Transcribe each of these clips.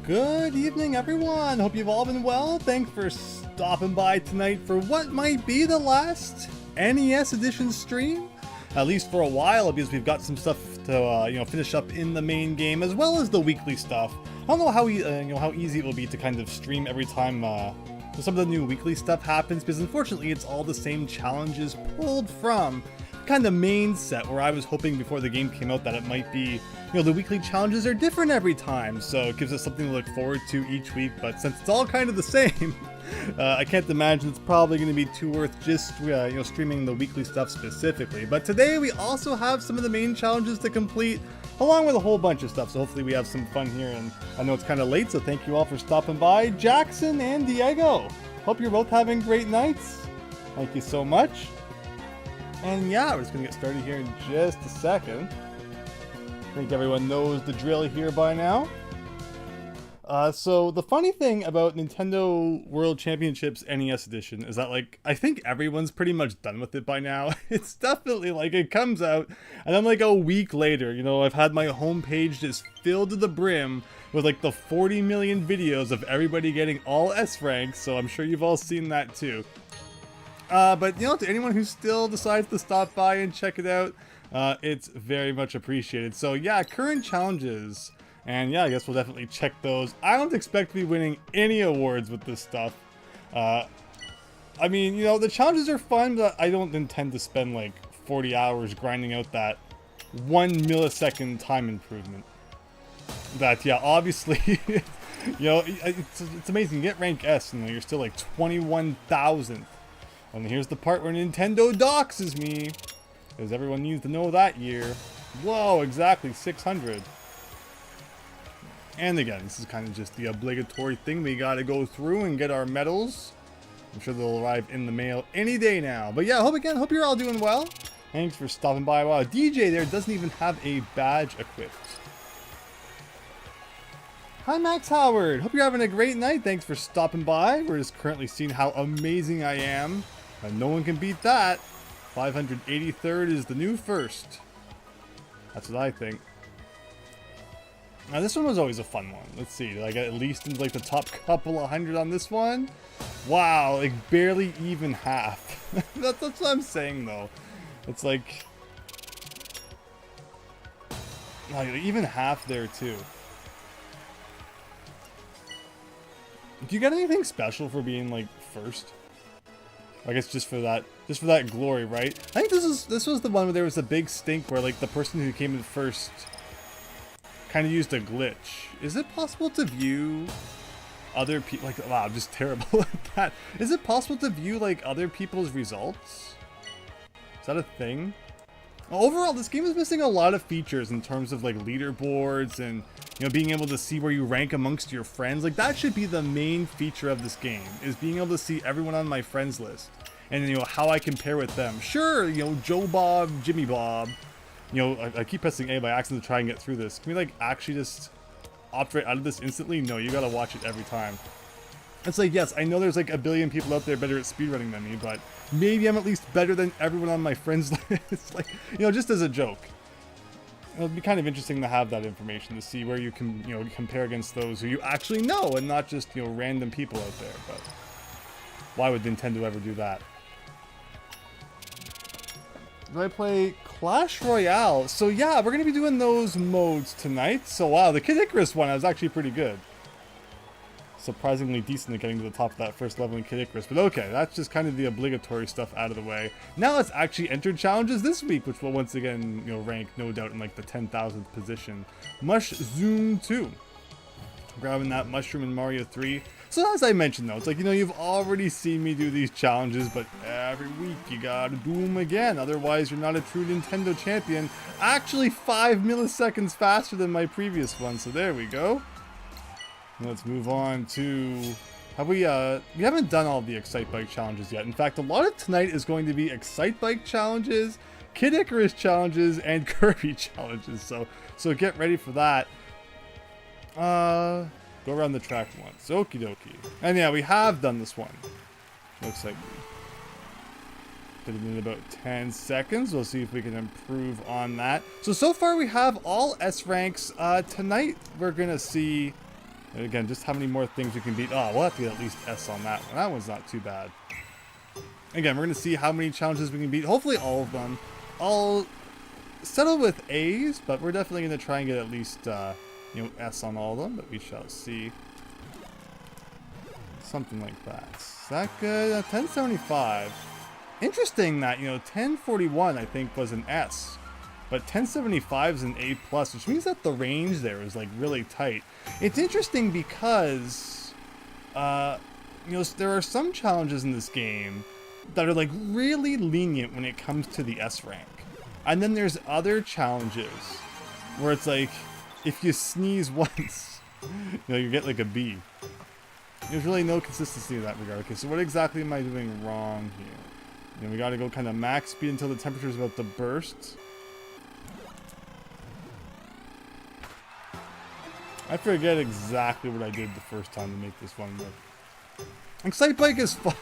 Good evening, everyone. Hope you've all been well. Thanks for stopping by tonight for what might be the last NES edition stream, at least for a while, because we've got some stuff to finish up in the main game as well as the weekly stuff. I don't know how how easy it will be to kind of stream every time some of the new weekly stuff happens, because unfortunately it's all the same challenges pulled from kind of main set, where I was hoping before the game came out that it might be, the weekly challenges are different every time, so it gives us something to look forward to each week. But since it's all kind of the same, I can't imagine it's probably going to be too worth just streaming the weekly stuff specifically. But today we also have some of the main challenges to complete, along with a whole bunch of stuff, so hopefully we have some fun here. And I know it's kind of late, so thank you all for stopping by. Jackson and Diego, hope you're both having great nights. Thank you so much. And yeah, we're just gonna get started here in just a second. I think everyone knows the drill here by now. So the funny thing about Nintendo World Championships NES Edition is that, I think everyone's pretty much done with it by now. It's definitely it comes out, and then a week later, I've had my homepage just filled to the brim with the 40 million videos of everybody getting all S ranks, so I'm sure you've all seen that too. But to anyone who still decides to stop by and check it out, it's very much appreciated. So yeah, current challenges, and yeah, I guess we'll definitely check those. I don't expect to be winning any awards with this stuff. I mean, the challenges are fun, but I don't intend to spend 40 hours grinding out that 1 millisecond time improvement. That, yeah, obviously, it's amazing. You get rank S, and you're still 21,000th. And here's the part where Nintendo doxes me, because everyone needs to know that year. Whoa, exactly 600. And again, this is kind of just the obligatory thing we gotta go through and get our medals. I'm sure they'll arrive in the mail any day now. But yeah, hope you're all doing well. Thanks for stopping by. Wow, DJ there doesn't even have a badge equipped. Hi Max Howard, hope you're having a great night. Thanks for stopping by. We're just currently seeing how amazing I am. And no one can beat that. 583rd is the new first. That's what I think. Now this one was always a fun one. Let's see, did I get at least into the top couple of hundred on this one? Wow, barely even half. that's what I'm saying though. It's even half there too. Do you get anything special for being first? I guess just for that glory, right? I think this was the one where there was a big stink where the person who came in first kind of used a glitch. Is it possible to view other people wow, I'm just terrible at that. Is it possible to view other people's results? Is that a thing? Overall, this game is missing a lot of features in terms of leaderboards and being able to see where you rank amongst your friends. That should be the main feature of this game, is being able to see everyone on my friends list and how I compare with them. Sure, Joe Bob, Jimmy Bob. I keep pressing A by accident to try and get through this. Can we actually just opt right out of this instantly? No, you gotta watch it every time. It's yes, I know there's a billion people out there better at speedrunning than me, but maybe I'm at least better than everyone on my friends list. Just as a joke. It'll be kind of interesting to have that information to see where you can, compare against those who you actually know and not just, random people out there. But why would Nintendo ever do that? Do I play Clash Royale? So yeah, we're going to be doing those modes tonight. So wow, the Kid Icarus one was actually pretty good. Surprisingly decent at getting to the top of that first level in Kid Icarus. But okay, that's just kind of the obligatory stuff out of the way. Now let's actually enter challenges this week, which will once again, rank no doubt in the 10,000th position. Mush Zoom 2. Grabbing that mushroom in Mario 3. So as I mentioned though, it's you've already seen me do these challenges, but every week you gotta do them again. Otherwise you're not a true Nintendo champion. Actually 5 milliseconds faster than my previous one, so there we go. Let's move on to, we haven't done all the Excite Bike challenges yet. In fact, a lot of tonight is going to be Excite Bike challenges, Kid Icarus challenges, and Kirby challenges. So get ready for that. Go around the track once. Okie dokie. And yeah, we have done this one. Looks like we did it in about 10 seconds. We'll see if we can improve on that. So far we have all S ranks. Tonight we're gonna see And again, just how many more things we can beat. Oh, we'll have to get at least S on that one. That one's not too bad. Again, we're going to see how many challenges we can beat. Hopefully all of them. I'll settle with A's, but we're definitely going to try and get at least, you know, S on all of them. But we shall see. Something like that. Is that good? 1075. Interesting that, you know, 1041 I think was an S. But 1075 is an A+, which means that the range there is like really tight. It's interesting because, you know, there are some challenges in this game that are like really lenient when it comes to the S rank. And then there's other challenges where it's like, if you sneeze once, you know, you get like a B. There's really no consistency in that regard. Okay, so what exactly am I doing wrong here? You know, we gotta go kind of max speed until the temperature is about to burst. I forget exactly what I did the first time to make this one work. Excite Bike is fun.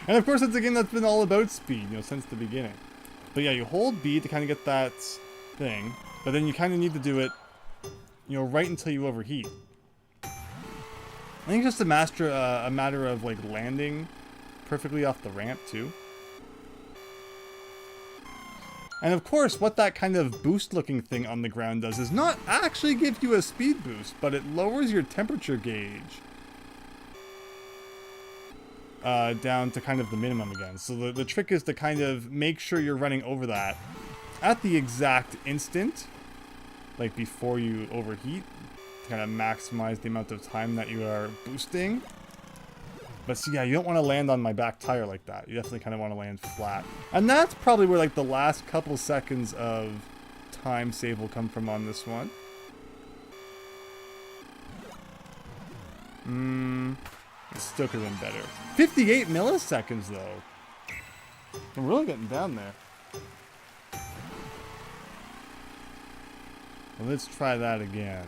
And of course it's a game that's been all about speed, you know, since the beginning. But yeah, you hold B to kind of get that thing, but then you kind of need to do it, you know, right until you overheat. I think it's just a matter of like landing perfectly off the ramp too. And of course, what that kind of boost looking thing on the ground does is not actually give you a speed boost, but it lowers your temperature gauge down to kind of the minimum again. So the trick is to kind of make sure you're running over that at the exact instant, like before you overheat, to kind of maximize the amount of time that you are boosting. But so yeah, you don't want to land on my back tire like that. You definitely kind of want to land flat. And that's probably where like the last couple seconds of time save will come from on this one. It still could have been better. 58 milliseconds though. I'm really getting down there. Well, let's try that again.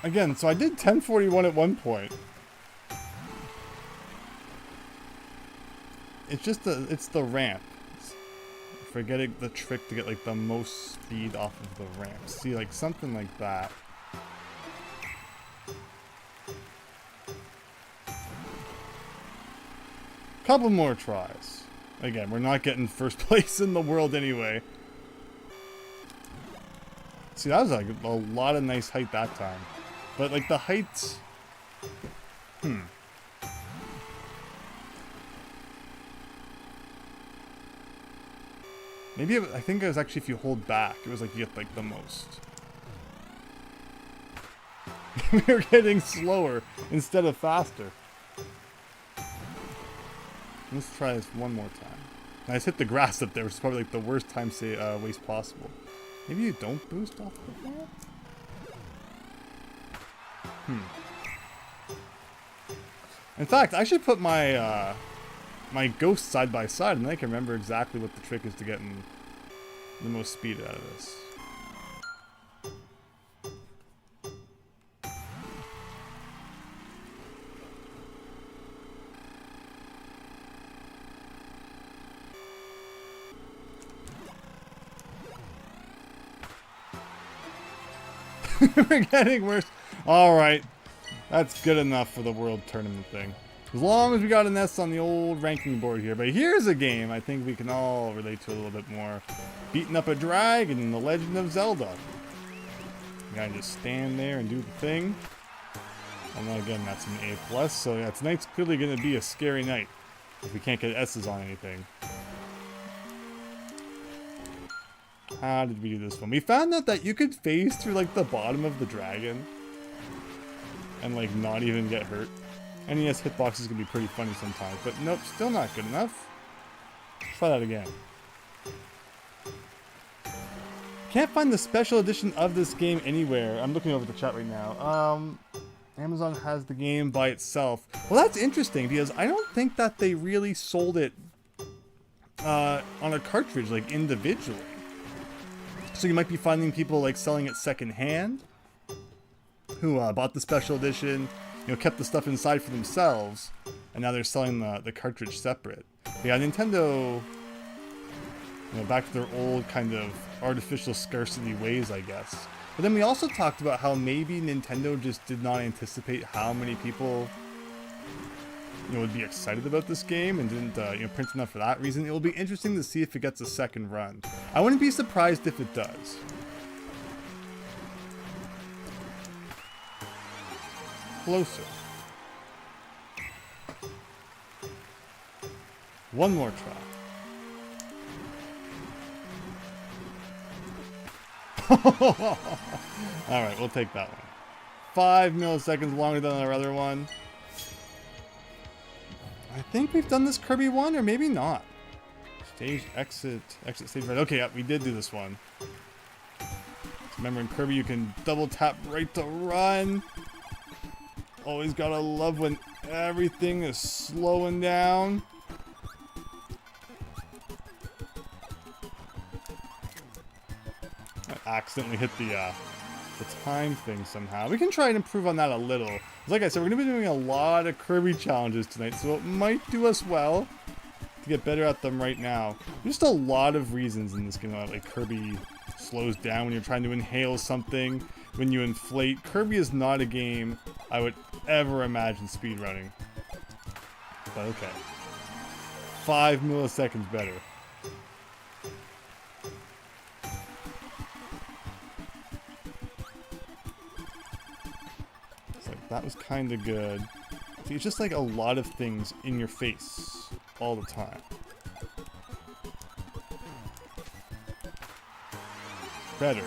Again, so I did 1041 at one point. It's just it's the ramp. Forgetting the trick to get like the most speed off of the ramp. See, like something like that. Couple more tries. Again, we're not getting first place in the world anyway. See, that was like a lot of nice height that time. But like the height... Maybe I think it was actually if you hold back, it was like you get like the most. We were getting slower instead of faster. Let's try this one more time. I just hit the grass up there, which is probably like the worst time waste possible. Maybe you don't boost off the wall? In fact, I should put my my ghost side by side, and then I can remember exactly what the trick is to getting the most speed out of this. We're getting worse. Alright. That's good enough for the world tournament thing. As long as we got an S on the old ranking board here. But here's a game I think we can all relate to a little bit more. Beating up a dragon in The Legend of Zelda. You gotta just stand there and do the thing. And then again, that's an A+. So yeah, tonight's clearly gonna be a scary night if we can't get S's on anything. How did we do this one? We found out that you could phase through like the bottom of the dragon and like not even get hurt. NES hitboxes can be pretty funny sometimes, but nope, still not good enough. Try that again. Can't find the special edition of this game anywhere. I'm looking over the chat right now. Amazon has the game by itself. Well, that's interesting because I don't think that they really sold it on a cartridge like individually. So you might be finding people like selling it secondhand who bought the special edition, you know, kept the stuff inside for themselves, and now they're selling the cartridge separate. Yeah, Nintendo, back to their old kind of artificial scarcity ways, I guess. But then we also talked about how maybe Nintendo just did not anticipate how many people, would be excited about this game and didn't, print enough for that reason. It will be interesting to see if it gets a second run. I wouldn't be surprised if it does. Closer. One more try. Alright, we'll take that one. 5 milliseconds longer than our other one. I think we've done this Kirby one, or maybe not. Stage exit stage right. Okay, yeah, we did do this one. Remember in Kirby you can double tap right to run. Always gotta love when everything is slowing down. I accidentally hit the time thing somehow. We can try and improve on that a little. Like I said, we're going to be doing a lot of Kirby challenges tonight, so it might do us well to get better at them right now. There's just a lot of reasons in this game, like Kirby slows down when you're trying to inhale something, when you inflate. Kirby is not a game I would ever imagine speedrunning. But okay. 5 milliseconds better. That was kind of good. See, it's just like a lot of things in your face all the time. Better.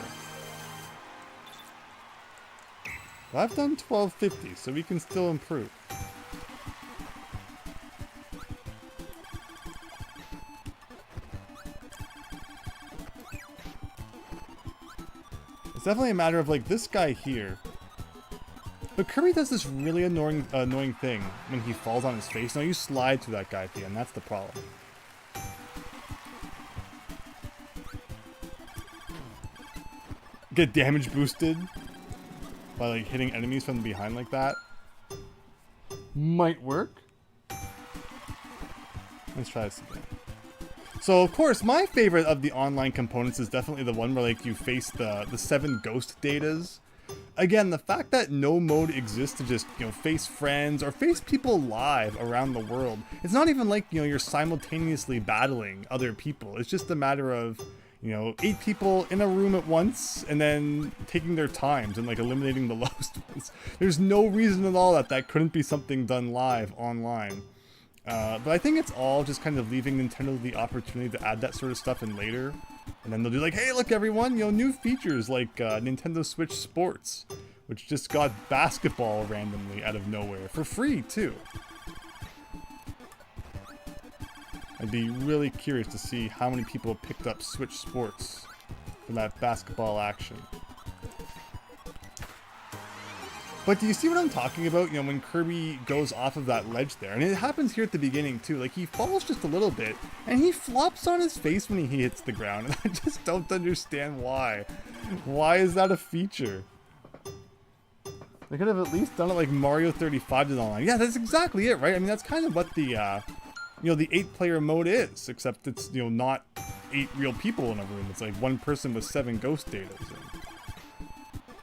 But I've done 1250, so we can still improve. It's definitely a matter of like this guy here. But Kirby does this really annoying thing when he falls on his face. Now you slide to that guy at the end. That's the problem. Get damage boosted by like hitting enemies from behind like that. Might work. Let's try this again. So of course, my favorite of the online components is definitely the one where like you face the 7 ghost datas. Again, the fact that no mode exists to just, face friends or face people live around the world. It's not even like, you're simultaneously battling other people. It's just a matter of, 8 people in a room at once and then taking their times and like eliminating the lowest ones. There's no reason at all that couldn't be something done live online. But I think it's all just kind of leaving Nintendo the opportunity to add that sort of stuff in later. And then they'll do like, hey, look everyone, new features like Nintendo Switch Sports, which just got basketball randomly out of nowhere, for free too. I'd be really curious to see how many people picked up Switch Sports for that basketball action. But do you see what I'm talking about? When Kirby goes off of that ledge there. And it happens here at the beginning too. Like he falls just a little bit and he flops on his face when he hits the ground. And I just don't understand why. Why is that a feature? They could have at least done it like Mario 35 did online. Yeah, that's exactly it, right? I mean, that's kind of what the, the 8-player mode is. Except it's, not 8 real people in a room. It's like 1 person with 7 ghost datas.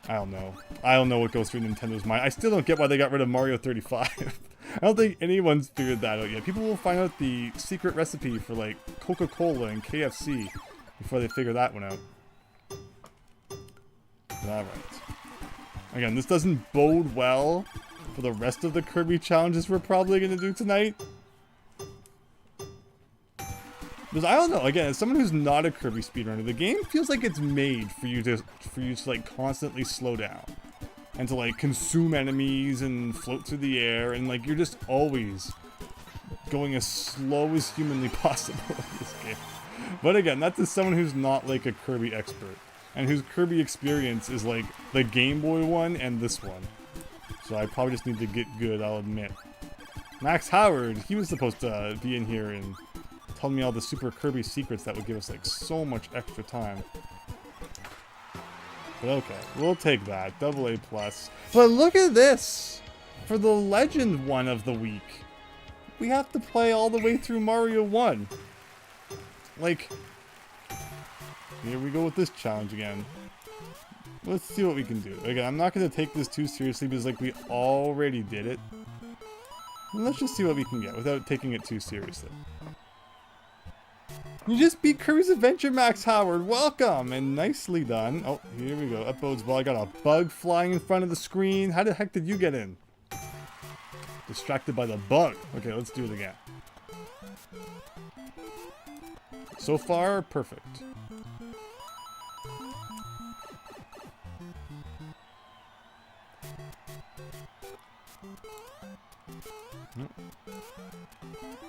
I don't know. I don't know what goes through Nintendo's mind. I still don't get why they got rid of Mario 35. I don't think anyone's figured that out yet. People will find out the secret recipe for like Coca-Cola and KFC before they figure that one out. Alright. Again, this doesn't bode well for the rest of the Kirby challenges we're probably going to do tonight. Because I don't know, again, as someone who's not a Kirby speedrunner, the game feels like it's made for you to like constantly slow down. And to like consume enemies and float through the air, and like you're just always going as slow as humanly possible in this game. But again, that's as someone who's not like a Kirby expert. And whose Kirby experience is like the Game Boy one and this one. So I probably just need to get good, I'll admit. Max Howard, he was supposed to be in here and tell me all the Super Kirby secrets that would give us like so much extra time. But okay, we'll take that. AA+. But look at this! For the Legend one of the week. we have to play all the way through Mario 1. Like, here we go with this challenge again. Let's see what we can do. Again, I'm not going to take this too seriously because, like, we already did it. Let's just see what we can get without taking it too seriously. You just beat Kirby's Adventure, Max Howard. Welcome and nicely done. Oh, here we go. That bodes well. I got a bug flying in front of the screen. How the heck did you get in? Distracted by the bug. Okay, let's do it again. So far, perfect.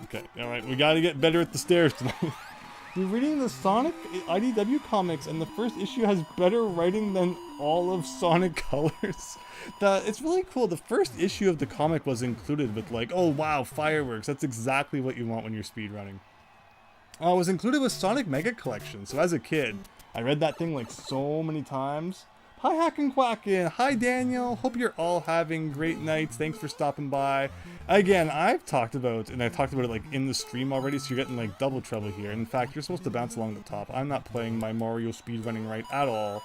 Okay, alright, we gotta get better at the stairs tonight. You're reading the Sonic IDW comics, and the first issue has better writing than all of Sonic Colors. It's really cool. The first issue of the comic was included with, like, oh wow, fireworks. That's exactly what you want when you're speedrunning. It was included with Sonic Mega Collection, so as a kid, I read that thing like so many times. Hi Hackin' Quackin', hi Daniel, hope you're all having great nights, thanks for stopping by. Again, I've talked about it like in the stream already, so you're getting like double trouble here. In fact, you're supposed to bounce along the top. I'm not playing my Mario speedrunning right at all.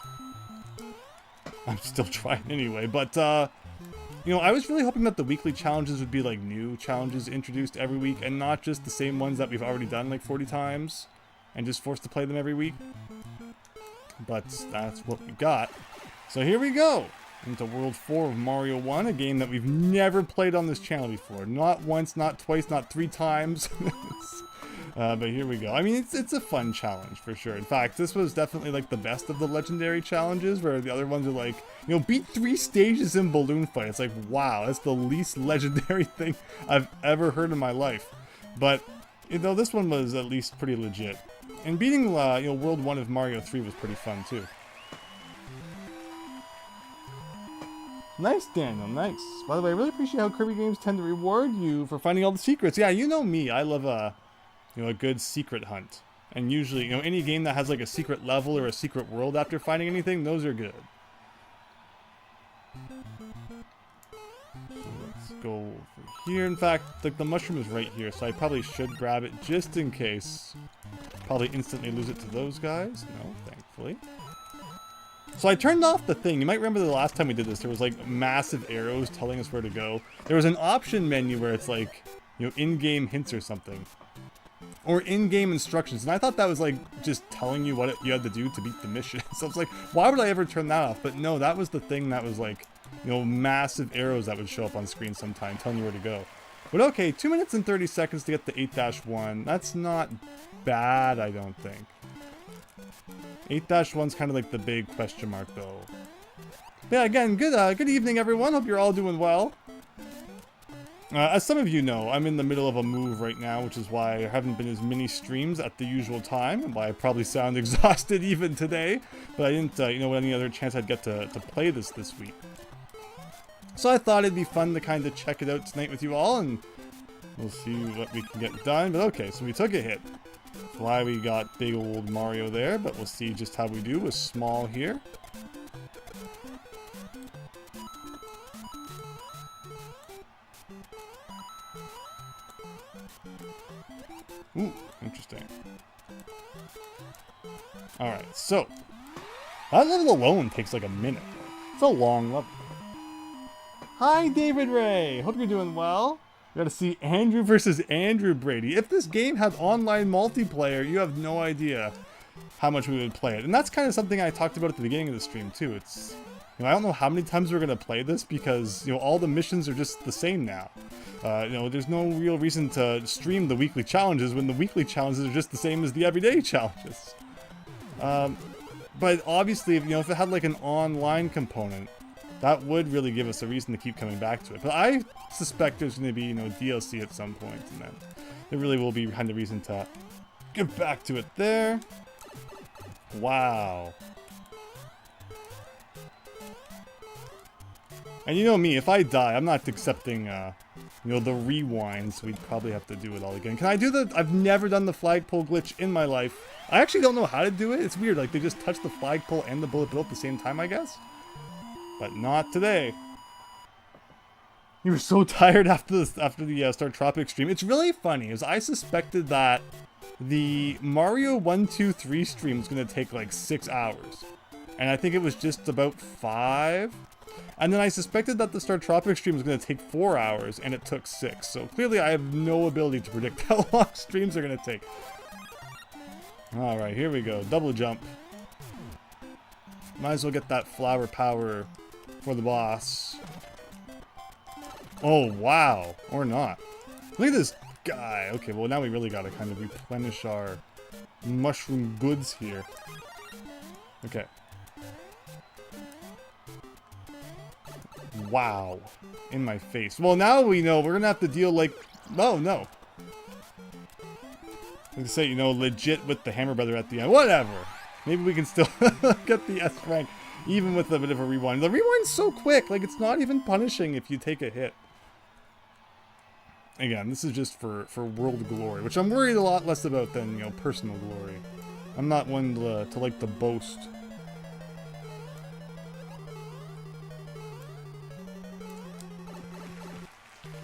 I'm still trying anyway, but you know, I was really hoping that the weekly challenges would be like new challenges introduced every week and not just the same ones that we've already done like 40 times and just forced to play them every week. But that's what we got. So here we go into World 4 of Mario 1, a game that we've never played on this channel before. Not once, not twice, not 3 times. But here we go. I mean, it's a fun challenge for sure. In fact, this was definitely like the best of the legendary challenges, where the other ones are like, you know, beat 3 stages in Balloon Fight. It's like, wow, that's the least legendary thing I've ever heard in my life. But, you know, this one was at least pretty legit. And beating, you know, World 1 of Mario 3 was pretty fun too. Nice, Daniel, nice. By the way, I really appreciate how Kirby games tend to reward you for finding all the secrets. Yeah, you know me, I love you know, a good secret hunt. And usually, you know, any game that has like a secret level or a secret world after finding anything, those are good. So let's go over here. In fact, the mushroom is right here, so I probably should grab it just in case. Probably instantly lose it to those guys. No, thankfully. So I turned off the thing. You might remember the last time we did this, there was like massive arrows telling us where to go. There was an option menu where it's like, you know, in-game hints or something. Or in-game instructions. And I thought that was like just telling you what you had to do to beat the mission. So I was like, why would I ever turn that off? But no, that was the thing that was like, you know, massive arrows that would show up on screen sometime telling you where to go. But okay, 2 minutes and 30 seconds to get the 8-1. That's not bad, I don't think. 8-1's kind of like the big question mark, though. But yeah, again, good evening, everyone. Hope you're all doing well. As some of you know, I'm in the middle of a move right now, which is why there haven't been as many streams at the usual time, and why I probably sound exhausted even today. But I didn't, you know, any other chance I'd get to play this week. So I thought it'd be fun to kind of check it out tonight with you all, and we'll see what we can get done. But okay, so we took a hit. That's why we got big old Mario there, but we'll see just how we do with small here. Ooh, interesting. Alright, so that level alone takes like a minute. It's a long level. Hi, David Ray! Hope you're doing well. We gotta see Andrew versus Andrew Brady. If this game had online multiplayer, you have no idea how much we would play it. And that's kind of something I talked about at the beginning of the stream too. It's, you know, I don't know how many times we're gonna play this because, you know, all the missions are just the same now. You know, there's no real reason to stream the weekly challenges when the weekly challenges are just the same as the everyday challenges. But obviously, you know, if it had like an online component, that would really give us a reason to keep coming back to it. But I suspect there's going to be, you know, DLC at some point, and then there really will be kind of reason to get back to it there. Wow. And you know me, if I die, I'm not accepting, you know, the rewind, so we'd probably have to do it all again. Can I do the... I've never done the flagpole glitch in my life. I actually don't know how to do it. It's weird, like they just touch the flagpole and the bullet bill at the same time, I guess. But not today. You were so tired after the Star Tropic stream. It's really funny, as I suspected that the Mario 1, 2, 3 stream was going to take like 6 hours. And I think it was just about 5. And then I suspected that the Star Tropic stream was going to take 4 hours, and it took 6. So clearly I have no ability to predict how long streams are going to take. Alright, here we go. Double jump. Might as well get that flower power for the boss. Oh, wow. Or not. Look at this guy. Okay, well now we really gotta kind of replenish our mushroom goods here. Okay. Wow. In my face. Well, now we know we're gonna have to deal like... Oh, no. Like I say, you know, legit with the Hammer Brother at the end. Whatever. Maybe we can still get the S rank, even with a bit of a rewind. The rewind's so quick. Like, it's not even punishing if you take a hit. Again, this is just for world glory, which I'm worried a lot less about than, you know, personal glory. I'm not one to like to boast.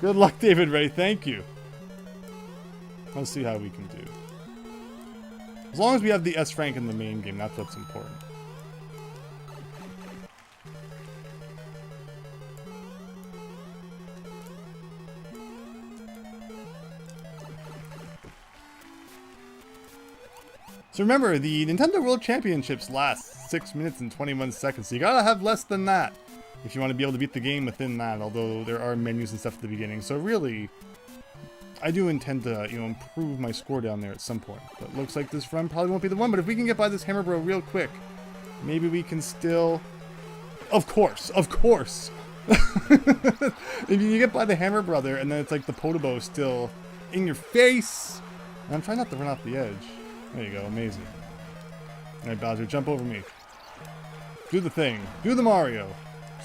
Good luck, David Ray. Thank you. Let's see how we can do. As long as we have the S rank in the main game, that's what's important. So remember, the Nintendo World Championships last 6 minutes and 21 seconds, so you gotta have less than that if you want to be able to beat the game within that, although there are menus and stuff at the beginning. So really, I do intend to, you know, improve my score down there at some point. But looks like this run probably won't be the one, but if we can get by this Hammer Bro real quick, maybe we can still... Of course! Of course! If you get by the Hammer Brother, and then it's like the Podobo still in your face! And I'm trying not to run off the edge. There you go, amazing. Alright, Bowser, jump over me. Do the thing. Do the Mario.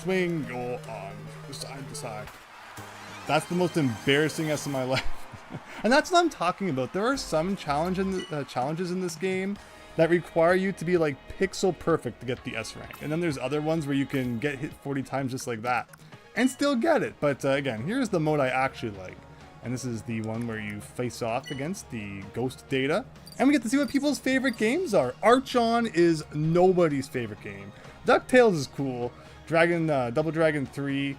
Swing your arms side to side. That's the most embarrassing S in my life. And that's what I'm talking about. There are some challenges in this game that require you to be like pixel perfect to get the S rank. And then there's other ones where you can get hit 40 times just like that and still get it. But again, here's the mode I actually like. And this is the one where you face off against the ghost data. And we get to see what people's favorite games are. Archon is nobody's favorite game. DuckTales is cool. Double Dragon 3,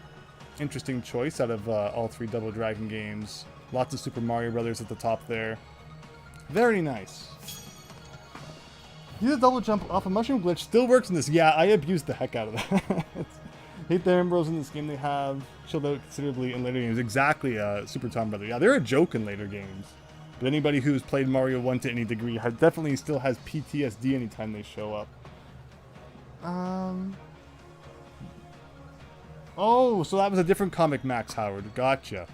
interesting choice out of all 3 Double Dragon games. Lots of Super Mario Brothers at the top there. Very nice. Use a double jump off a mushroom glitch still works in this. Yeah, I abused the heck out of that. Hate the Ambros in this game. They have chilled out considerably in later games. Exactly, Super Tom Brother. Yeah, they're a joke in later games. But anybody who's played Mario 1 to any degree definitely still has PTSD anytime they show up. Oh, so that was a different comic, Max Howard. Gotcha.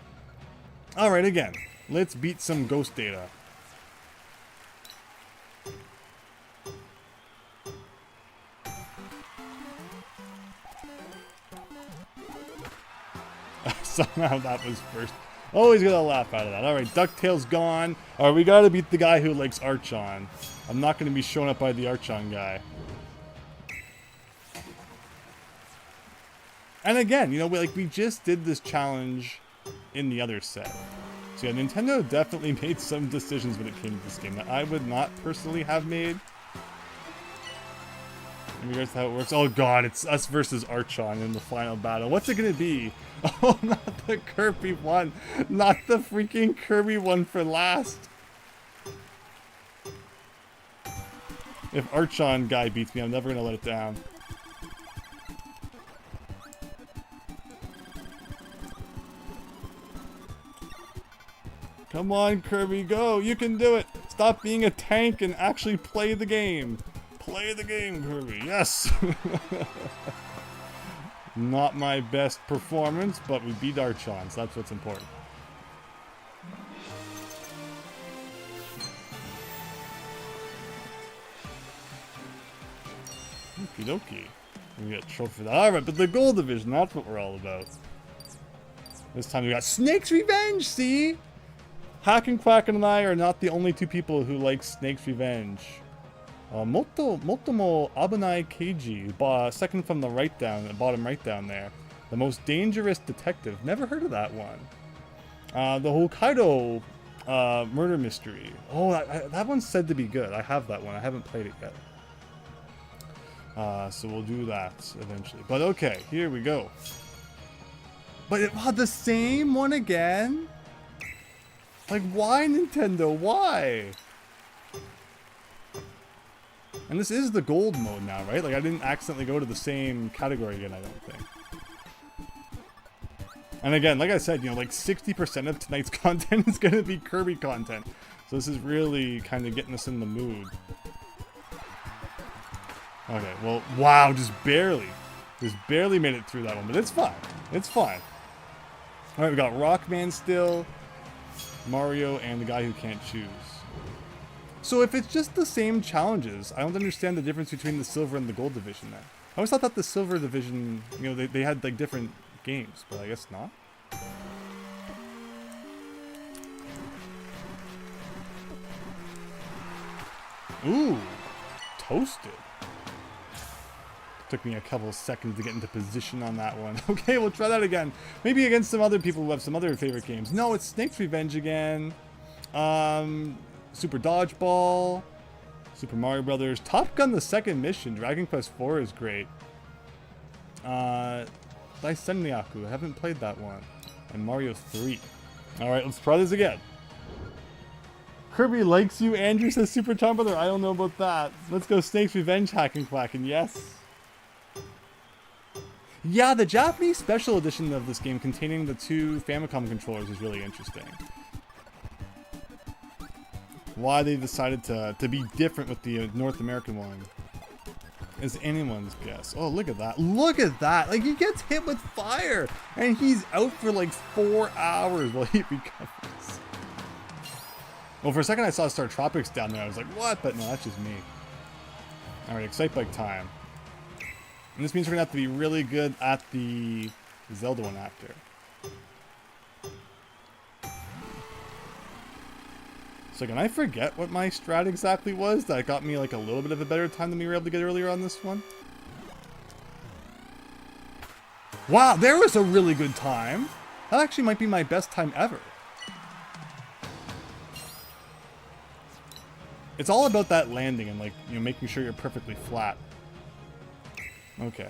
Alright, again. Let's beat some ghost data. Somehow that was first. Always gonna laugh out of that. Alright, DuckTales gone. Alright, we gotta beat the guy who likes Archon. I'm not gonna be shown up by the Archon guy. And again, you know, we just did this challenge in the other set. So yeah, Nintendo definitely made some decisions when it came to this game that I would not personally have made. In regards to how it works. Oh god, it's us versus Archon in the final battle. What's it gonna be? Oh, not the Kirby one. Not the freaking Kirby one for last. If Archon guy beats me, I'm never gonna let it down. Come on, Kirby, go! You can do it! Stop being a tank and actually play the game! Play the game, Kirby! Yes! Not my best performance, but we beat Archon, so that's what's important. Okie dokie. We get a trophy for that. Alright, but the gold division, that's what we're all about. This time we got Snake's Revenge, see? Hack and Quacken and I are not the only 2 people who like Snake's Revenge. Motomo Abunai Keiji, second from the right down, the bottom right down there. The Most Dangerous Detective. Never heard of that one. The Hokkaido Murder Mystery. Oh, that one's said to be good. I have that one. I haven't played it yet. So we'll do that eventually. But okay, here we go. But the same one again? Like, why, Nintendo? Why? And this is the gold mode now, right? Like, I didn't accidentally go to the same category again, I don't think. And again, like I said, you know, like 60% of tonight's content is going to be Kirby content. So this is really kind of getting us in the mood. Okay, well, wow, just barely made it through that one, but it's fine. It's fine. All right, we got Rockman still, Mario, and the guy who can't choose. So if it's just the same challenges, I don't understand the difference between the silver and the gold division then. I always thought that the silver division, you know, they had like different games, but I guess not. Ooh, toasted. Took me a couple of seconds to get into position on that one. Okay, we'll try that again. Maybe against some other people who have some other favorite games. No, it's Snake's Revenge again. Super Dodgeball. Super Mario Brothers. Top Gun the second mission. Dragon Quest IV is great. Daisenryaku. I haven't played that one. And Mario 3. Alright, let's try this again. Kirby likes you, Andrew says Super Tom Brother. I don't know about that. Let's go Snake's Revenge hacking quacking. Yes. Yeah, the Japanese special edition of this game containing the 2 Famicom controllers is really interesting. Why they decided to be different with the North American one is anyone's guess. Oh, look at that. Look at that. Like, he gets hit with fire and he's out for like 4 hours while he recovers. Well, for a second I saw Star Tropics down there. I was like, what? But no, that's just me. Alright, Excite Bike time. And this means we're going to have to be really good at the Zelda one after. So can I forget what my strat exactly was that got me like a little bit of a better time than we were able to get earlier on this one? Wow, there was a really good time. That actually might be my best time ever. It's all about that landing and like, you know, making sure you're perfectly flat. Okay.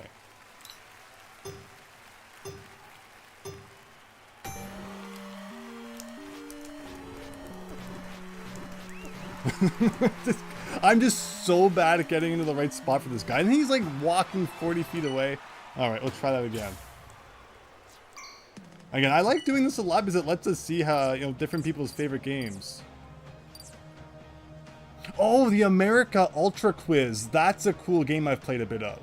I'm just so bad at getting into the right spot for this guy. And he's like walking 40 feet away. Alright, let's try that again. Again, I like doing this a lot because it lets us see how, you know, different people's favorite games. Oh, the America Ultra Quiz. That's a cool game I've played a bit of.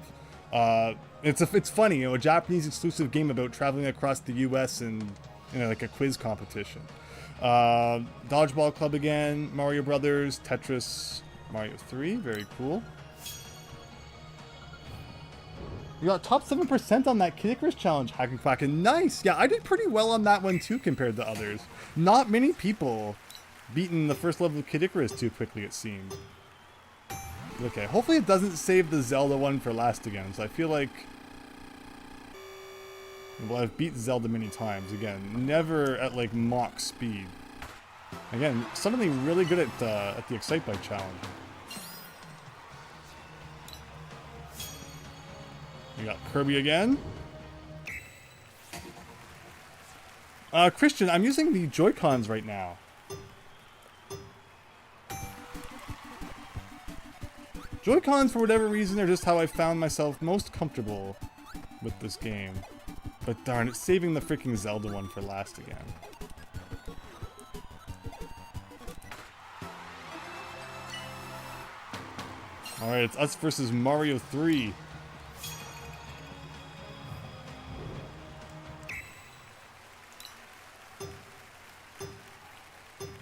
It's funny, you know, a Japanese exclusive game about traveling across the US and, you know, like a quiz competition. Dodgeball Club again, Mario Brothers, Tetris, Mario 3, very cool. We got top 7% on that Kid Icarus challenge, hacking quacking. Nice! Yeah, I did pretty well on that one too compared to others. Not many people beaten the first level of Kid Icarus too quickly, it seemed. Okay, hopefully it doesn't save the Zelda one for last again, so I feel like... Well, I've beat Zelda many times, again, never at like Mach speed. Again, suddenly really good at the Excite Bike challenge. We got Kirby again. Christian, I'm using the Joy-Cons right now. Joy-Cons, for whatever reason, are just how I found myself most comfortable with this game. But darn, it's saving the freaking Zelda one for last again. Alright, it's us versus Mario 3.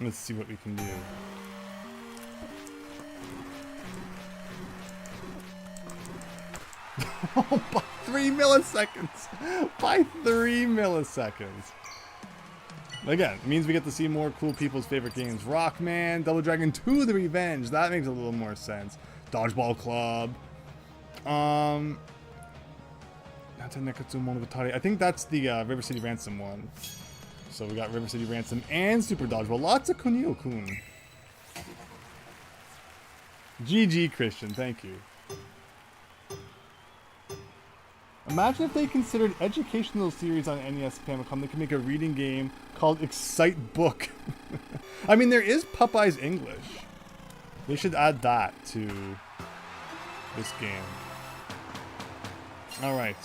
Let's see what we can do. Oh, by 3 milliseconds! By 3 milliseconds! Again, it means we get to see more cool people's favorite games. Rockman, Double Dragon 2 The Revenge, that makes a little more sense. Dodgeball Club. I think that's the River City Ransom one. So we got River City Ransom and Super Dodgeball. Lots of Kunio-kun. GG, Christian. Thank you. Imagine if they considered educational series on NES Famicom. They could make a reading game called Excite Book. I mean, there is Popeye's English. They should add that to this game. Alright.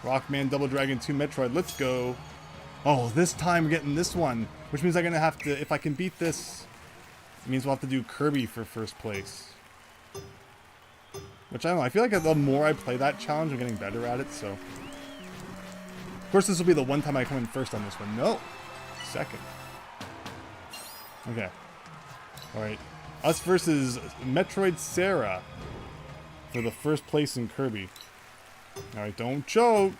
Rockman Double Dragon 2 Metroid. Let's go. Oh, this time we're getting this one. Which means I'm going to have to, if I can beat this, it means we'll have to do Kirby for first place. Which I don't know, I feel like the more I play that challenge, I'm getting better at it, so. Of course, this will be the one time I come in first on this one. No! Second. Okay. Alright. Us versus Metroid Sarah for the first place in Kirby. Alright, don't choke!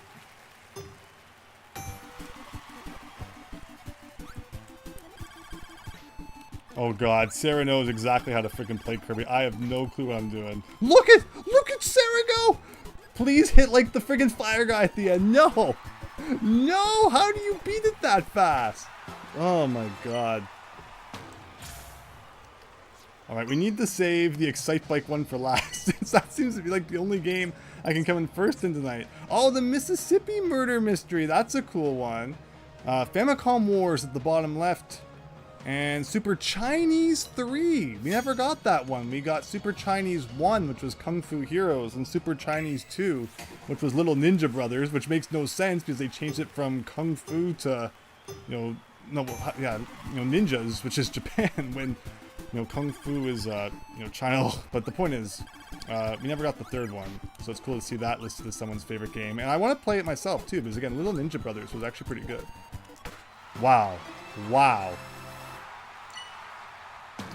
Oh god, Sarah knows exactly how to freaking play Kirby. I have no clue what I'm doing. Look at Sarah go! Please hit like the freaking fire guy at the end. No! No! How do you beat it that fast? Oh my god. Alright, we need to save the Excite Bike one for last. Since that seems to be like the only game I can come in first in tonight. Oh, the Mississippi Murder Mystery. That's a cool one. Famicom Wars at the bottom left. And Super Chinese 3. We never got that one. We got Super Chinese 1, which was Kung Fu Heroes, and Super Chinese 2, which was Little Ninja Brothers, which makes no sense because they changed it from Kung Fu to, ninjas, which is Japan, when, Kung Fu is, China. But the point is, we never got the third one, so it's cool to see that listed as someone's favorite game. And I want to play it myself, too, because, again, Little Ninja Brothers was actually pretty good. Wow. Wow.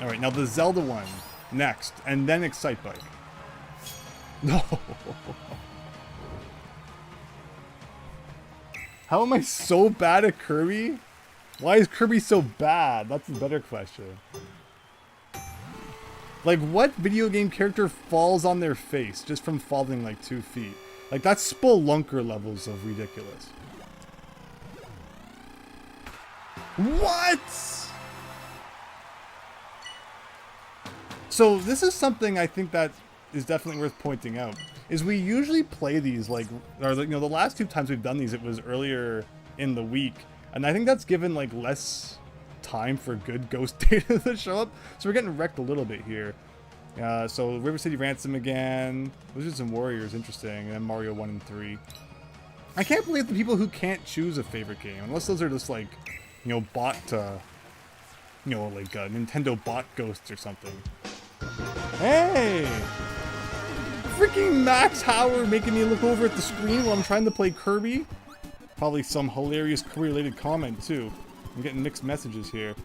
Alright, now the Zelda one next, and then Excite Bike. No! How am I so bad at Kirby? Why is Kirby so bad? That's a better question. Like, what video game character falls on their face just from falling like 2 feet? Like, that's Spelunker levels of ridiculous. What?! So this is something I think that is definitely worth pointing out, is we usually play these like, the last 2 times we've done these, it was earlier in the week, and I think that's given like less time for good ghost data to show up, so we're getting wrecked a little bit here. So River City Ransom again, those are some Warriors, interesting, and then Mario 1 and 3. I can't believe the people who can't choose a favorite game, unless those are just like, bot, like Nintendo bot ghosts or something. Hey! Freaking Max Howard making me look over at the screen while I'm trying to play Kirby. Probably some hilarious Kirby-related comment, too. I'm getting mixed messages here.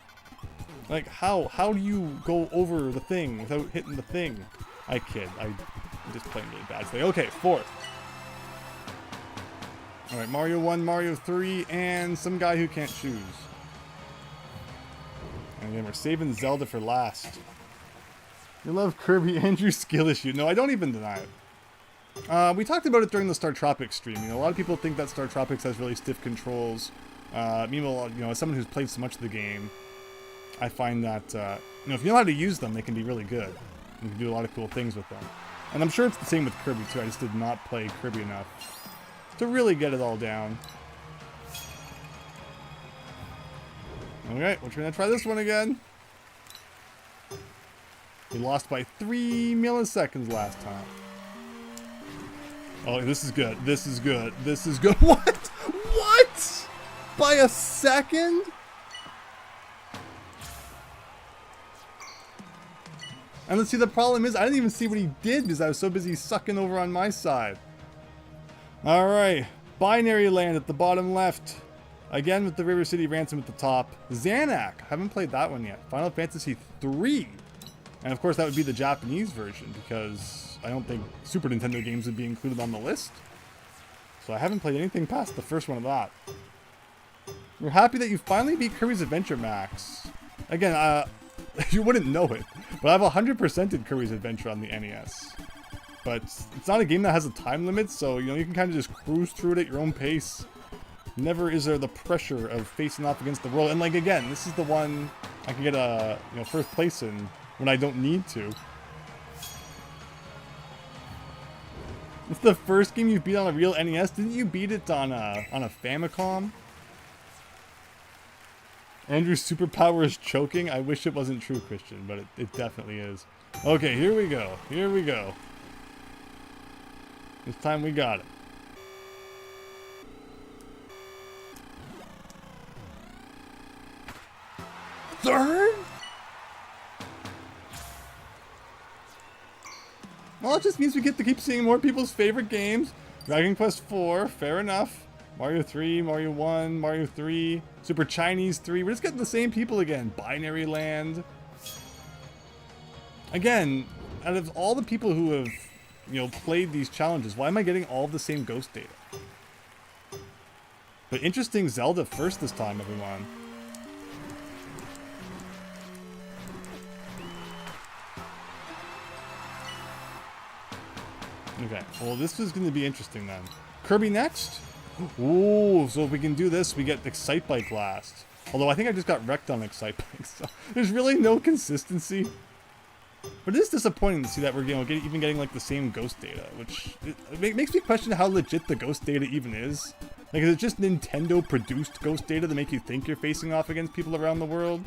Like, how do you go over the thing without hitting the thing? I kid. I'm just playing really bad today. Okay, 4th. Alright, Mario 1, Mario 3, and some guy who can't choose. And again, we're saving Zelda for last. You love Kirby and your skill issue. No, I don't even deny it. We talked about it during the Star Tropics stream. A lot of people think that Star Tropics has really stiff controls. Meanwhile, as someone who's played so much of the game, I find that, if you know how to use them, they can be really good. You can do a lot of cool things with them. And I'm sure it's the same with Kirby, too. I just did not play Kirby enough to really get it all down. Alright, we're going to try this one again. We lost by 3 milliseconds last time. Oh, this is good. This is good. This is good. What? What? By a second? And let's see, the problem is I didn't even see what he did because I was so busy sucking over on my side. Alright. Binary Land at the bottom left. Again with the River City Ransom at the top. Xanac. Haven't played that one yet. Final Fantasy 3. And of course that would be the Japanese version because I don't think Super Nintendo games would be included on the list. So I haven't played anything past the first one of that. We're happy that you finally beat Kirby's Adventure Max. Again, you wouldn't know it, but I've 100%ed Kirby's Adventure on the NES. but it's not a game that has a time limit, so, you know, you can kind of just cruise through it at your own pace. Never is there the pressure of facing off against the world. And, like, again, this is the one I can get a, you know, first place in when I don't need to. It's the first game you beat on a real NES. Didn't you beat it on a Famicom? Andrew's superpower is choking. I wish it wasn't true, Christian, but it definitely is. Okay, here we go. Here we go. This time we got it. Third? Well, it just means we get to keep seeing more people's favorite games. Dragon Quest IV, fair enough. Mario 3, Mario 1, Mario 3, Super Chinese 3. We're just getting the same people again. Binary Land. Again, out of all the people who have, you know, played these challenges, why am I getting all the same ghost data? But interesting Zelda first this time, everyone. Okay, well, this is going to be interesting then. Kirby next? Ooh, so if we can do this, we get Excitebike last. Although I think I just got wrecked on Excitebike, so there's really no consistency. But it is disappointing to see that we're, you know, even getting like the same ghost data, which it makes me question how legit the ghost data even is. Like, is it just Nintendo produced ghost data to make you think you're facing off against people around the world?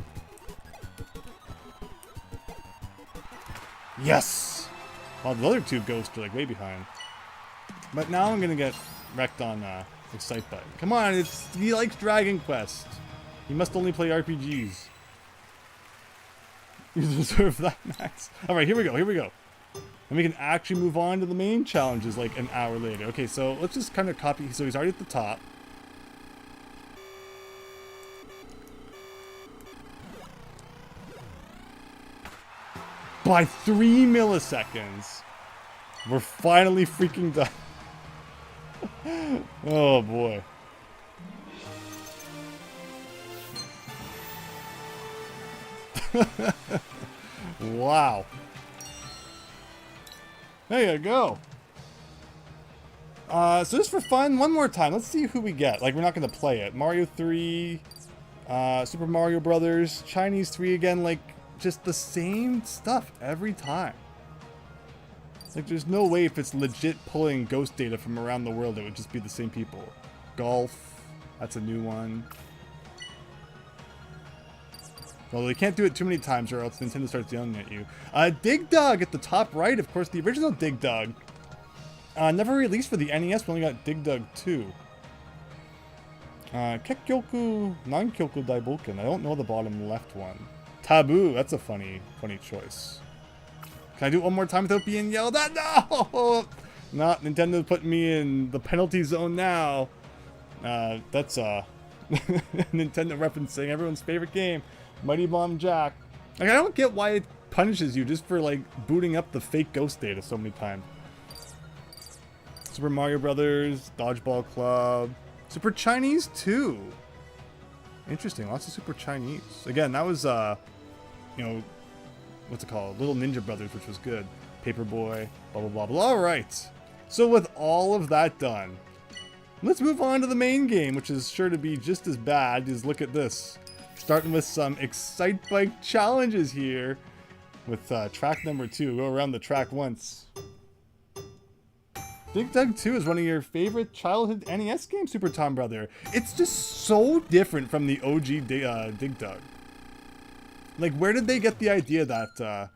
Yes! While the other two ghosts are like way behind. But now I'm gonna get wrecked on Excitebike. Come on, he likes Dragon Quest. He must only play RPGs. You deserve that, Max. Alright, here we go, here we go. And we can actually move on to the main challenges like an hour later. Okay, so let's just kind of copy. So he's already at the top. By 3 milliseconds. We're finally freaking done. Oh boy. Wow. There you go. So just for fun, one more time, let's see who we get. Like, we're not going to play it. Mario 3, Super Mario Brothers, Chinese 3 again, like, just the same stuff every time. Like, there's no way if it's legit pulling ghost data from around the world, it would just be the same people. Golf, that's a new one. Well, they can't do it too many times or else Nintendo starts yelling at you. Dig Dug at the top right, of course, the original Dig Dug. Never released for the NES, we only got Dig Dug 2. Kekkyoku Nankyoku Daiboken. I don't know the bottom left one. Taboo, that's a funny choice. Can I do it one more time without being yelled at? No! Not Nintendo's putting me in the penalty zone now. That's Nintendo referencing everyone's favorite game, Mighty Bomb Jack. Like, I don't get why it punishes you just for, like, booting up the fake ghost data so many times. Super Mario Brothers, Dodgeball Club, Super Chinese 2. Interesting, lots of Super Chinese. Again, that was, you know, what's it called? Little Ninja Brothers, which was good. Paperboy, blah, blah, blah, blah. All right. So with all of that done, let's move on to the main game, which is sure to be just as bad. Just look at this. Starting with some Excitebike challenges here with track number 2. Go around the track once. Dig Dug 2 is one of your favorite childhood NES games, Super Tom Brother. It's just so different from the OG Dig Dug. Like, where did they get the idea that,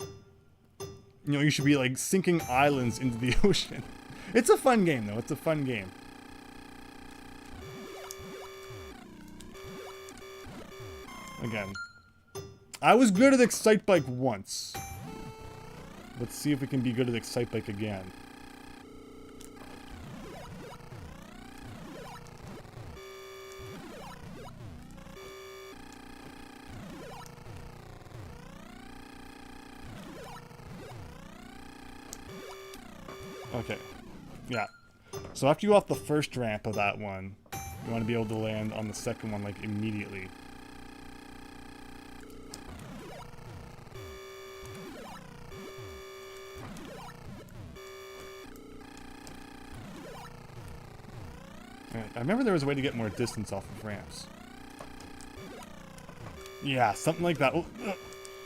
you know, you should be, like, sinking islands into the ocean? It's a fun game, though. It's a fun game. Again, I was good at Excitebike once. Let's see if we can be good at Excitebike again. Okay, yeah. So after you go off the first ramp of that one, you want to be able to land on the second one, like, immediately. I remember there was a way to get more distance off of ramps. Yeah, something like that. Oh,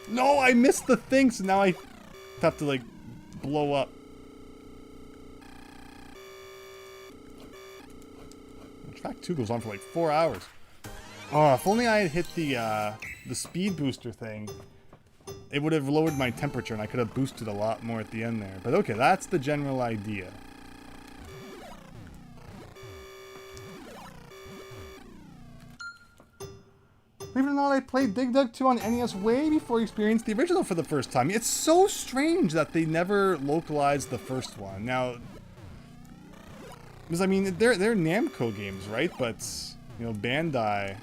no, I missed the thing, so now I have to, like, blow up. Track 2 goes on for like 4 hours. Oh, if only I had hit the speed booster thing, it would have lowered my temperature and I could have boosted a lot more at the end there. But okay, that's the general idea. Believe it or not, I played Dig Dug 2 on NES way before I experienced the original for the first time. It's so strange that they never localized the first one. Now, because I mean, they're Namco games, right? But, you know, Bandai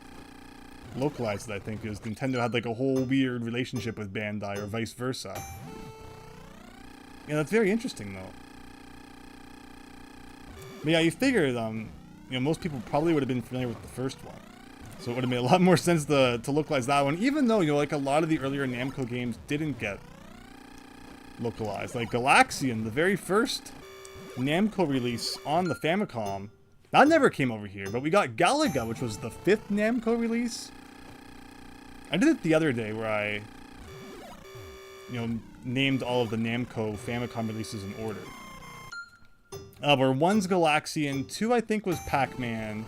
localized it, I think, because Nintendo had like a whole weird relationship with Bandai or vice versa. Yeah, that's very interesting though. But yeah, you figured, you know, most people probably would have been familiar with the first one. So it would have made a lot more sense to localize that one, even though, you know, like a lot of the earlier Namco games didn't get localized. Like Galaxian, the very first Namco release on the Famicom, that never came over here, but we got Galaga, which was the 5th Namco release. I did it the other day where I, you know, named all of the Namco Famicom releases in order. Where 1's Galaxian, 2 I think was Pac-Man,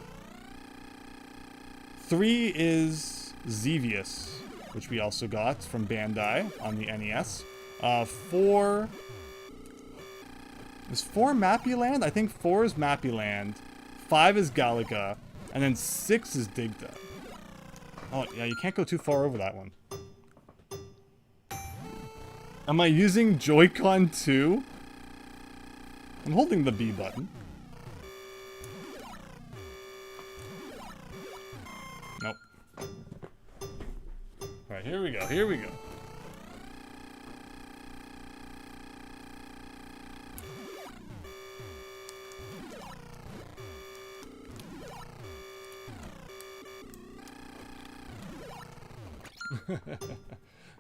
3 is Xevious, which we also got from Bandai on the NES. 4... Is 4 Mappy Land? I think 4 is Mappy Land, 5 is Galaga, and then 6 is Dig Dug. Oh, yeah, you can't go too far over that one. Am I using Joy-Con 2? I'm holding the B button. Nope. Alright, here we go, here we go.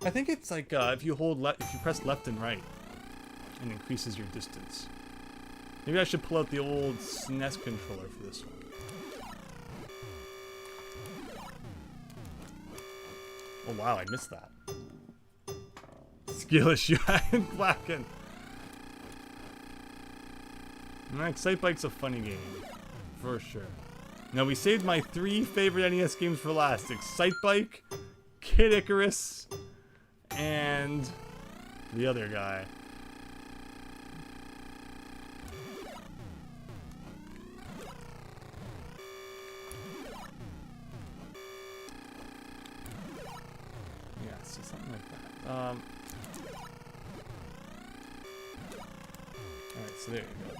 I think it's like if you press left and right, it increases your distance. Maybe I should pull out the old SNES controller for this one. Oh wow, I missed that. Skill issue and Blacken. Excite Bike's a funny game, for sure. Now we saved my 3 favorite NES games for last: Excite Bike, Kid Icarus, and the other guy. Yeah, so something like that. Alright, so there you go.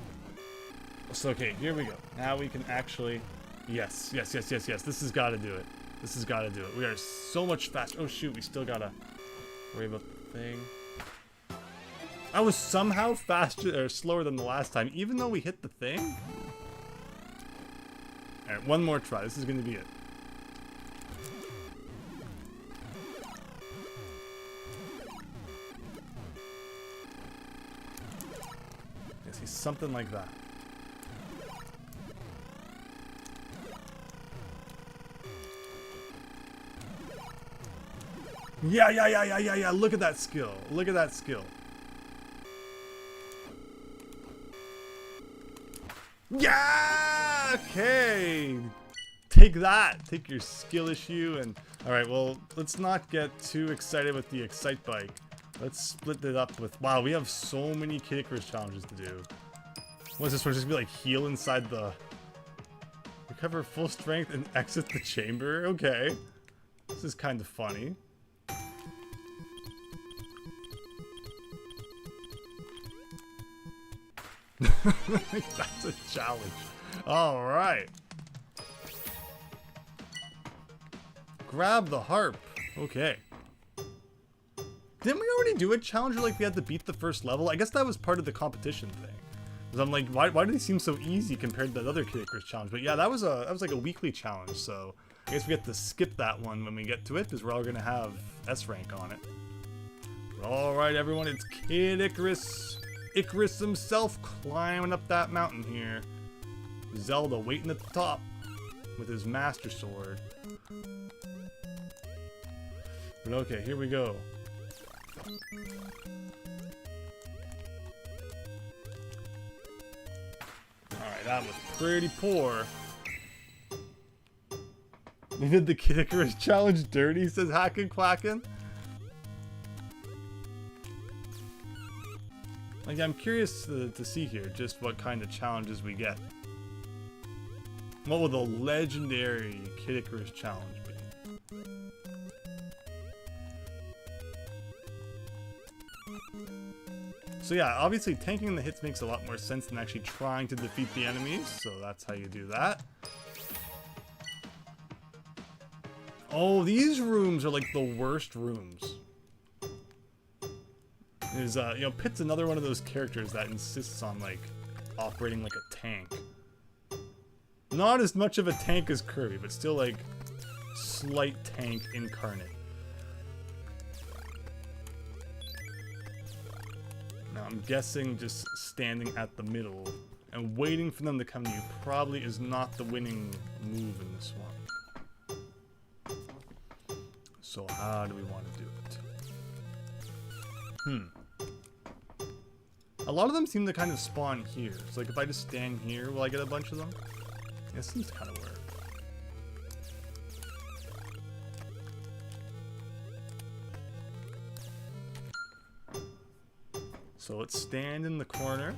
So, okay, here we go. Now we can actually... Yes. This has got to do it. This has got to do it. We are so much faster. Oh, shoot, we still got to worry about the thing. I was somehow faster, or slower than the last time, even though we hit the thing. Alright, one more try. This is going to be it. Yeah, see, something like that. Yeah. Look at that skill. Look at that skill. Yeah! Okay. Take that. Take your skill issue and... Alright, well, let's not get too excited with the Excite Bike. Let's split it up with... Wow, we have so many Kid Icarus challenges to do. What is this one? Just be like heal inside the... Recover full strength and exit the chamber? Okay. This is kind of funny. That's a challenge. Alright. Grab the harp. Okay. Didn't we already do a challenge where, like, we had to beat the first level? I guess that was part of the competition thing. Because I'm like, why do they seem so easy compared to that other Kid Icarus challenge? But yeah, that was like a weekly challenge, so I guess we get to skip that one when we get to it, because we're all gonna have S rank on it. Alright everyone, it's Kid Icarus. Icarus himself climbing up that mountain here. Zelda waiting at the top with his Master Sword. But okay, here we go. Alright, that was pretty poor. They did the Kid Icarus challenge dirty, says Hackin' Quackin'. Like, I'm curious to see here just what kind of challenges we get. What will the legendary Kid Icarus challenge be? So yeah, obviously tanking the hits makes a lot more sense than actually trying to defeat the enemies, so that's how you do that. Oh, these rooms are like the worst rooms. Is you know, Pit's another one of those characters that insists on like operating like a tank. Not as much of a tank as Kirby, but still like slight tank incarnate. Now I'm guessing just standing at the middle and waiting for them to come to you probably is not the winning move in this one. So how do we want to do it? A lot of them seem to kind of spawn here. So like if I just stand here, will I get a bunch of them? Yeah, it seems to kind of work. So let's stand in the corner.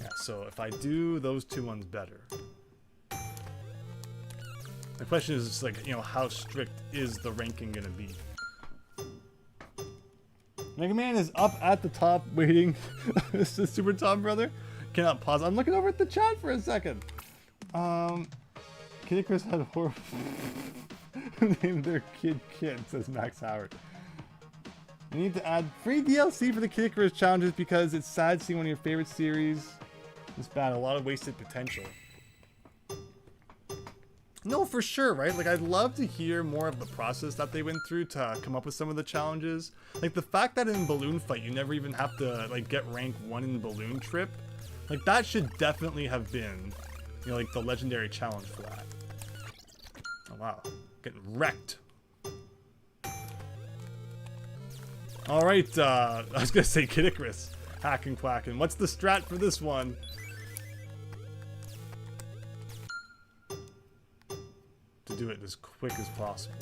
Yeah, so if I do those two ones better. The question is just like, you know, how strict is the ranking gonna be? Mega Man is up at the top waiting. This is Super Tom Brother. Cannot pause. I'm looking over at the chat for a second. Kid Icarus had a horrible named their kid Kid, says Max Howard. We need to add free DLC for the Kid Icarus challenges because it's sad seeing one of your favorite series this bad. A lot of wasted potential. No, for sure, right? Like, I'd love to hear more of the process that they went through to come up with some of the challenges. Like, the fact that in Balloon Fight, you never even have to, like, get rank 1 in Balloon Trip. Like, that should definitely have been, you know, like, the legendary challenge for that. Oh, wow. Getting wrecked. Alright, I was gonna say Kid Icarus. Hackin' Quackin'. What's the strat for this one? To do it as quick as possible.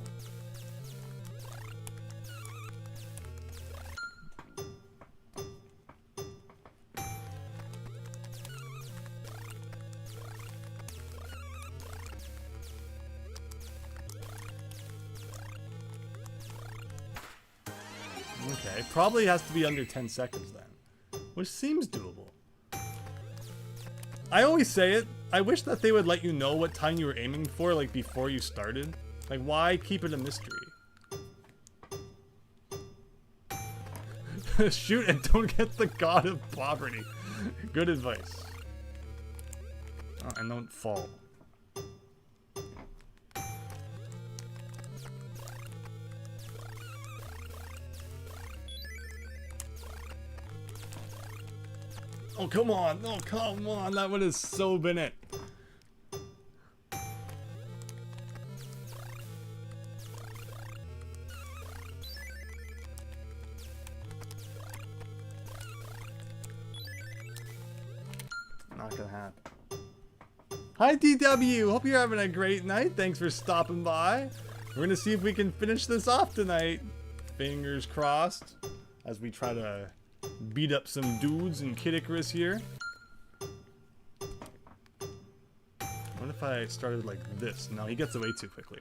Okay, probably has to be under 10 seconds then, which seems doable. I always say it, I wish that they would let you know what time you were aiming for, like, before you started. Like, why keep it a mystery? Shoot and don't get the god of poverty. Good advice. Oh, and don't fall. Oh, come on. Oh, come on. That would have so been it. Not gonna happen. Hi, DW. Hope you're having a great night. Thanks for stopping by. We're gonna see if we can finish this off tonight. Fingers crossed as we try to beat up some dudes in Kid Icarus here. What if I started like this? No, he gets away too quickly.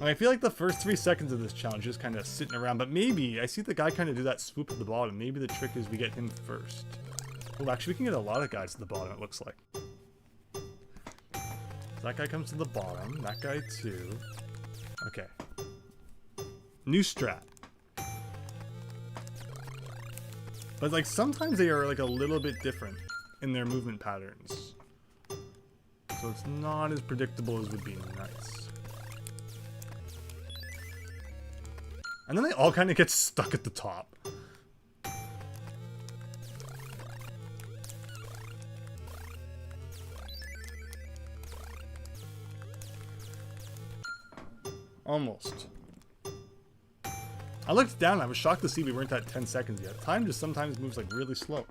I feel like the first 3 seconds of this challenge is kind of sitting around, but maybe I see the guy kind of do that swoop at the bottom. Maybe the trick is we get him first. Oh, actually, we can get a lot of guys at the bottom, it looks like. That guy comes to the bottom. That guy too. Okay. New strat. But like sometimes they are like a little bit different in their movement patterns. So it's not as predictable as would be nice. And then they all kind of get stuck at the top. Almost. I looked down and I was shocked to see we weren't at 10 seconds yet. Time just sometimes moves like really slow.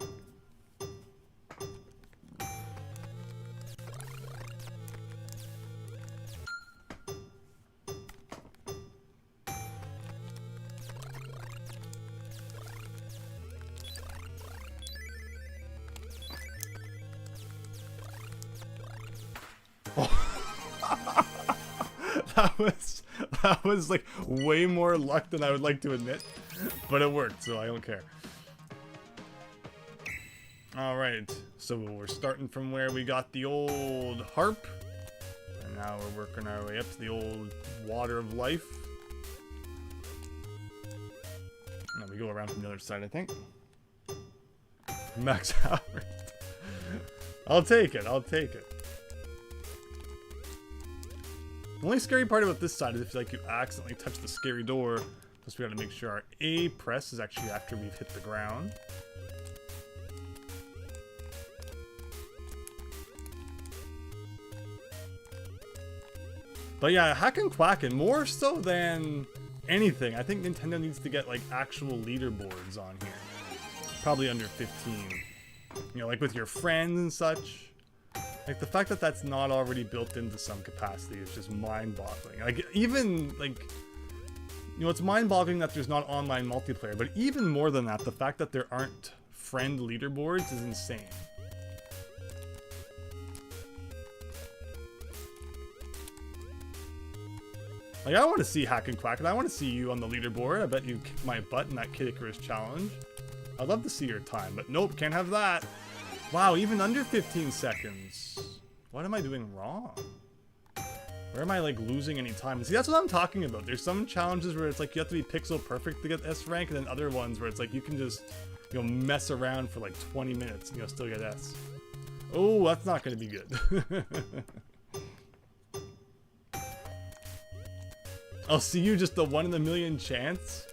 That was like way more luck than I would like to admit, but it worked, so I don't care. Alright, so we're starting from where we got the old harp, and now we're working our way up to the old water of life. Now we go around from the other side, I think. Max Howard. I'll take it, I'll take it. The only scary part about this side is if like you accidentally touch the scary door. Plus we gotta make sure our A press is actually after we've hit the ground. But yeah, hackin' quackin', more so than anything. I think Nintendo needs to get like actual leaderboards on here. Probably under 15. You know, like with your friends and such. Like, the fact that that's not already built into some capacity is just mind-boggling. Like, even, like, you know, it's mind-boggling that there's not online multiplayer, but even more than that, the fact that there aren't friend leaderboards is insane. Like, I want to see Hack and Quack, and I want to see you on the leaderboard. I bet you kicked my butt in that Kid Icarus challenge. I'd love to see your time, but nope, can't have that. Wow, even under 15 seconds. What am I doing wrong? Where am I, like, losing any time? See, that's what I'm talking about. There's some challenges where it's like you have to be pixel perfect to get S rank, and then other ones where it's like you can just, you know, mess around for like 20 minutes and you'll still get S. Oh, that's not going to be good. I'll see you just the 1 in a million chance.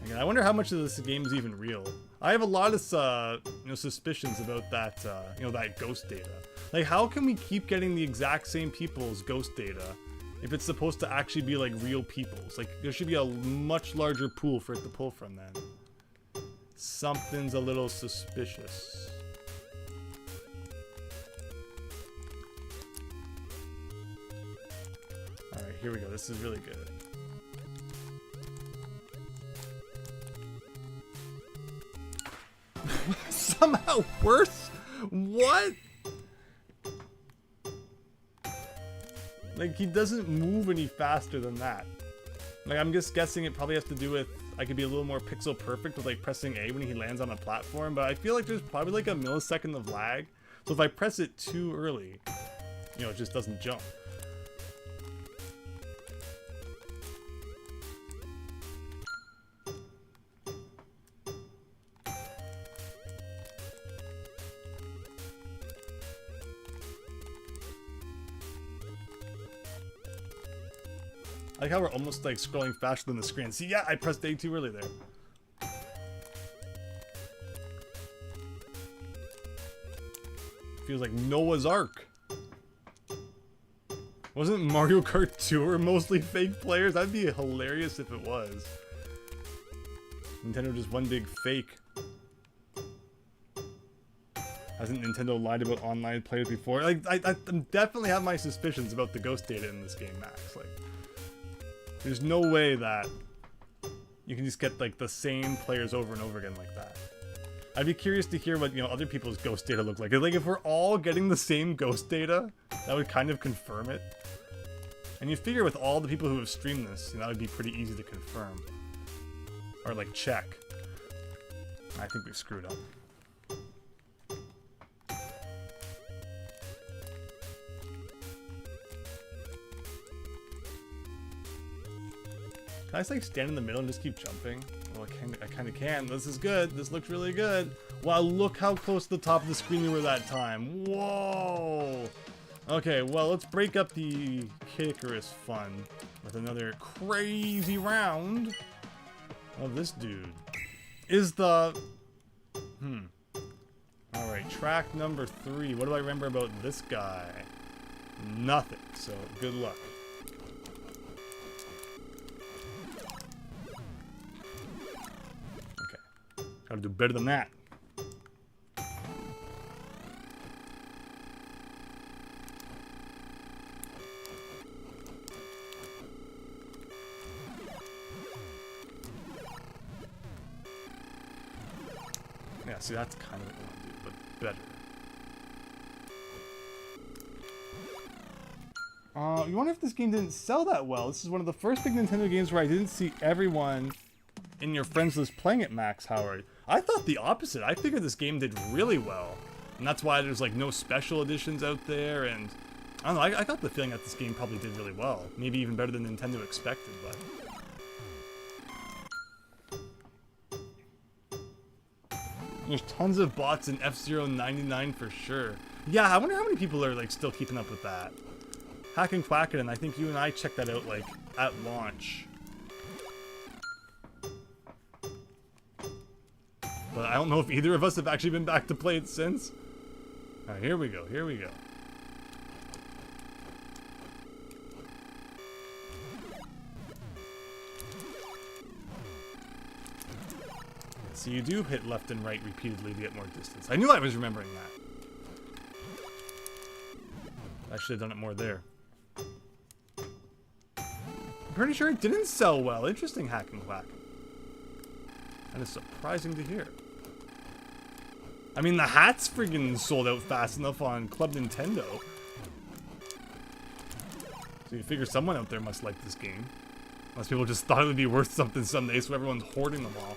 Again, I wonder how much of this game is even real. I have a lot of you know, suspicions about that you know, that ghost data. Like, how can we keep getting the exact same people's ghost data if it's supposed to actually be like real people's? Like, there should be a much larger pool for it to pull from then. Something's a little suspicious. Alright, here we go. This is really good. Somehow worse? What? Like, he doesn't move any faster than that. Like, I'm just guessing it probably has to do with I could be a little more pixel perfect with like pressing A when he lands on a platform, but I feel like there's probably like a millisecond of lag. So if I press it too early, you know, it just doesn't jump. I like how we're almost like scrolling faster than the screen. See, yeah, I pressed A too early there. Feels like Noah's Ark. Wasn't Mario Kart Tour mostly fake players? That'd be hilarious if it was. Nintendo just one big fake. Hasn't Nintendo lied about online players before? Like, I definitely have my suspicions about the ghost data in this game, Max. Like, there's no way that you can just get like the same players over and over again like that. I'd be curious to hear what, you know, other people's ghost data look like. Like, if we're all getting the same ghost data, that would kind of confirm it. And you figure with all the people who have streamed this, you know, that would be pretty easy to confirm. Or like check. I think we screwed up. Can I just like stand in the middle and just keep jumping? Well, I kind of can. This is good. This looks really good. Wow, look how close to the top of the screen we were that time. Whoa! Okay, well, let's break up the Kid Icarus fun with another crazy round of this dude. Is the... Alright, track number 3. What do I remember about this guy? Nothing, so good luck. Okay, gotta do better than that. Yeah, see, that's kind of what I want to do, but better. You wonder if this game didn't sell that well. This is one of the first big Nintendo games where I didn't see everyone in your friends list playing it, Max Howard. I thought the opposite. I figured this game did really well. And that's why there's like no special editions out there, and I don't know, I got the feeling that this game probably did really well. Maybe even better than Nintendo expected, but... There's tons of bots in F-Zero 99 for sure. Yeah, I wonder how many people are like still keeping up with that. Hack and Quack It, and I think you and I checked that out like at launch. But I don't know if either of us have actually been back to play it since. Alright, here we go, here we go. So you do hit left and right repeatedly to get more distance. I knew I was remembering that. I should have done it more there. I'm pretty sure it didn't sell well. Interesting, Hack and Quack. That is surprising to hear. I mean, the hats friggin' sold out fast enough on Club Nintendo. So you figure someone out there must like this game. Unless people just thought it would be worth something someday, so everyone's hoarding them all.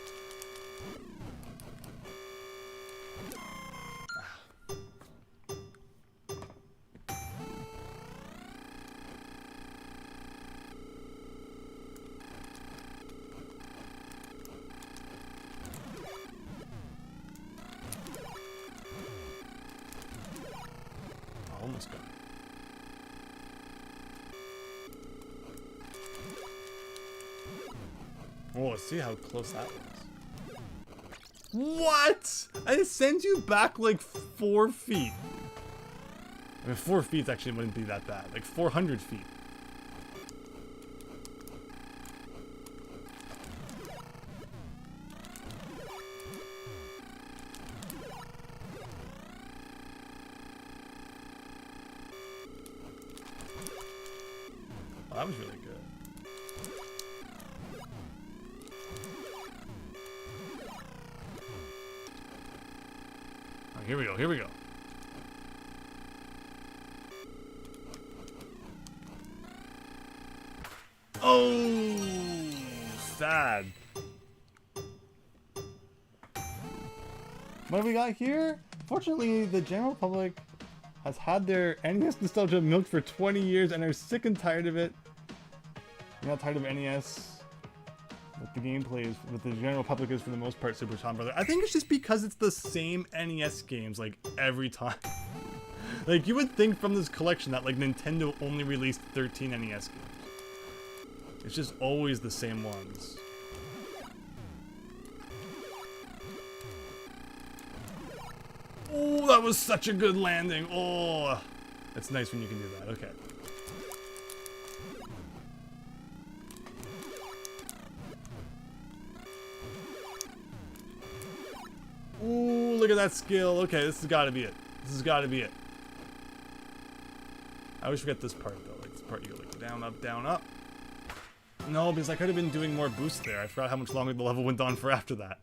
Almost got it. Oh, let's see how close that was. What? I sent you back like 4 feet. I mean, 4 feet actually wouldn't be that bad. Like 400 feet. That was really good. Oh, here we go, here we go. Oh, sad. What have we got here? Fortunately, the general public has had their NES nostalgia milked for 20 years and are sick and tired of it. You're not tired of NES, but the gameplay is, what the general public is for the most part, Super Tom Brother. I think it's just because it's the same NES games like every time. Like you would think from this collection that like Nintendo only released 13 NES games. It's just always the same ones. Oh, that was such a good landing. Oh, it's nice when you can do that. Okay. Ooh, look at that skill. Okay, this has got to be it. This has got to be it. I always forget this part, though. Like, this part you go, like, down, up, down, up. No, because I could have been doing more boosts there. I forgot how much longer the level went on for after that.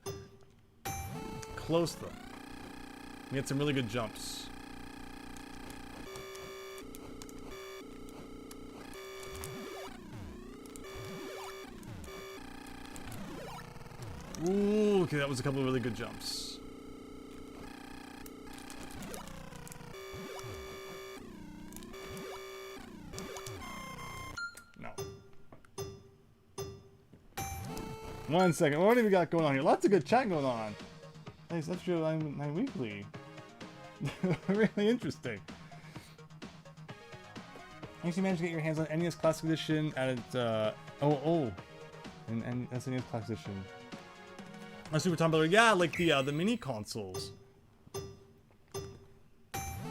Close, though. We had some really good jumps. Ooh, okay, that was a couple of really good jumps. No. 1 second, what have we got going on here? Lots of good chat going on. Nice, F-Zero 9 Weekly. Really interesting. Once you manage to get your hands on NES Classic Edition at and that's NES Classic Edition. I see what we're talking about. Yeah, like the mini consoles.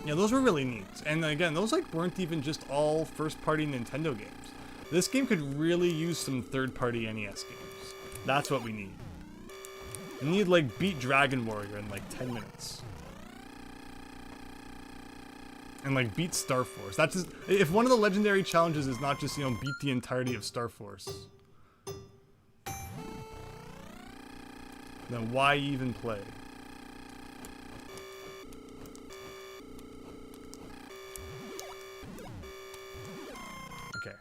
Yeah, those were really neat. And again, those like weren't even just all first-party Nintendo games. This game could really use some third-party NES games. That's what we need. We need like beat Dragon Warrior in like 10 minutes. And like beat Star Force. That's just, if one of the legendary challenges is not just, you know, beat the entirety of Star Force, then why even play? Okay.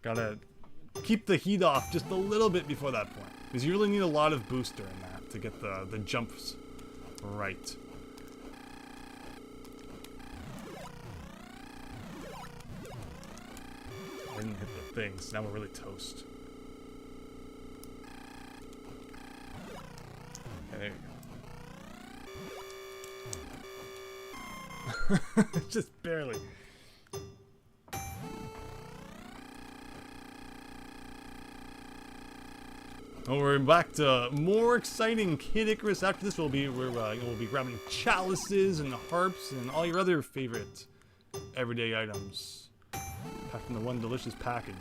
Gotta keep the heat off just a little bit before that point, because you really need a lot of booster in that to get the jumps right. I didn't hit the things. Now we're really toast. Okay, there you go. Just barely. Oh, we're back to more exciting Kid Icarus. After this, we'll be grabbing chalices and harps and all your other favorite everyday items, packed in the one delicious package.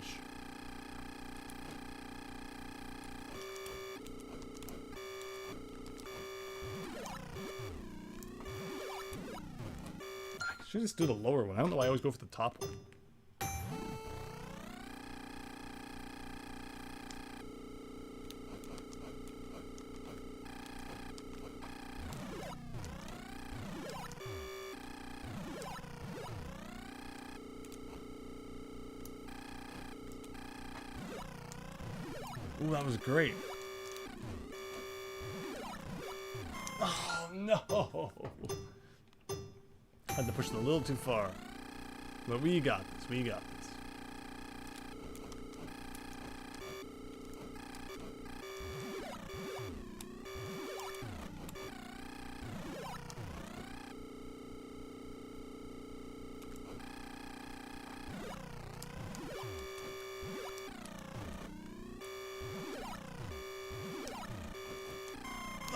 I should just do the lower one. I don't know why I always go for the top one. Ooh, that was great. Oh, no. Had to push it a little too far. But we got this. We got this.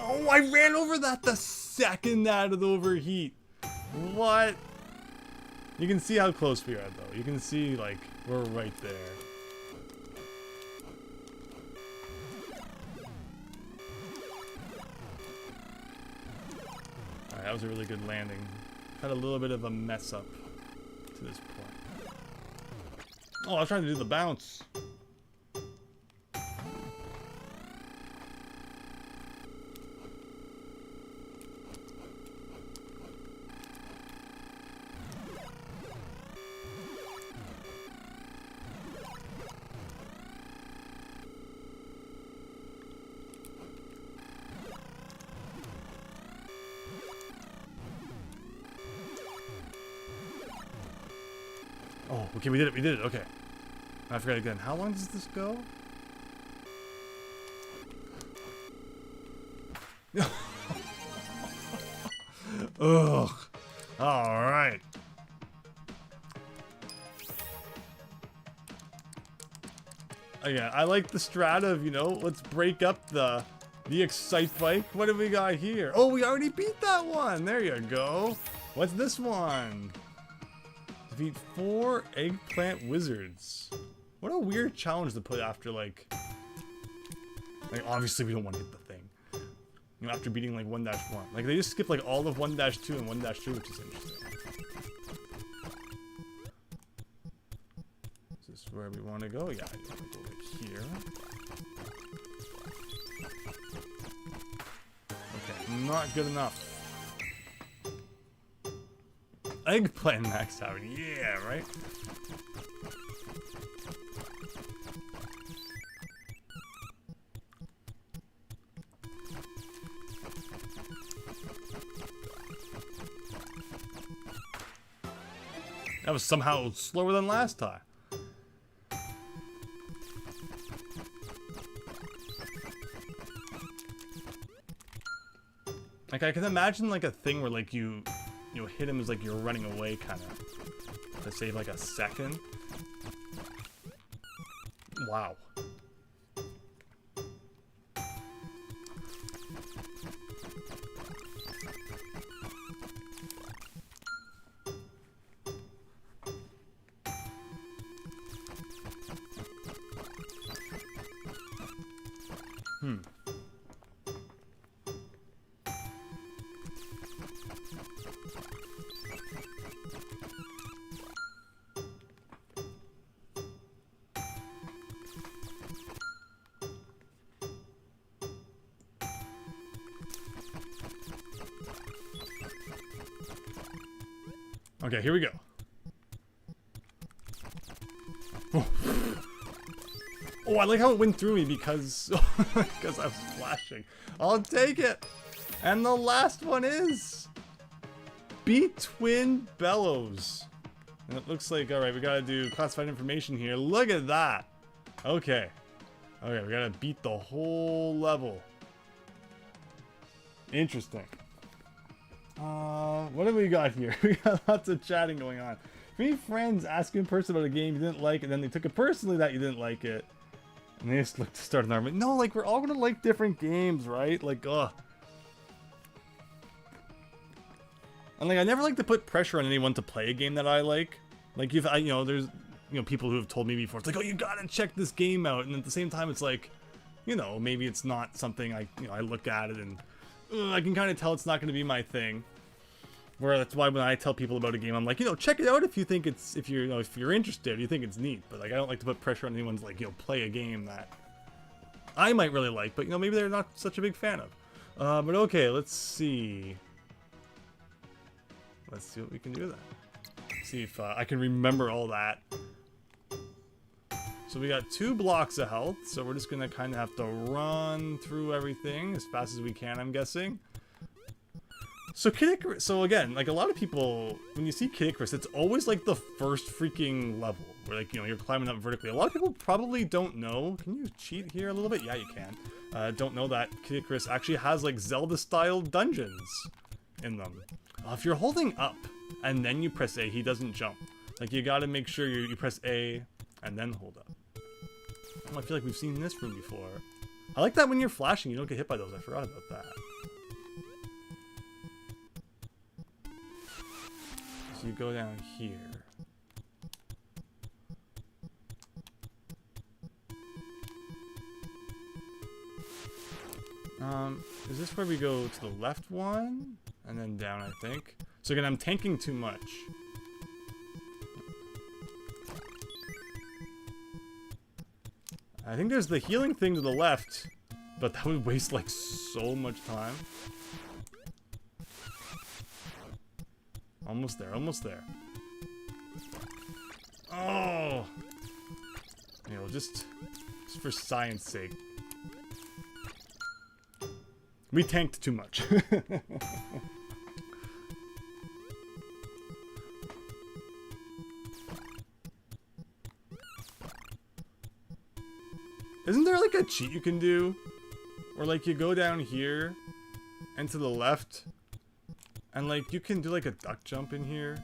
Oh, I ran over that the second that it overheat. What? You can see how close we are, though. You can see, like, we're right there. Alright, that was a really good landing. Had a little bit of a mess up to this point. Oh, I was trying to do the bounce. Oh, okay, we did it, okay. I forgot again. How long does this go? Ugh. Alright. Yeah, I like the strat of, you know, let's break up the Excite Bike. What do we got here? Oh, we already beat that one. There you go. What's this one? Defeat 4 eggplant wizards. What a weird challenge to put after, like obviously we don't want to hit the thing. You know, after beating like 1-1. Like they just skipped like all of 1-2 and 1-3, which is interesting. Is this where we want to go? Yeah, I want to go over here. Okay, not good enough. Eggplant max tower. Yeah, right? That was somehow slower than last time. Like, I can imagine, like, a thing where, like, you hit him as, like, you're running away, kind of. To save, like, a second. Wow. Okay, here we go. Oh, I like how it went through me because because I was flashing. I'll take it. And the last one is Between Bellows. And it looks like, all right, we gotta do classified information here. Look at that. Okay. Okay, we gotta beat the whole level. Interesting. What have we got here? We got lots of chatting going on. 3 friends asking a person about a game you didn't like, and then they took it personally that you didn't like it. And they just looked to start an argument. No, like, we're all gonna like different games, right? Like, ugh. And, like, I never like to put pressure on anyone to play a game that I like. Like, if I, you know, there's, you know, people who have told me before, it's like, oh, you gotta check this game out. And at the same time, it's like, you know, maybe it's not something I, you know, I look at it and I can kind of tell it's not gonna be my thing. Where that's why when I tell people about a game, I'm like, you know, check it out if you think it's, if you're, you know, if you're interested, you think it's neat. But like, I don't like to put pressure on anyone's, like, you know, play a game that I might really like, but you know, maybe they're not such a big fan of. But okay, let's see. Let's see what we can do then. See if I can remember all that. So we got 2 blocks of health, so we're just gonna kind of have to run through everything as fast as we can, I'm guessing. So Kid Icarus, so again, like a lot of people, when you see Kid Icarus, it's always like the first freaking level, where like, you know, you're climbing up vertically. A lot of people probably don't know, can you cheat here a little bit? Yeah, you can. Don't know that Kid Icarus actually has like Zelda-style dungeons in them. If you're holding up, and then you press A, he doesn't jump. Like, you gotta make sure you press A, and then hold up. Oh, I feel like we've seen this room before. I like that when you're flashing, you don't get hit by those. I forgot about that. So you go down here. Is this where we go to the left one? And then down, I think. So again, I'm tanking too much. I think there's the healing thing to the left, but that would waste like so much time. Almost there, almost there. Oh! You know, just for science sake. We tanked too much. Isn't there like a cheat you can do? Or like you go down here and to the left and like you can do like a duck jump in here.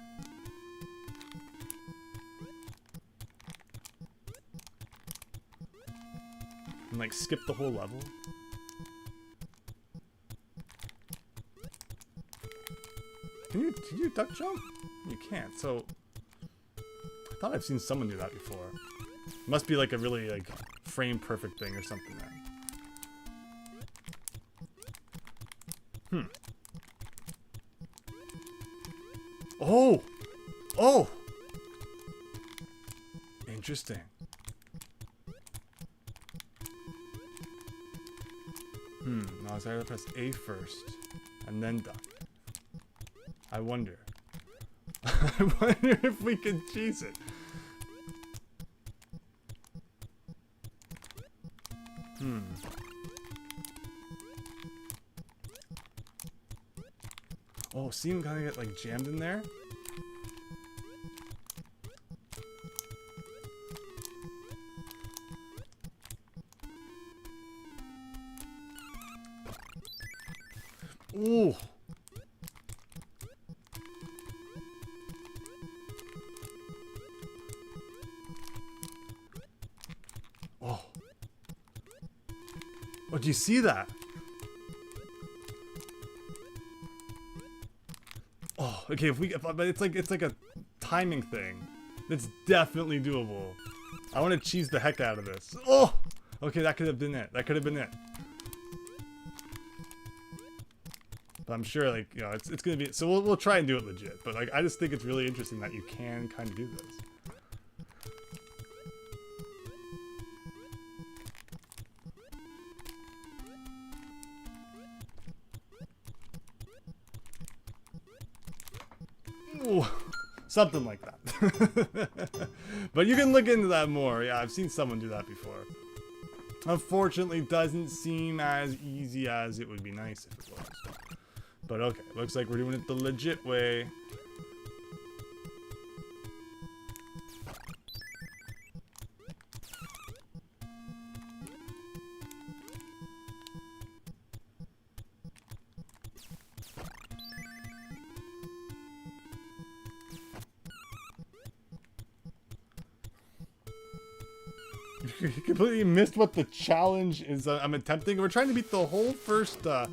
And like skip the whole level. Can you duck jump? You can't, so I thought I've seen someone do that before. It must be like a really like frame perfect thing or something then. Oh! Oh! Interesting. No, I gotta press A first and then duck. I wonder. I wonder if we can cheese it. Oh, see him kind of get like jammed in there? Ooh. Oh. Oh, do you see that? Oh, okay, but it's like a timing thing. It's definitely doable. I want to cheese the heck out of this. Oh! Okay, that could have been it. That could have been it. But I'm sure, like, you know, it's gonna be, so we'll try and do it legit. But like, I just think it's really interesting that you can kind of do this. Ooh, something like that. But you can look into that more. Yeah, I've seen someone do that before. Unfortunately, doesn't seem as easy as it would be nice if it was. But okay, looks like we're doing it the legit way. You completely missed what the challenge is I'm attempting. We're trying to beat the whole first, you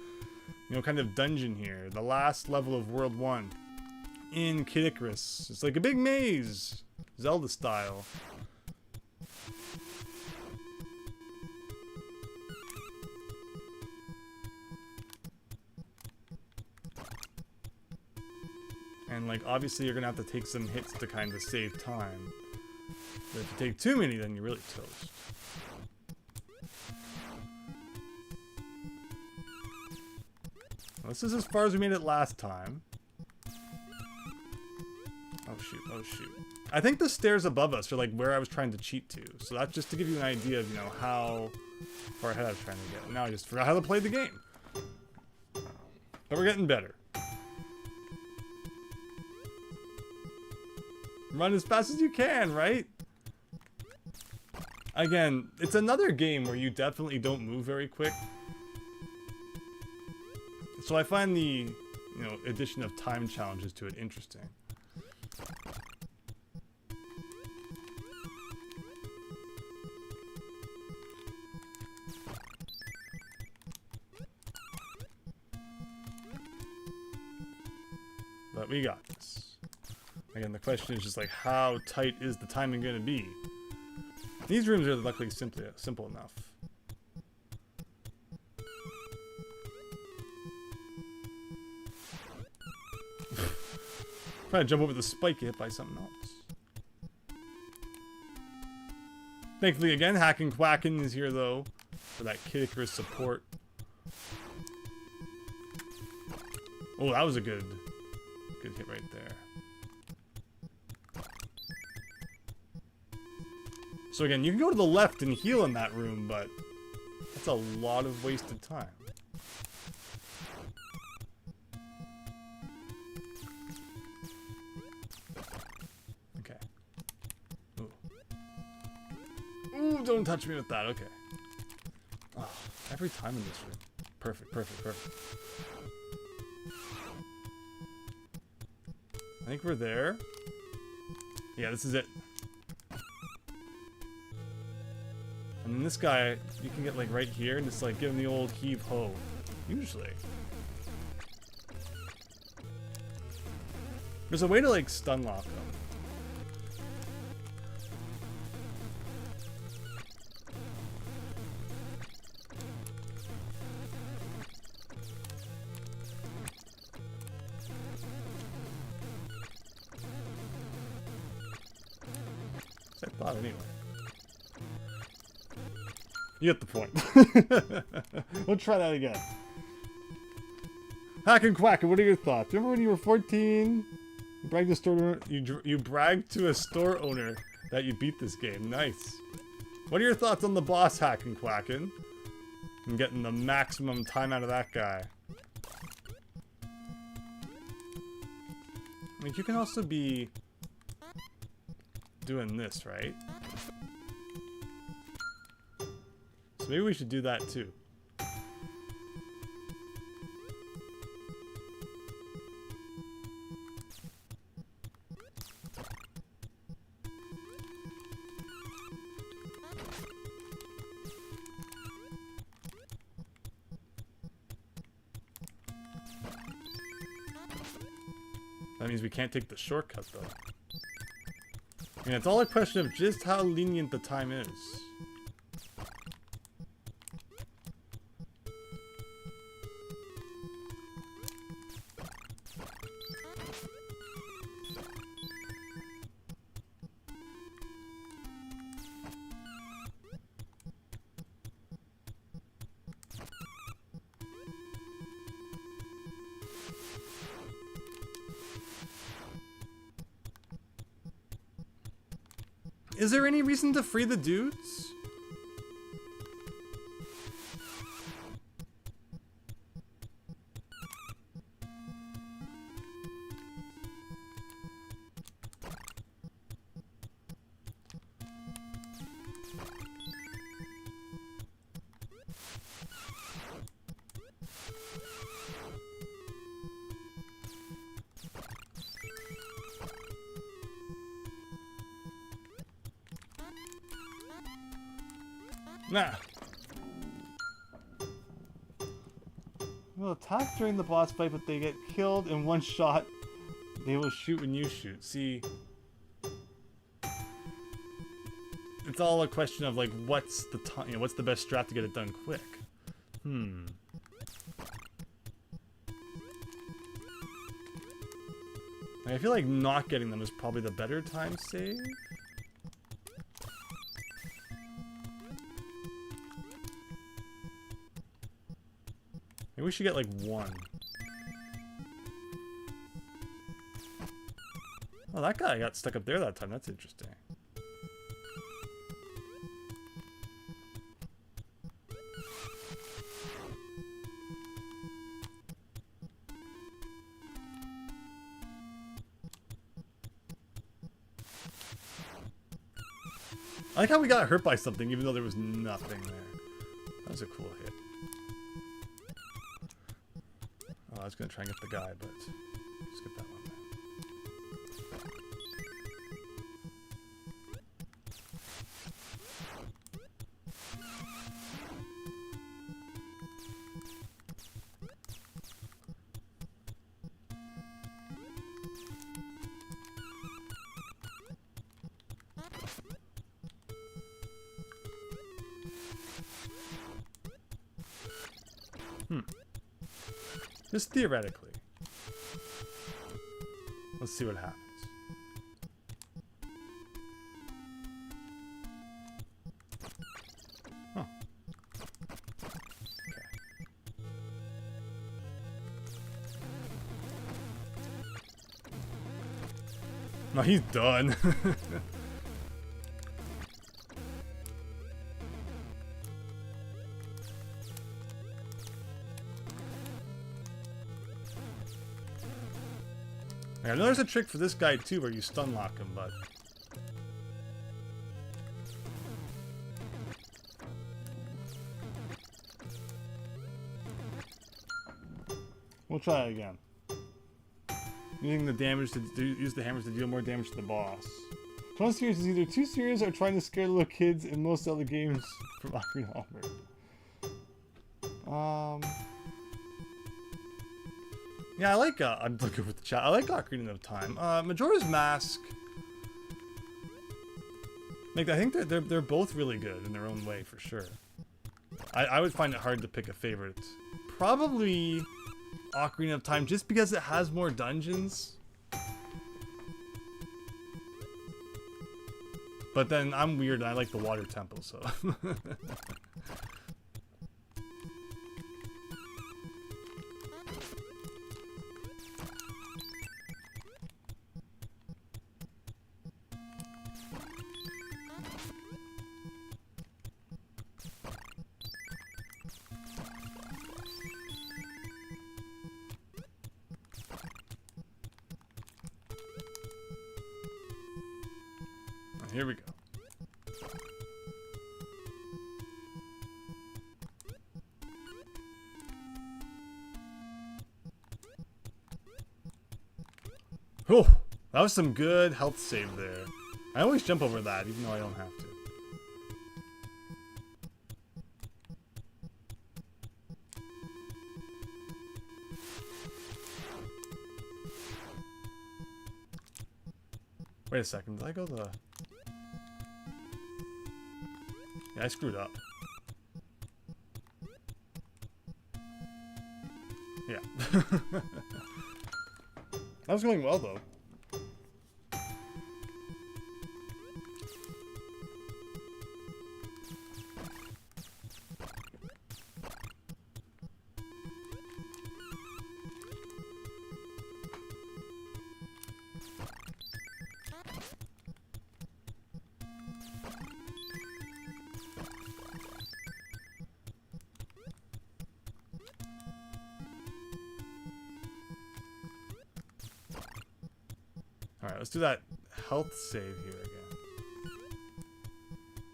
know, kind of dungeon here. The last level of World 1 in Kid Icarus. It's like a big maze, Zelda style. And like, obviously you're gonna have to take some hits to kind of save time. But if you take too many, then you're really toast. Well, this is as far as we made it last time. Oh shoot, oh shoot. I think the stairs above us are like where I was trying to cheat to. So that's just to give you an idea of, you know, how far ahead I was trying to get. Now I just forgot how to play the game. But we're getting better. Run as fast as you can, right? Again, it's another game where you definitely don't move very quick. So I find the, you know, addition of time challenges to it interesting. But we got this. Again, the question is just like, how tight is the timing going to be? These rooms are luckily simple enough. Trying to jump over the spike, get hit by something else. Thankfully, again, Hackin' Quackin' is here though for that Kid Icarus support. Oh, that was a good hit right there. So again, you can go to the left and heal in that room, but that's a lot of wasted time. Okay. Ooh. Ooh, don't touch me with that. Okay. Oh, every time in this room. Perfect, perfect, perfect. I think we're there. Yeah, this is it. And then this guy, you can get like right here and just like give him the old heave-ho. Usually. There's a way to like stun lock them. I thought anyway. You get the point. We'll try that again. Hackin' Quackin', what are your thoughts? Remember when you were 14? Brag to store owner, you brag to a store owner that you beat this game. Nice. What are your thoughts on the boss hacking quacking? I'm getting the maximum time out of that guy. I mean, you can also be doing this, right? So maybe we should do that too. That means we can't take the shortcut, though. I mean, it's all a question of just how lenient the time is. Is there any reason to free the dudes? Nah. They'll attack during the boss fight, but they get killed in one shot. They will shoot when you shoot. See, it's all a question of like, what's the time? You know, what's the best strat to get it done quick? Like, I feel like not getting them is probably the better time save. Maybe we should get like one. Oh, that guy got stuck up there that time. That's interesting. I like how we got hurt by something even though there was nothing there. That was a cool hit. Oh, I was gonna try and get the guy, but skip that one. Just theoretically. Let's see what happens. Huh. Okay. No, he's done. I know there's a trick for this guy too where you stun lock him, but we'll try it again. Using the damage to use the hammers to deal more damage to the boss. Tron series is either too serious or trying to scare little kids in most other games from Ocarina of Time. Yeah, I like, I'm looking with the chat. I like Ocarina of Time. Majora's Mask. Like, I think they're both really good in their own way, for sure. I would find it hard to pick a favorite. Probably Ocarina of Time, just because it has more dungeons. But then I'm weird and I like the water temple, so. here we go. Oh, that was some good health save there. I always jump over that, even though I don't have to. Wait a second, did I go the... Yeah, I screwed up. Yeah. That was going well, though. Alright, let's do that health save here again.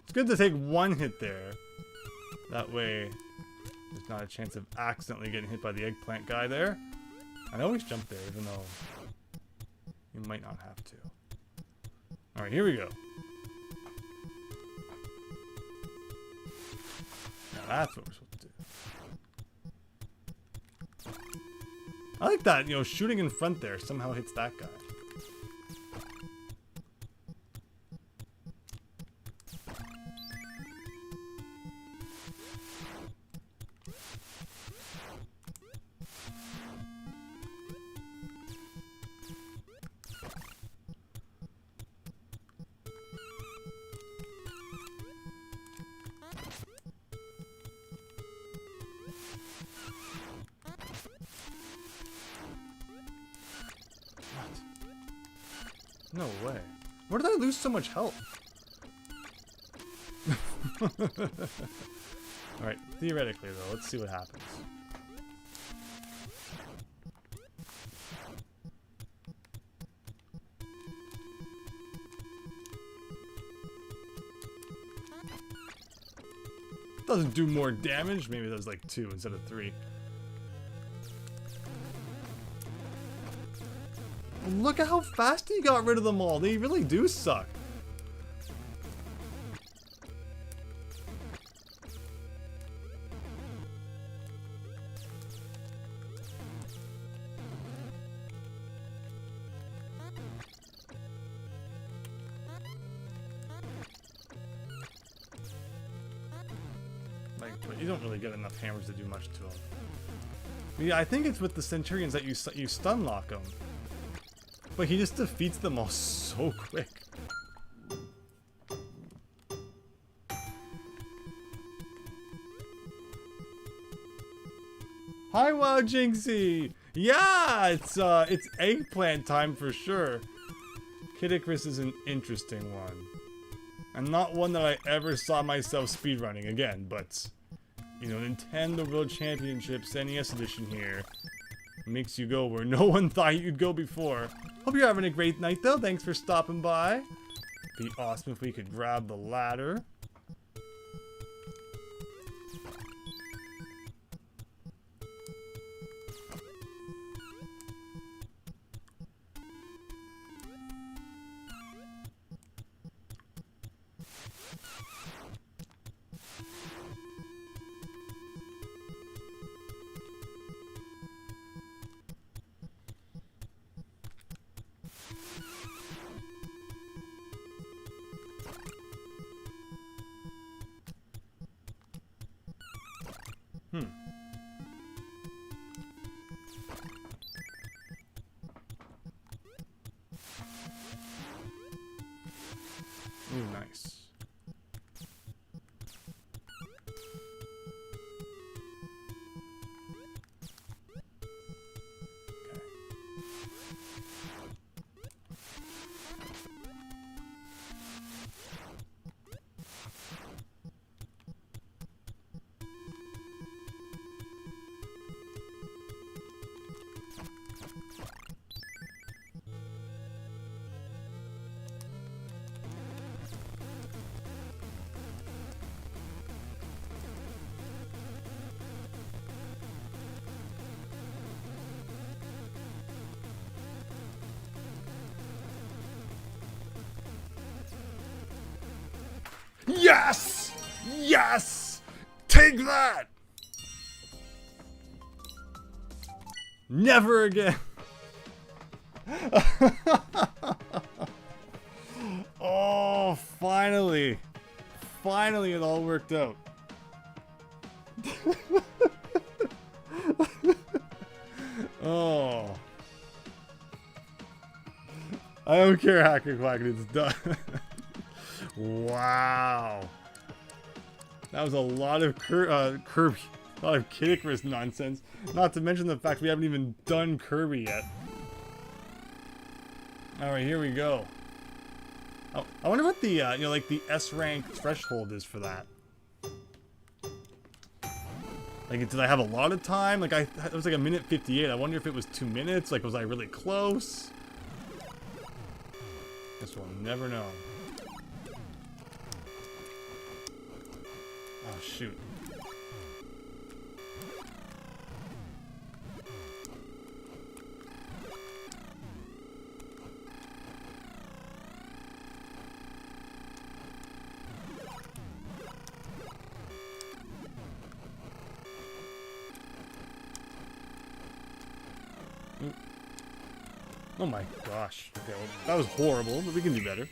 It's good to take one hit there. That way, there's not a chance of accidentally getting hit by the eggplant guy there. I always jump there, even though you might not have to. Alright, here we go. Now that's what we're supposed to do. I like that, you know, shooting in front there somehow hits that guy. No way. Where did I lose so much health? Alright, theoretically though, let's see what happens. Doesn't do more damage, maybe that was like 2 instead of 3. Look at how fast he got rid of them all. They really do suck. Like, but you don't really get enough hammers to do much to them. Yeah, I think it's with the Centurions that you stun lock them. But he just defeats them all so quick. Hi, Wow Jinxie! Yeah, it's eggplant time for sure. Kid Icarus is an interesting one. And not one that I ever saw myself speedrunning again, but... You know, Nintendo World Championships NES edition here. Makes you go where no one thought you'd go before. Hope you're having a great night though. Thanks for stopping by. Be awesome if we could grab the ladder. Ooh, nice. Yes! Yes! Take that! Never again. Oh, finally. Finally it all worked out. Oh. I don't care, Hacker Quack, it's done. Wow. That was a lot of Kirby. A lot of Kid Icarus nonsense. Not to mention the fact we haven't even done Kirby yet. Alright, here we go. Oh, I wonder what the, you know, like the S rank threshold is for that. Like, did I have a lot of time? Like, it was like a minute 58. I wonder if it was 2 minutes. Like, was I really close? Guess we'll never know. Oh, shoot. Oh my gosh. Okay, well, that was horrible, but we can do better.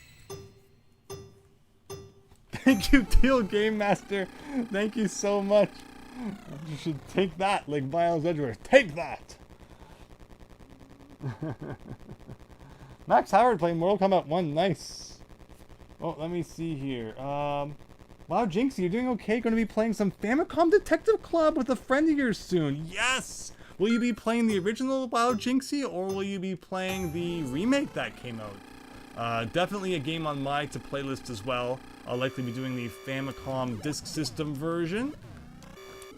Thank you, Tealgamemaster. Thank you so much. You should take that, like Miles Edgeworth. Take that! Max Howard playing Mortal Kombat 1. Nice. Oh, let me see here. Wow, Jinxie, you're doing okay. Going to be playing some Famicom Detective Club with a friend of yours soon. Yes! Will you be playing the original WoW Jinxie, or will you be playing the remake that came out? Definitely a game on my to-play list as well. I'll likely be doing the Famicom Disk System version.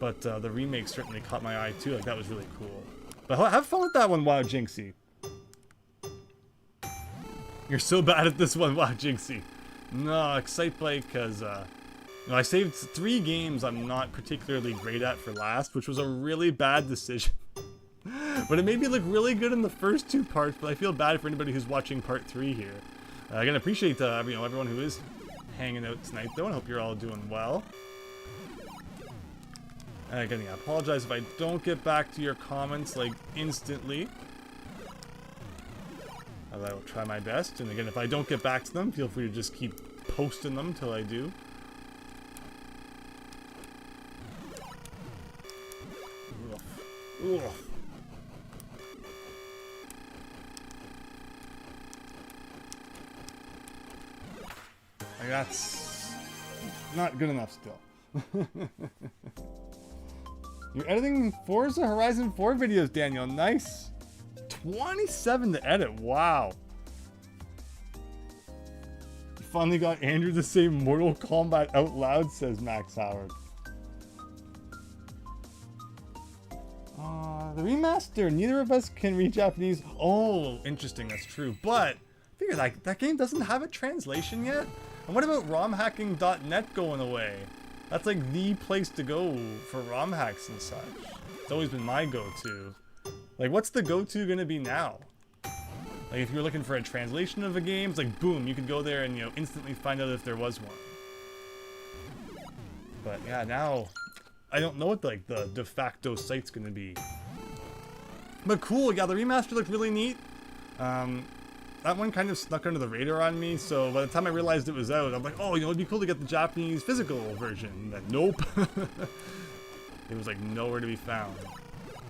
But the remake certainly caught my eye too, like that was really cool. But have fun with that one, WoW Jinxie. You're so bad at this one, WoW Jinxie. No, Excitebike, because you know, I saved 3 games I'm not particularly great at for last, which was a really bad decision. But it made me look really good in the first 2 parts, but I feel bad for anybody who's watching part 3 here. Again, I appreciate you know, everyone who is hanging out tonight, though, and I hope you're all doing well. And again, I apologize if I don't get back to your comments, like, instantly. I will try my best, and again, if I don't get back to them, feel free to just keep posting them till I do. Ugh. Ugh. Like, that's not good enough still. You're editing Forza Horizon 4 videos, Daniel. Nice. 27 to edit. Wow. You finally got Andrew to say Mortal Kombat out loud, says Max Howard. The remaster. Neither of us can read Japanese. Oh, interesting. That's true. But I figure that game doesn't have a translation yet. And what about romhacking.net going away? That's like the place to go for ROM hacks and such. It's always been my go-to. Like, what's the go-to gonna be now? Like, if you're looking for a translation of a game, it's like, boom, you could go there and, you know, instantly find out if there was one. But yeah, now, I don't know what, like, the de facto site's gonna be. But cool, yeah, the remaster looked really neat. That one kind of snuck under the radar on me, so by the time I realized it was out, I'm like, oh, you know, it'd be cool to get the Japanese physical version. Then, nope. It was, like, nowhere to be found.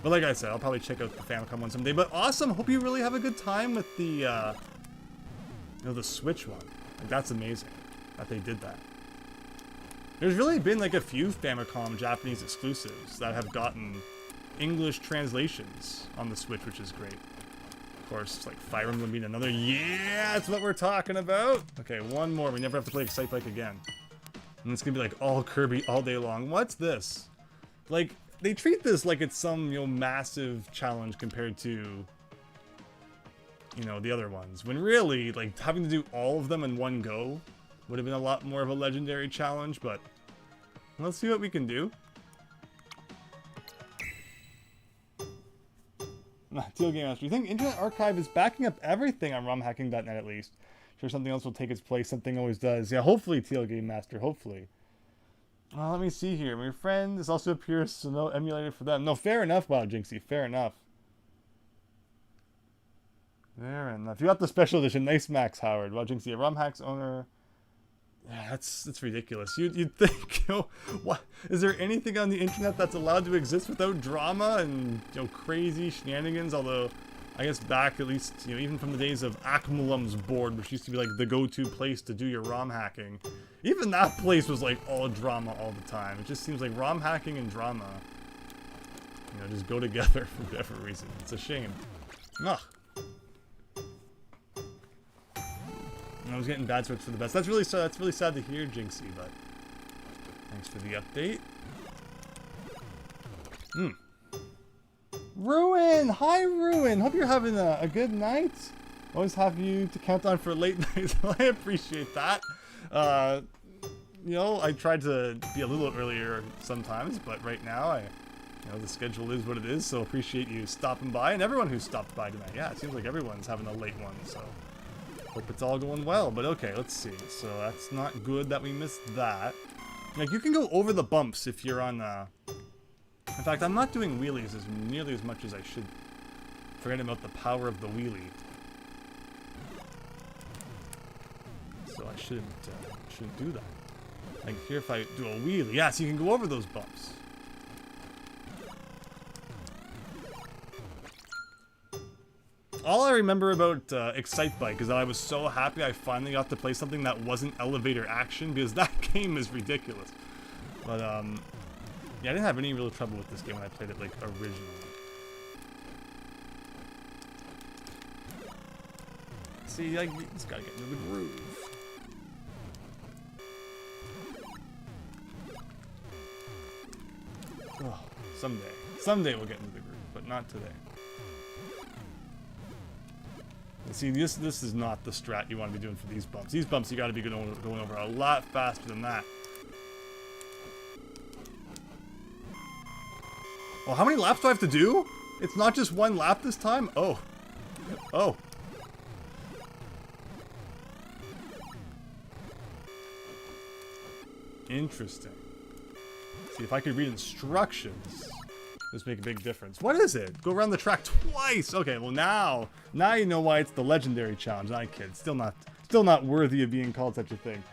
But like I said, I'll probably check out the Famicom one someday. But awesome! Hope you really have a good time with the, you know, the Switch one. Like, that's amazing that they did that. There's really been, like, a few Famicom Japanese exclusives that have gotten English translations on the Switch, which is great. Of course, like Fire Emblem being another. Yeah, that's what we're talking about. Okay, one more. We never have to play Excitebike again. And it's gonna be like all Kirby all day long. What's this? Like, they treat this like it's some, you know, massive challenge compared to, you know, the other ones. When really, like, having to do all of them in one go would have been a lot more of a legendary challenge, but let's see what we can do. Tealgamemaster, you think Internet Archive is backing up everything on romhacking.net at least? Sure, something else will take its place. Something always does. Yeah, hopefully, Tealgamemaster. Hopefully. Let me see here. My friend, this also appears to no emulator for them. No, fair enough, Wow Jinxie. Fair enough. Fair enough. You got the special edition. Nice Max Howard. Wow Jinxie, a ROM hacks owner. Yeah, that's ridiculous. You'd think, you know, what is there anything on the internet that's allowed to exist without drama and, you know, crazy shenanigans? Although, I guess back at least, you know, even from the days of Akmalum's board, which used to be like the go-to place to do your ROM hacking, even that place was like all drama all the time. It just seems like ROM hacking and drama, you know, just go together for whatever reason. It's a shame. Ugh. I was getting bad sweats for the best. That's really sad to hear, Jinxie, but thanks for the update. Ruin! Hi, Ruin! Hope you're having a good night. Always have you to count on for late nights. I appreciate that. You know, I tried to be a little earlier sometimes, but right now, you know, the schedule is what it is, so appreciate you stopping by, and everyone who stopped by tonight. Yeah, it seems like everyone's having a late one, so hope it's all going well. But okay, let's see. So that's not good that we missed that. Like, you can go over the bumps if you're on, in fact, I'm not doing wheelies as nearly as much as I should. Forgetting about the power of the wheelie. So I shouldn't do that. Like here, if I do a wheelie, yeah, so you can go over those bumps. All I remember about Excitebike is that I was so happy I finally got to play something that wasn't elevator action, because that game is ridiculous. But, yeah, I didn't have any real trouble with this game when I played it, like, originally. See, like, you just gotta get into the groove. Oh, someday. Someday we'll get into the groove, but not today. See, this is not the strat you want to be doing for these bumps. These bumps you got to be going over a lot faster than that. Oh, how many laps do I have to do? It's not just one lap this time? Oh. Oh. Interesting. See, if I could read instructions, this make a big difference. What is it? Go around the track twice. Okay, well now you know why it's the legendary challenge. I kid. Still not worthy of being called such a thing.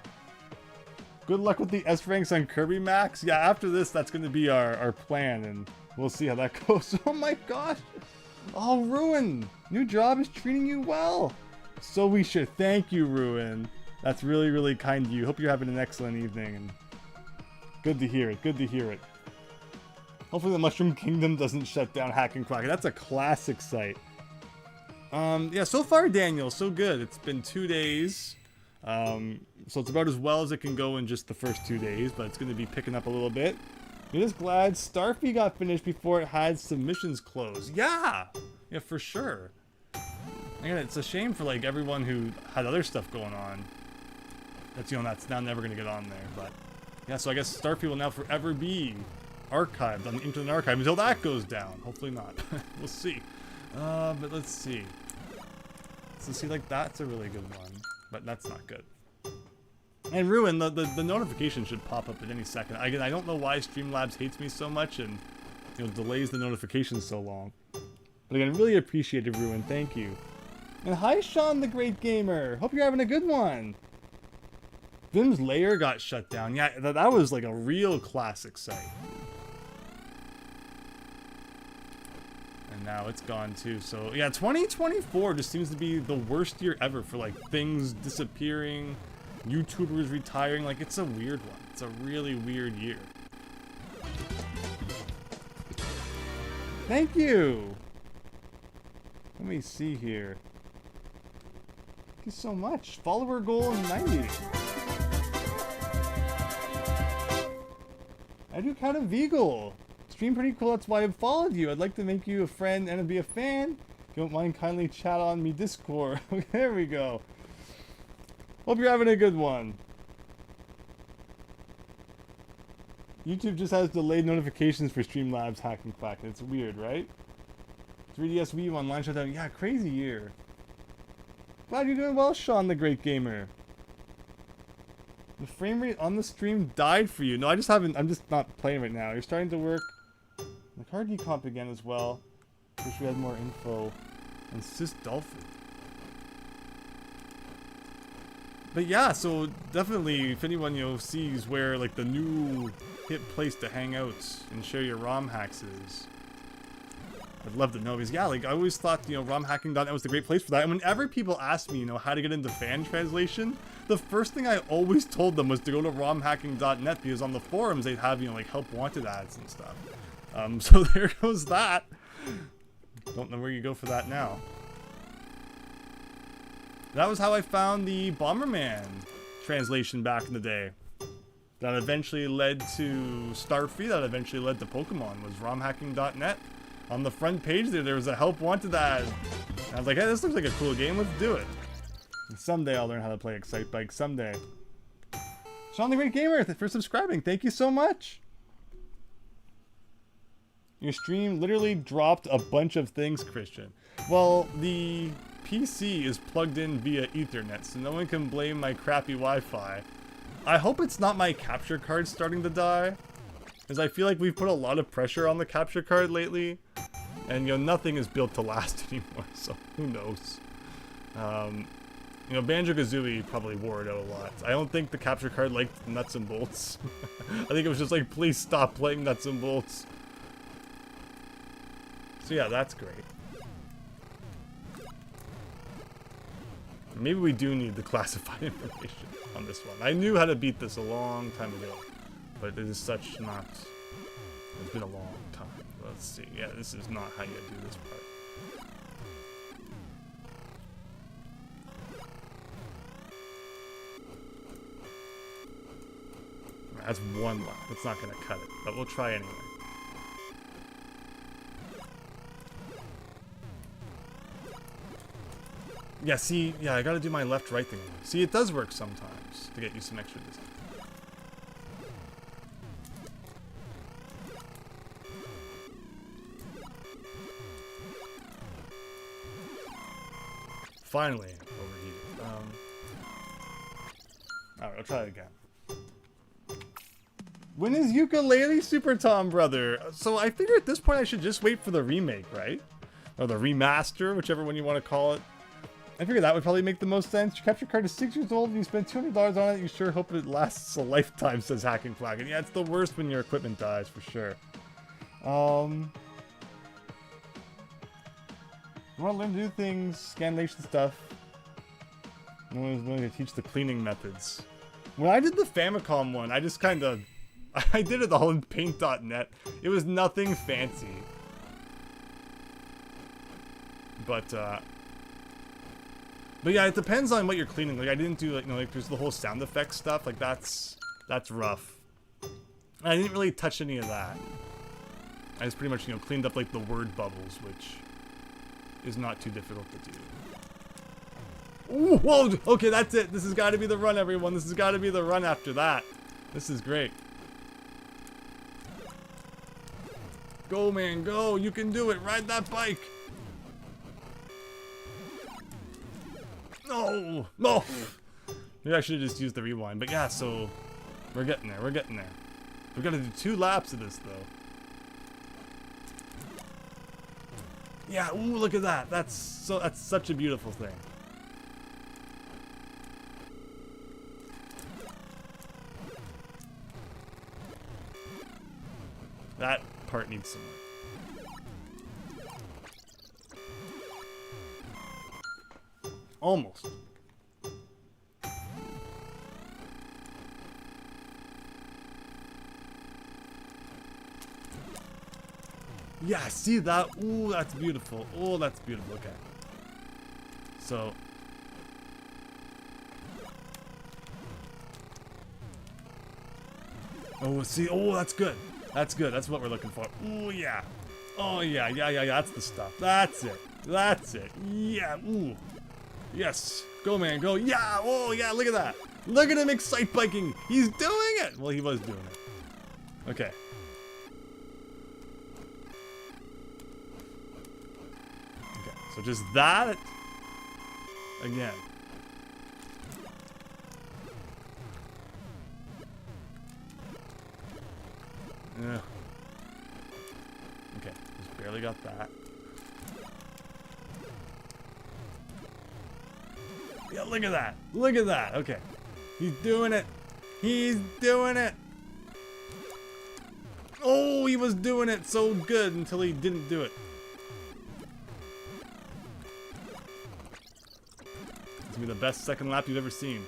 Good luck with the S ranks on Kirby Max. Yeah, after this, that's going to be our plan, and we'll see how that goes. Oh my gosh. Oh, Ruin. New job is treating you well. So we should. Thank you, Ruin. That's really, really kind of you. Hope you're having an excellent evening, and good to hear it. Good to hear it. Hopefully the Mushroom Kingdom doesn't shut down Hack and Quack. That's a classic site. Yeah, so far, Daniel, so good. It's been 2 days. So it's about as well as it can go in just the first 2 days, but it's going to be picking up a little bit. You're just glad Starfy got finished before it had submissions closed. Yeah! Yeah, for sure. Again, it's a shame for, like, everyone who had other stuff going on. That's, you know, that's now never going to get on there, but... Yeah, so I guess Starfy will now forever be archived on the Internet Archive until that goes down. Hopefully not. We'll see. But let's see. So see, like, that's a really good one. But that's not good. And Ruin, the notification should pop up at any second. Again, I don't know why Streamlabs hates me so much and, you know, delays the notifications so long. But again, really appreciate it, Ruin. Thank you. And hi, Sean the Great Gamer. Hope you're having a good one. Vim's Lair got shut down. Yeah, that was like a real classic site. And now it's gone too. So yeah, 2024 just seems to be the worst year ever for like things disappearing, YouTubers retiring. Like, it's a weird one. It's a really weird year. Thank you. Let me see here. Thank you so much. Follower goal 90. I do count a V-goal. Stream pretty cool, that's why I followed you. I'd like to make you a friend and be a fan. If you don't mind, kindly chat on me Discord. There we go. Hope you're having a good one. YouTube just has delayed notifications for Streamlabs Hack and Quack. It's weird, right? 3DS Wii U online shutdown. Yeah, crazy year. Glad you're doing well, Sean the Great Gamer. The frame rate on the stream died for you. No, I just haven't. I'm just not playing right now. You're starting to work the card decomp again as well. Wish we had more info on Sis Dolphin. But yeah, so definitely if anyone, you know, sees where like the new hip place to hang out and share your ROM hacks is, I'd love to know, because yeah, like I always thought, you know, romhacking.net was the great place for that. And whenever people ask me, you know, how to get into fan translation, the first thing I always told them was to go to romhacking.net, because on the forums they'd have, you know, like help wanted ads and stuff. So there goes that. Don't know where you go for that now. That was how I found the Bomberman translation back in the day. That eventually led to Starfree, that eventually led to Pokemon, was romhacking.net. On the front page there was a help wanted ad. And I was like, hey, this looks like a cool game, let's do it. And someday I'll learn how to play Excite Bike, someday. Sean the Great Gamer, for subscribing, thank you so much. Your stream literally dropped a bunch of things, Christian. Well, the PC is plugged in via Ethernet, so no one can blame my crappy Wi-Fi. I hope it's not my capture card starting to die, because I feel like we've put a lot of pressure on the capture card lately, and you know, nothing is built to last anymore, so who knows. You know, Banjo-Kazooie probably wore it out a lot. I don't think the capture card liked nuts and bolts. I think it was just like, please stop playing nuts and bolts. So yeah, that's great. Maybe we do need the classified information on this one. I knew how to beat this a long time ago, but it is such not... It's been a long time. Let's see. Yeah, this is not how you do this part. That's one lap. It's not going to cut it, but we'll try anyway. Yeah, see, yeah, I gotta do my left-right thing. See, it does work sometimes to get you some extra distance. Finally, overheated. Alright, I'll try it again. When is Ukulele Super Tom, brother? So I figure at this point I should just wait for the remake, right? Or the remaster, whichever one you want to call it. I figure that would probably make the most sense. Your capture card is 6 years old and you spend $200 on it. You sure hope it lasts a lifetime, says Hacking Flag. And yeah, it's the worst when your equipment dies, for sure. You want to learn to do things, scanlation stuff. No one's willing to teach the cleaning methods. When I did the Famicom one, I just kind of... I did it all in paint.net. It was nothing fancy. But yeah, it depends on what you're cleaning. Like, I didn't do, like, you know, like, there's the whole sound effects stuff. Like, that's rough. I didn't really touch any of that. I just pretty much, you know, cleaned up, like, the word bubbles, which is not too difficult to do. Ooh, whoa! Okay, that's it. This has got to be the run, everyone. This has got to be the run after that. This is great. Go, man, go. You can do it. Ride that bike. No! No! Maybe I should have just used the rewind. But yeah, so we're getting there. We're getting there. We've got to do 2 laps of this, though. Yeah, ooh, look at that. That's such a beautiful thing. That part needs some work. Almost. Yeah, see that? Ooh, that's beautiful. Oh, that's beautiful. Okay. So. Oh, see. Oh, that's good. That's good. That's what we're looking for. Ooh, yeah. Oh, yeah. Yeah. That's the stuff. That's it. That's it. Yeah. Ooh. Yes. Go, man. Go. Yeah. Oh, yeah. Look at that. Look at him excite biking. He's doing it. Well, he was doing it. Okay. Okay. So just that. again. Ugh. Okay, just barely got that. Yeah, look at that. Look at that. Okay. He's doing it. He's doing it. Oh, he was doing it so good until he didn't do it. It's gonna be the best second lap you've ever seen.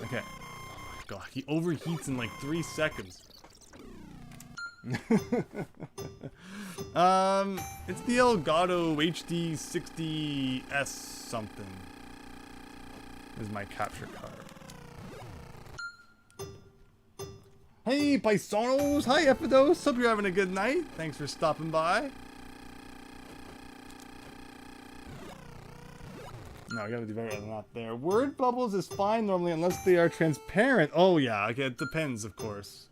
Okay. Oh my god, he overheats in like 3 seconds. It's the Elgato HD 60S something. Is my capture card. Hey, Paisanos! Hi, Epidos! Hope you're having a good night. Thanks for stopping by. No, I gotta do better than that there. Word bubbles is fine normally unless they are transparent. Oh yeah, okay, it depends, of course.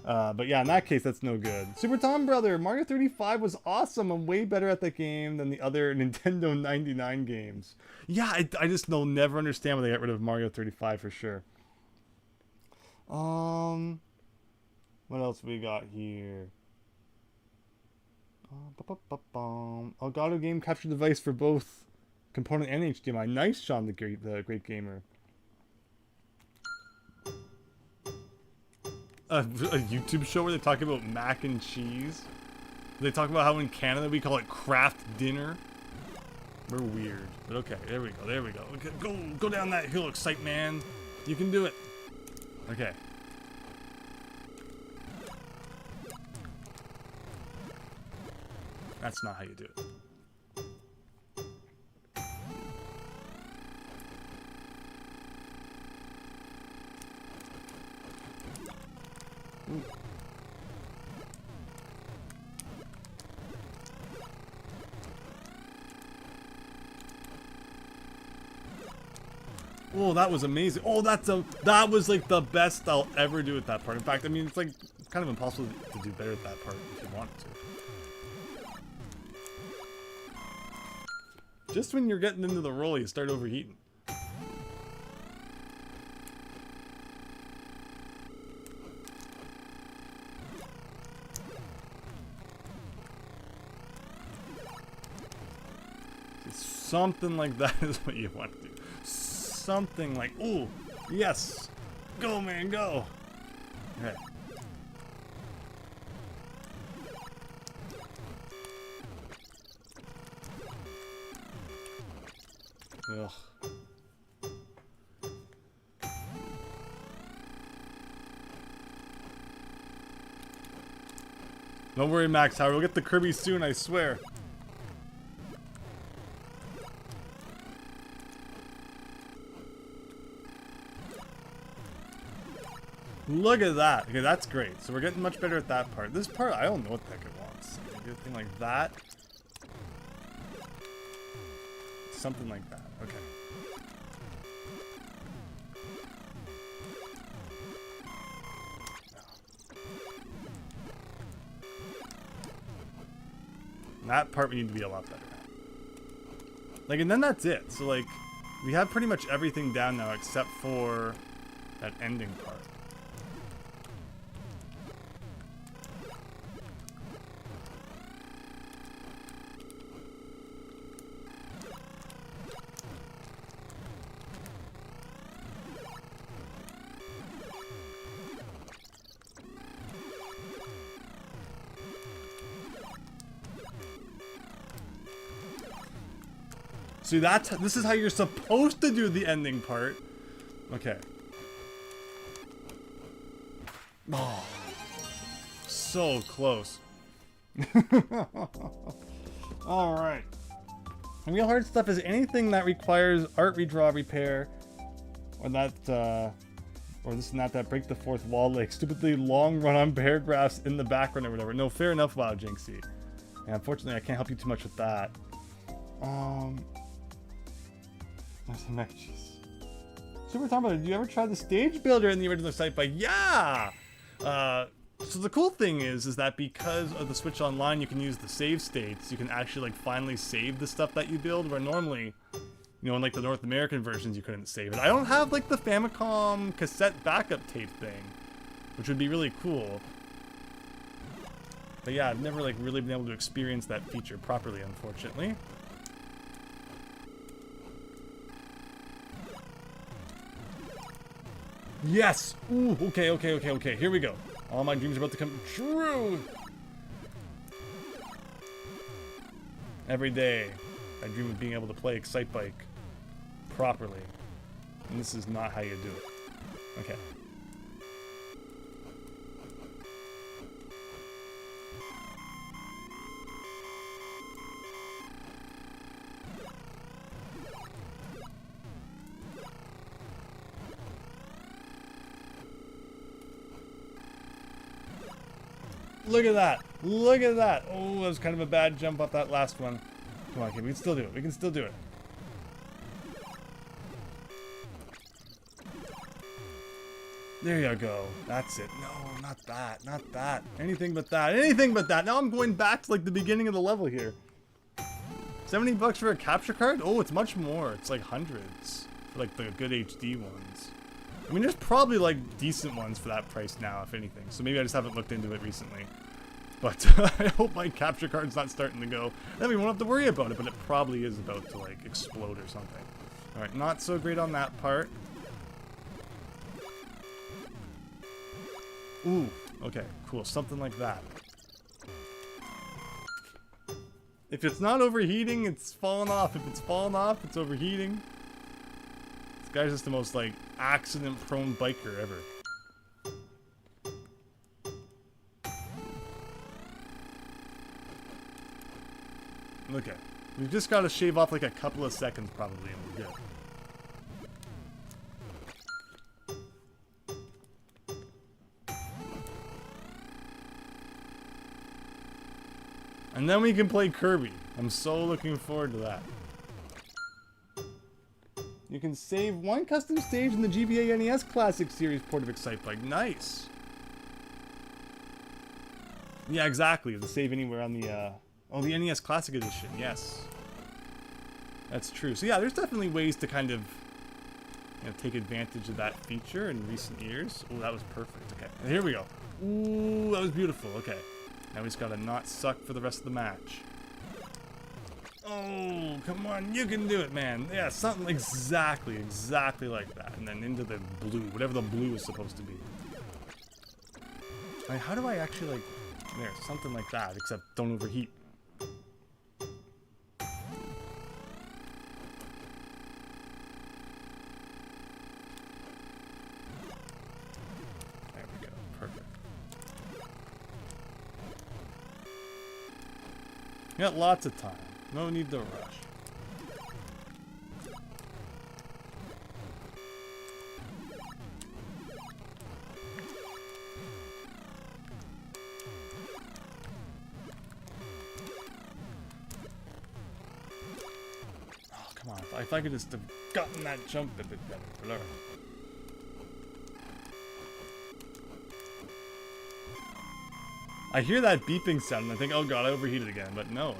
But yeah, in that case, that's no good. Super Tom Brother, Mario 35 was awesome. I'm way better at the game than the other Nintendo 99 games. Yeah, I just will never understand why they got rid of Mario 35 for sure. What else we got here? Elgato game capture device for both component and HDMI. Nice, Sean, the great gamer. A YouTube show where they talk about mac and cheese. They talk about how in Canada we call it craft dinner. We're weird, but okay. There we go. There we go. Okay, go down that hill, Excite Man. You can do it. Okay. That's not how you do it. Ooh. Oh, that was amazing. Oh, that was like the best I'll ever do at that part. In fact, I mean, it's like kind of impossible to do better at that part if you wanted to. Just when you're getting into the roll, you start overheating. Something like that is what you want to do. Something like, ooh, yes, go man, go. Okay. Ugh. Don't worry, Max Howard. We'll get the Kirby soon, I swear. Look at that. Okay, that's great. So we're getting much better at that part. This part, I don't know what the heck it wants. Do a thing like that. Something like that. Okay. That part we need to be a lot better at. Like, and then that's it. So, like, we have pretty much everything down now except for that ending part. See, this is how you're supposed to do the ending part. Okay. Oh, so close. All right. And real hard stuff is anything that requires art redraw repair, or that, or this and that break the fourth wall, like stupidly long run-on paragraphs in the background or whatever. No, fair enough, Wild Jinxie. And unfortunately, I can't help you too much with that. Super Tom, did you ever try the stage builder in the original site? But yeah! So the cool thing is that because of the Switch Online, you can use the save states. You can actually like finally save the stuff that you build, where normally You know, in like the North American versions, you couldn't save it. I don't have like the Famicom cassette backup tape thing, which would be really cool. But yeah, I've never like really been able to experience that feature properly, unfortunately. Yes! Ooh, okay. Here we go. All my dreams are about to come true! Every day, I dream of being able to play Excitebike properly. And this is not how you do it. Okay. Look at that! Look at that! Oh, that was kind of a bad jump off that last one. Come on, kid, we can still do it. We can still do it. There you go. That's it. No, not that. Not that. Anything but that. Anything but that. Now I'm going back to like the beginning of the level here. 70 bucks for a capture card? Oh, it's much more. It's like hundreds for like the good HD ones. I mean, there's probably like decent ones for that price now, if anything. So maybe I just haven't looked into it recently. But I hope my capture card's not starting to go. Then we won't have to worry about it, but it probably is about to like explode or something. Alright, not so great on that part. Ooh, okay, cool. Something like that. If it's not overheating, it's falling off. If it's falling off, it's overheating. This guy's just the most, like, accident-prone biker ever. Okay. We've just got to shave off, like, a couple of seconds, probably, and we're good. And then we can play Kirby. I'm so looking forward to that. You can save one custom stage in the GBA NES Classic Series port of Excitebike. Nice. Yeah, exactly. The save anywhere on the, oh, the NES Classic Edition. Yes. That's true. So yeah, there's definitely ways to kind of, you know, take advantage of that feature in recent years. Oh, that was perfect. Okay. And here we go. Ooh, that was beautiful. Okay. Now we just gotta not suck for the rest of the match. Oh, come on, you can do it, man. Yeah, something exactly like that. And then into the blue, whatever the blue is supposed to be. I mean, how do I actually, like, there, something like that, except don't overheat. There we go, perfect. We got lots of time. No need to rush. Oh, come on. If I could just have gotten that jump a bit better. Blur. I hear that beeping sound and I think, oh god, I overheated again. But no.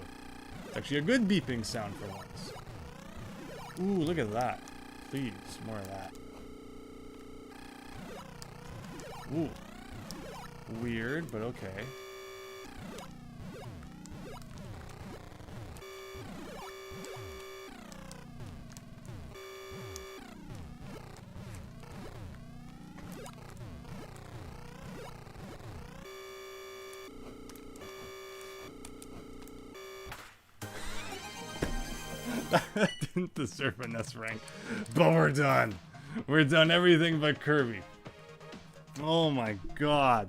It's actually a good beeping sound for once. Ooh, look at that. Please, more of that. Ooh. Weird, but okay. That didn't deserve an S rank. But we're done. We're done everything but Kirby. Oh my god.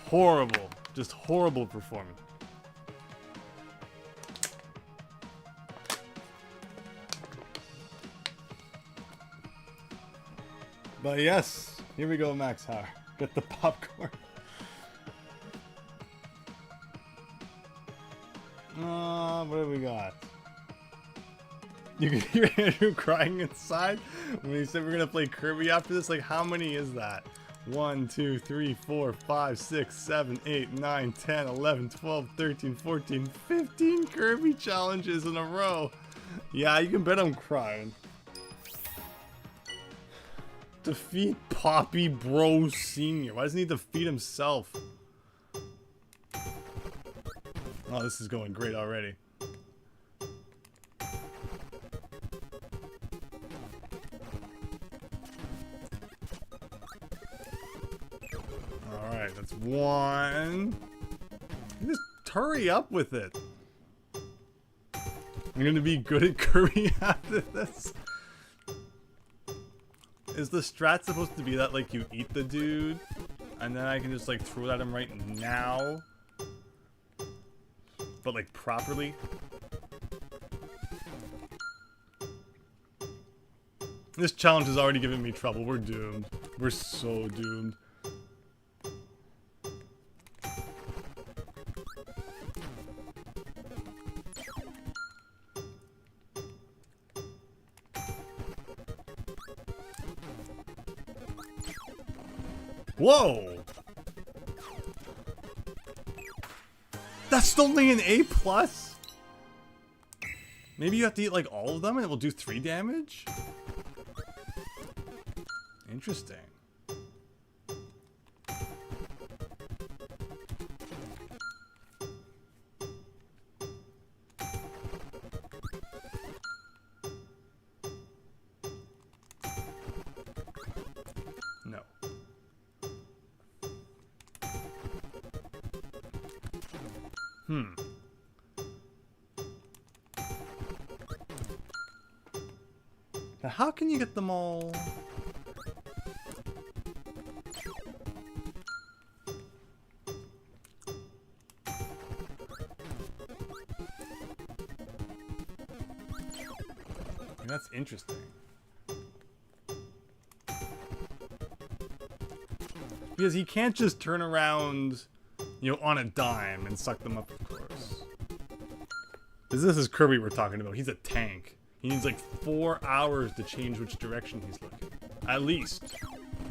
Horrible. Just horrible performance. But yes, here we go, Max Hauer. Get the popcorn. What do we got? You can hear Andrew crying inside when he said we're gonna play Kirby after this. Like, how many is that? 1, 2, 3, 4, 5, 6, 7, 8, 9, 10, 11, 12, 13, 14, 15 Kirby challenges in a row. Yeah, you can bet I'm crying. Defeat Poppy Bro Sr. Why doesn't he defeat himself? Oh, this is going great already. Alright, that's one. Just hurry up with it. I'm gonna be good at Kirby after this. Is the strat supposed to be that, like, you eat the dude, and then I can just, like, throw it at him right now? But, like, properly? This challenge is already giving me trouble. We're doomed. We're so doomed. Whoa! That's only an A+? Maybe you have to eat like all of them and it will do 3 damage? Interesting. No. Now how can you get them all? That's interesting. Because he can't just turn around, you know, on a dime and suck them up, of course. Because this is Kirby we're talking about. He's a tank. He needs like 4 hours to change which direction he's looking. At least.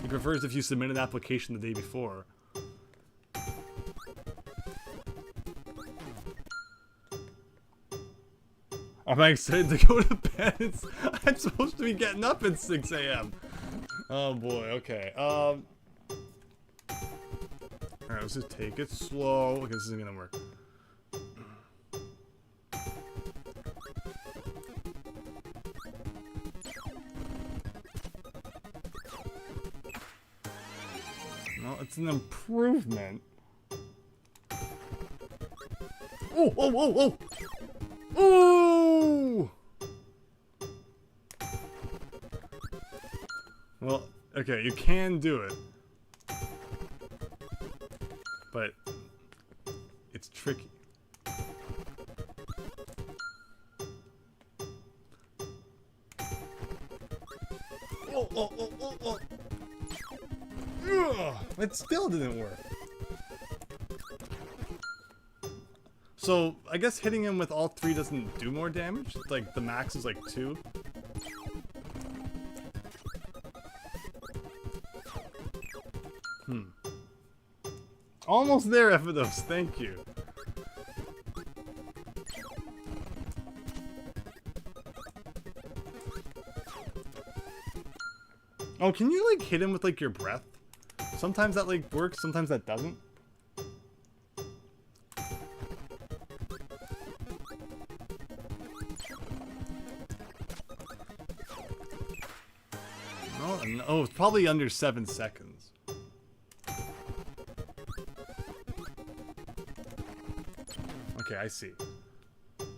He prefers if you submit an application the day before. Am I excited to go to bed? I'm supposed to be getting up at 6 a.m. Oh boy, okay. Alright, let's just take it slow. Okay, this isn't gonna work. No, it's an improvement. Oh, oh, oh, oh! Ooh! Well, okay, you can do it. But it's tricky. Oh, oh, oh, oh, oh. Ugh, it still didn't work. So, I guess hitting him with all 3 doesn't do more damage? Like, the max is like 2? Almost there, Ephidos, thank you. Oh, can you, like, hit him with, like, your breath? Sometimes that, like, works, sometimes that doesn't. Oh, it's probably under 7 seconds. Okay, I see.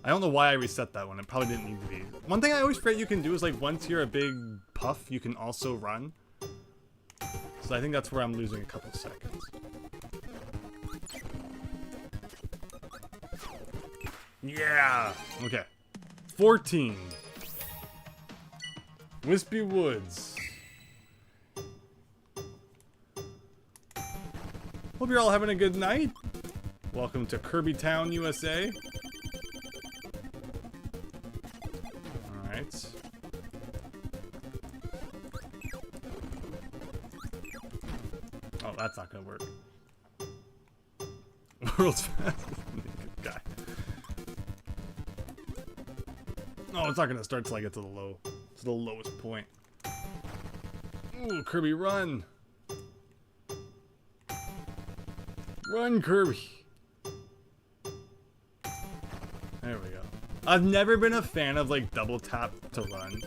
I don't know why I reset that one. It probably didn't need to be. One thing I always forget you can do is, like, once you're a big puff, you can also run. So I think that's where I'm losing a couple seconds. Yeah! Okay. 14. Wispy Woods. Hope you're all having a good night. Welcome to Kirby Town, USA. Alright. Oh, that's not gonna work. World's fastest naked guy. No, it's not gonna start till I get to the lowest point. Ooh, Kirby, run! Run, Kirby! There we go. I've never been a fan of like double tap to run.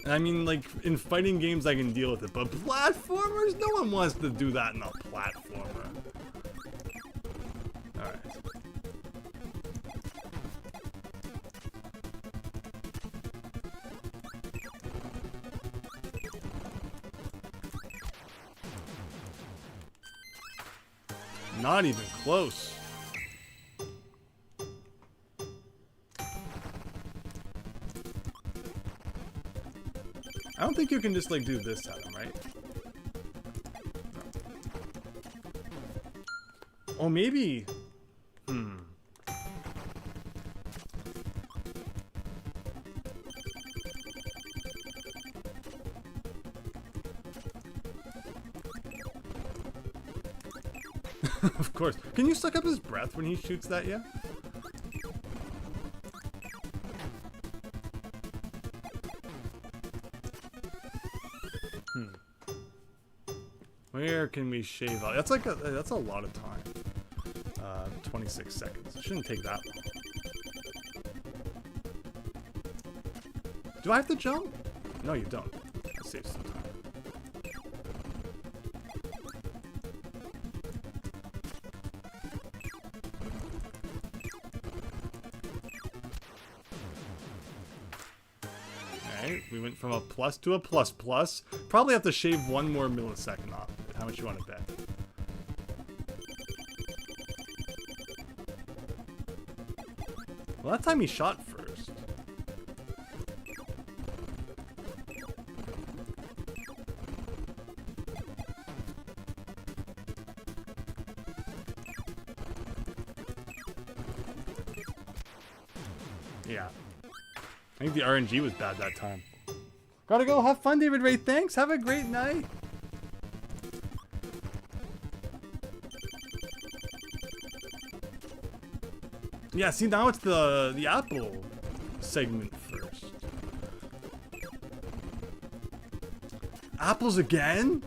And I mean, like in fighting games I can deal with it, but platformers, no one wants to do that in a platformer. All right. Not even close. I don't think you can just like do this at him, right? No. Oh, maybe. Of course. Can you suck up his breath when he shoots that, yeah? Where can we shave out? That's like that's a lot of time. 26 seconds. It shouldn't take that long. Do I have to jump? No, you don't. That saves some time. Alright, we went from a plus to a plus plus. Probably have to shave 1 more millisecond off. How much you want to bet? Well, that time he shot first. Yeah. I think the RNG was bad that time. Gotta go. Have fun, David Ray. Thanks. Have a great night. Yeah, see, now it's the apple segment first. Apples again?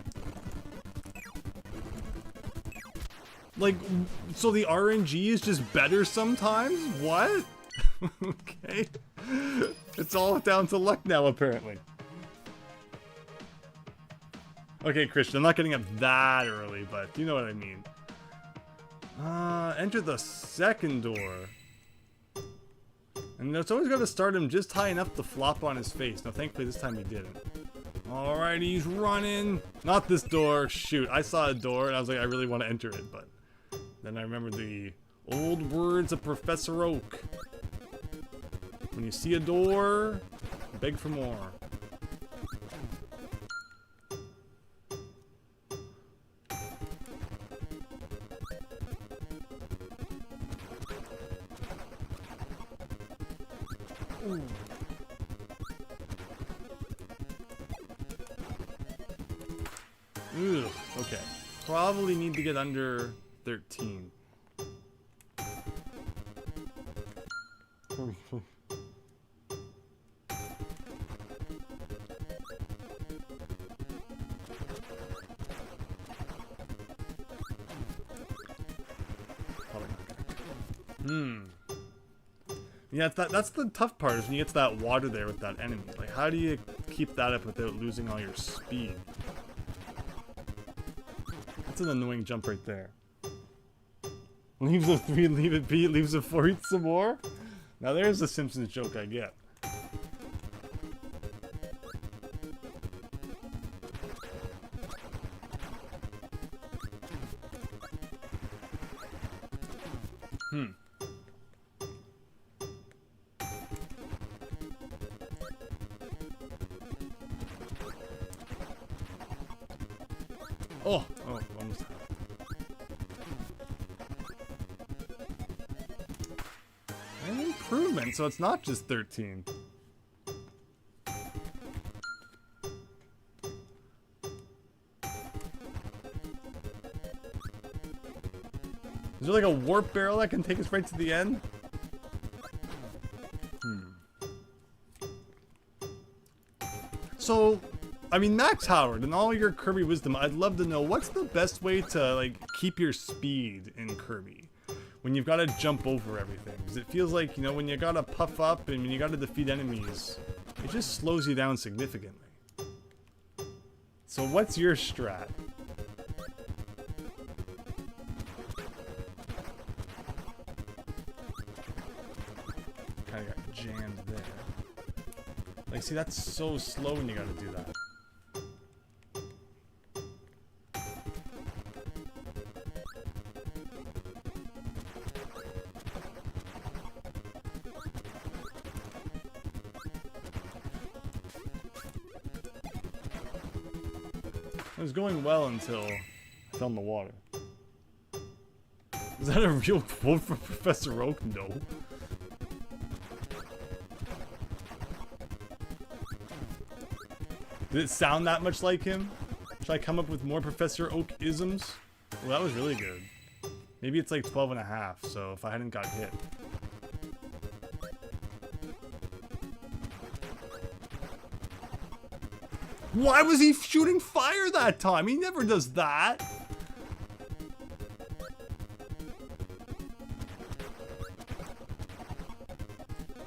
Like, so the RNG is just better sometimes? What? Okay. It's all down to luck now, apparently. Okay, Christian, I'm not getting up that early, but you know what I mean. Enter the second door. And it's always got to start him just high enough to flop on his face. Now, thankfully, this time he didn't. Alright, he's running. Not this door. Shoot, I saw a door, and I was like, I really want to enter it, but... Then I remembered the old words of Professor Oak. When you see a door, beg for more. Ooh. Ugh, okay. Probably need to get under 13. Yeah, that's the tough part, is when you get to that water there with that enemy. Like, how do you keep that up without losing all your speed? That's an annoying jump right there. Leaves a 3, leave it be, leaves a 4, eat some more? Now there's the Simpsons joke I get. Oh, almost. An improvement, so it's not just 13. Is there like a warp barrel that can take us right to the end? So, I mean, Max Howard, and all your Kirby wisdom, I'd love to know what's the best way to, like, keep your speed in Kirby when you've got to jump over everything. Because it feels like, you know, when you got to puff up and when you got to defeat enemies, it just slows you down significantly. So what's your strat? Kinda got jammed there. Like, see, that's so slow when you gotta do that. It was going well until I fell in the water. Is that a real quote from Professor Oak? No. Did it sound that much like him? Should I come up with more Professor Oak isms? Well, that was really good. Maybe it's like 12 and a half, so if I hadn't got hit. Why was he shooting fire that time? He never does that.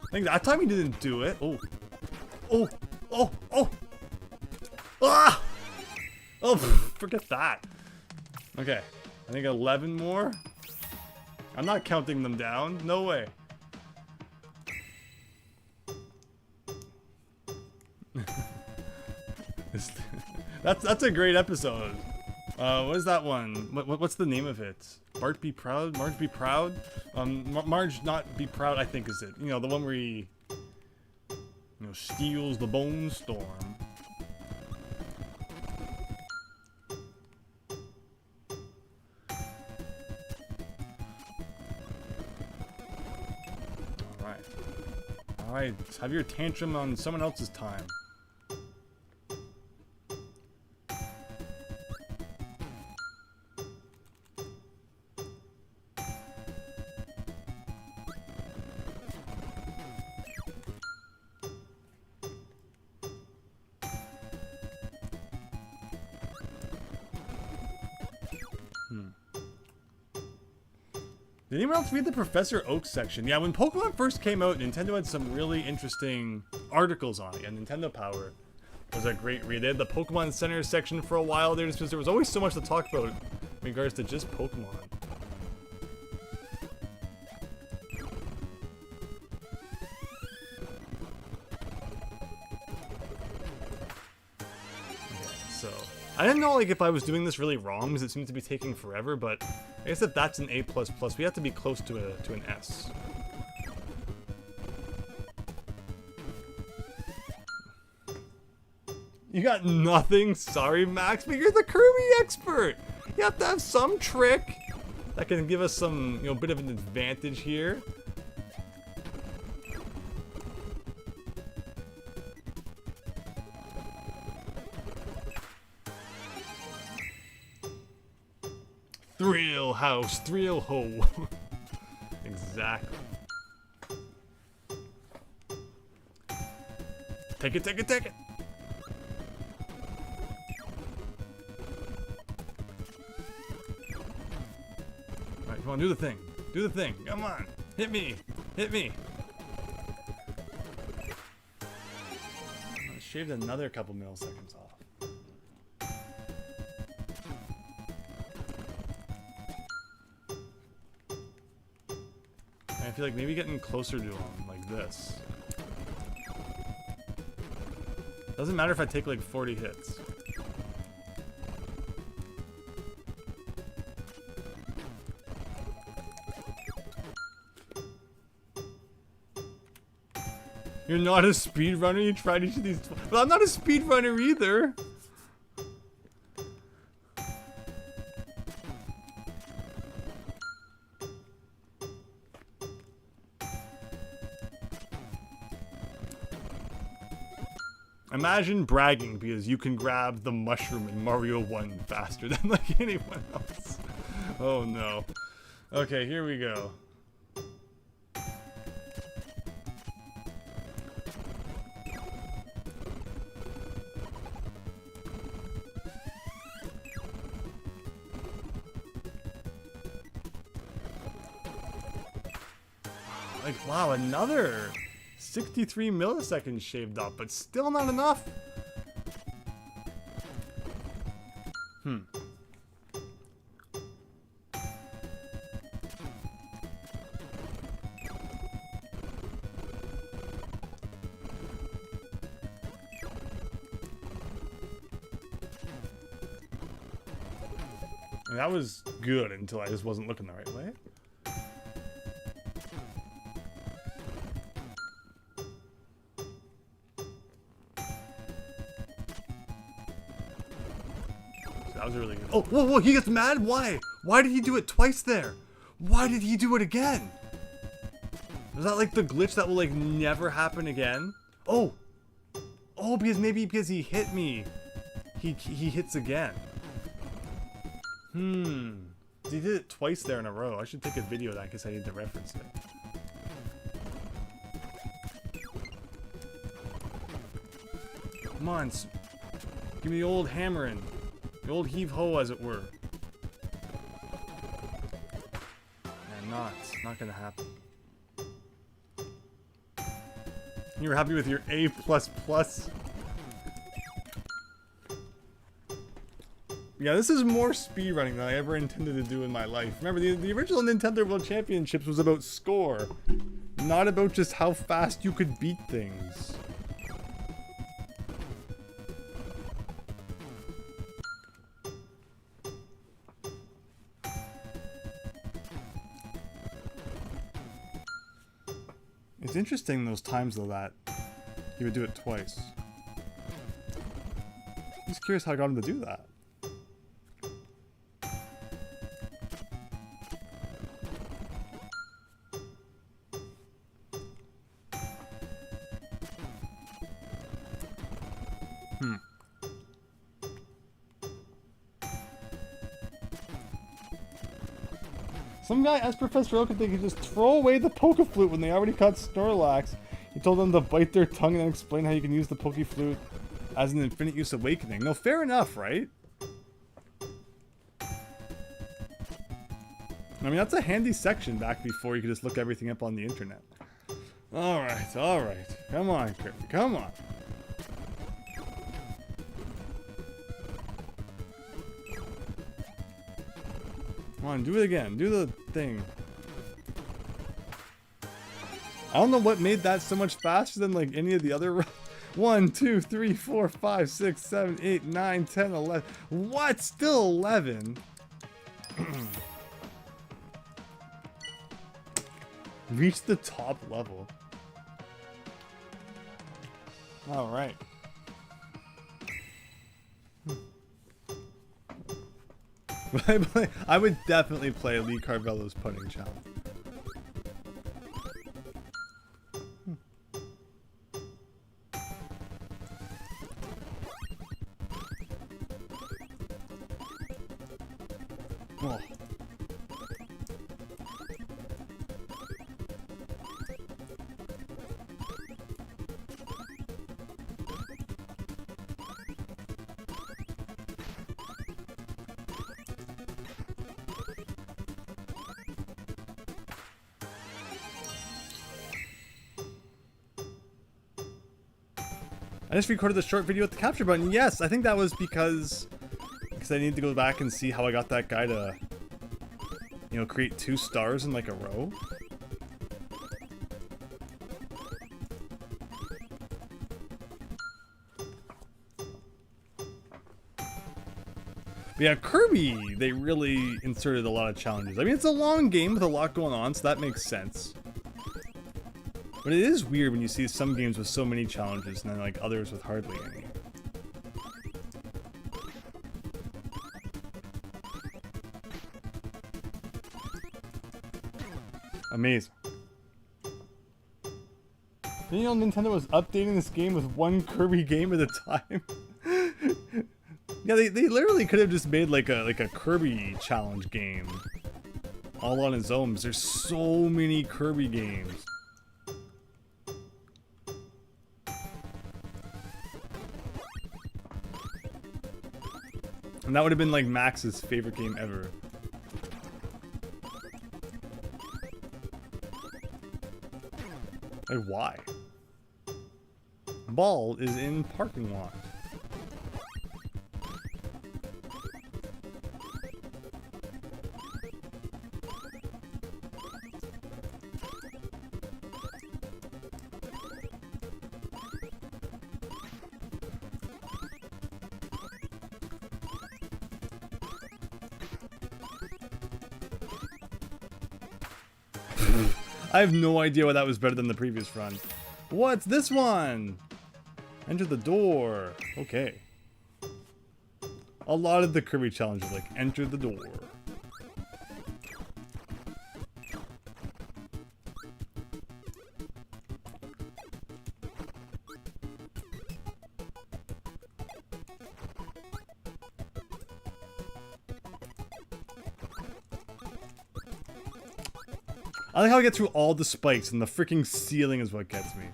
I think that time he didn't do it. Oh. Oh. Oh. Oh. Ah! Oh, forget that. Okay. I think 11 more. I'm not counting them down. No way. That's a great episode. What is that one? What's the name of it? Bart Be Proud? Marge Be Proud? Marge Not Be Proud, I think is it. You know, the one where he, you know, steals the Bone Storm. Alright, have your tantrum on someone else's time. Did anyone else read the Professor Oak section? Yeah, when Pokemon first came out, Nintendo had some really interesting articles on it, and Nintendo Power was a great read. They had the Pokemon Center section for a while there, just because there was always so much to talk about in regards to just Pokemon. So, I didn't know like if I was doing this really wrong because it seems to be taking forever, but I guess if that's an A++, we have to be close to an S. You got nothing? Sorry, Max, but you're the Kirby expert! You have to have some trick that can give us some, you know, bit of an advantage here. Thrill house, thrill ho. Exactly. Take it, take it, take it. Alright, come on, do the thing. Do the thing. Come on. Hit me. Hit me. I shaved another couple milliseconds off. I feel like maybe getting closer to him like this. Doesn't matter if I take like 40 hits. You're not a speedrunner? You tried each of these. Well, I'm not a speedrunner either. Imagine bragging because you can grab the mushroom in Mario 1 faster than like anyone else. Oh no. Okay, here we go. like, wow, another 63 milliseconds shaved off, but still not enough. And that was good until I just wasn't looking the right way. That was really good. Oh, whoa, whoa, he gets mad? Why? Why did he do it twice there? Why did he do it again? Was that like the glitch that will like never happen again? Oh! Oh, because he hit me. He hits again. He did it twice there in a row. I should take a video of that because I need to reference it. Come on. Give me the old hammering. The old heave-ho, as it were. And not gonna happen. You're happy with your A++? Yeah, this is more speedrunning than I ever intended to do in my life. Remember, the original Nintendo World Championships was about score, not about just how fast you could beat things. It's interesting those times though that he would do it twice. I'm just curious how I got him to do that. Some guy asked Professor Oak if they could just throw away the Poke Flute when they already caught Snorlax. He told them to bite their tongue and then explain how you can use the Poke Flute as an infinite use awakening. No, fair enough, right? I mean, that's a handy section back before you could just look everything up on the internet. Alright, alright. Come on, Kirby, come on. Come on, do it again. Do the thing. I don't know what made that so much faster than like any of the other 1, 2, 3, 4, 5, 6, 7, 8, 9, 10, 11. What? Still 11? Reach the top level. Alright. I would definitely play Lee Carvello's putting challenge. Oh. I just recorded the short video with the capture button. Yes, I think that was because I need to go back and see how I got that guy to, you know, create 2 stars in like a row. But yeah, Kirby, they really inserted a lot of challenges. I mean, it's a long game with a lot going on, so that makes sense. But it is weird when you see some games with so many challenges and then like others with hardly any. Amazing. You know, Nintendo was updating this game with 1 Kirby game at a time. Yeah, they literally could have just made like a Kirby challenge game all on its own, because there's so many Kirby games. And that would have been like Max's favorite game ever. Like, why? Ball is in parking lot. I have no idea why that was better than the previous run. What's this one? Enter the door. Okay. A lot of the Kirby challenges, like, enter the door. I like how I get through all the spikes and the freaking ceiling is what gets me.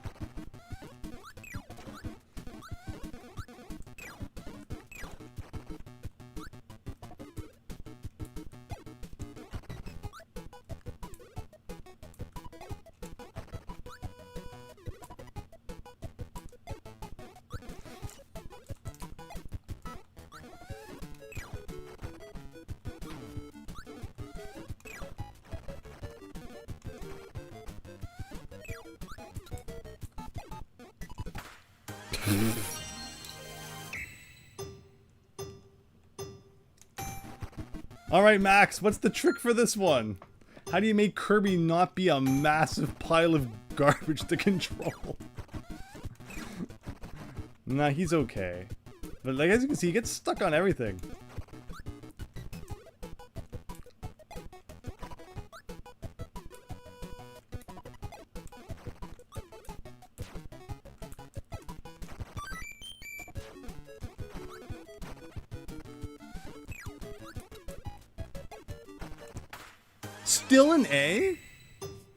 Alright, Max, what's the trick for this one? How do you make Kirby not be a massive pile of garbage to control? Nah, he's okay. But like, as you can see, he gets stuck on everything. Still an A?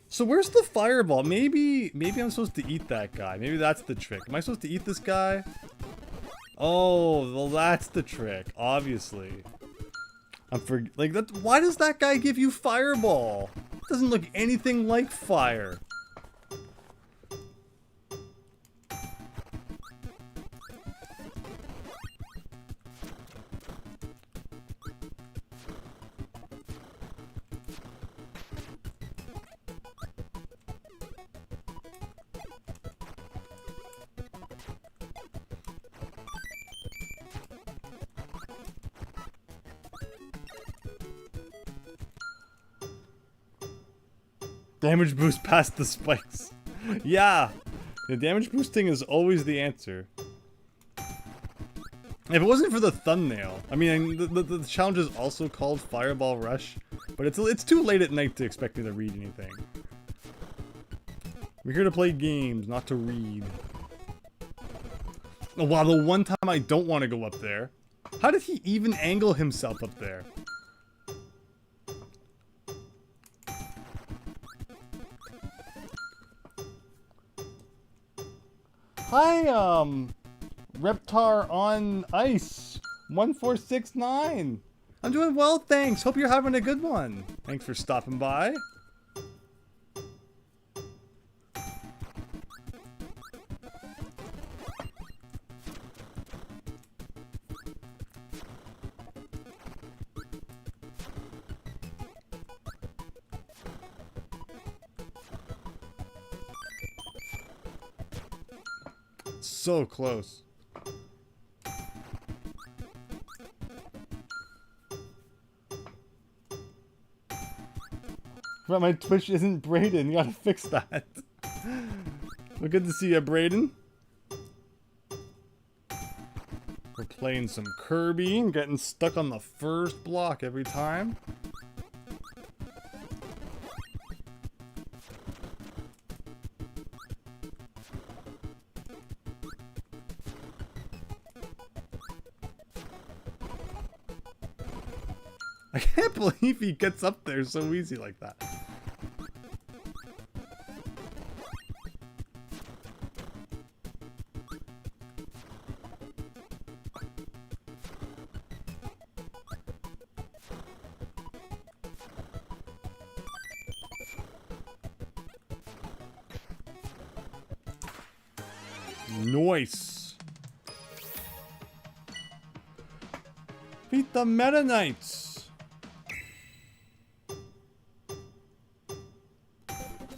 So where's the fireball? Maybe I'm supposed to eat that guy. Maybe that's the trick. Am I supposed to eat this guy? Oh, well that's the trick, obviously. Like that. Why does that guy give you fireball? It doesn't look anything like fire. Damage boost past the spikes. Yeah, the damage boosting is always the answer. If it wasn't for the thumbnail, I mean, the challenge is also called Fireball Rush, but it's too late at night to expect me to read anything. We're here to play games, not to read. Oh wow, the one time I don't want to go up there. How did he even angle himself up there? Hi, Reptar on Ice 1469. I'm doing well, thanks. Hope you're having a good one. Thanks for stopping by. So close. But my Twitch isn't Brayden. You gotta fix that. Well, good to see you, Brayden. We're playing some Kirby and getting stuck on the first block every time. I can't believe he gets up there so easy like that. Nice. Beat the Meta Knights.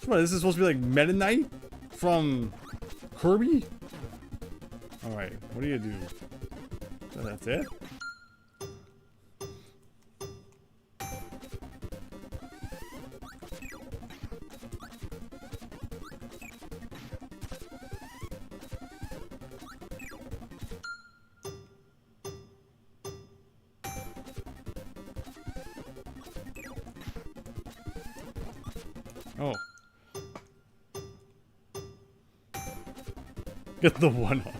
What, this is supposed to be like Meta Knight from Kirby? Alright, what do you do? So that's it? Oh. Get the one up.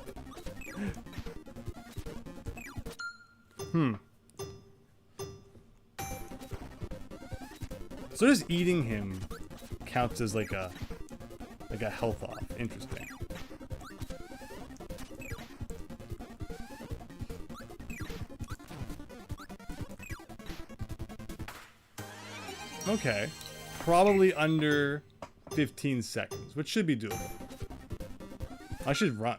So just eating him counts as like a health off. Interesting. Okay. Probably under 15 seconds, which should be doable. I should run.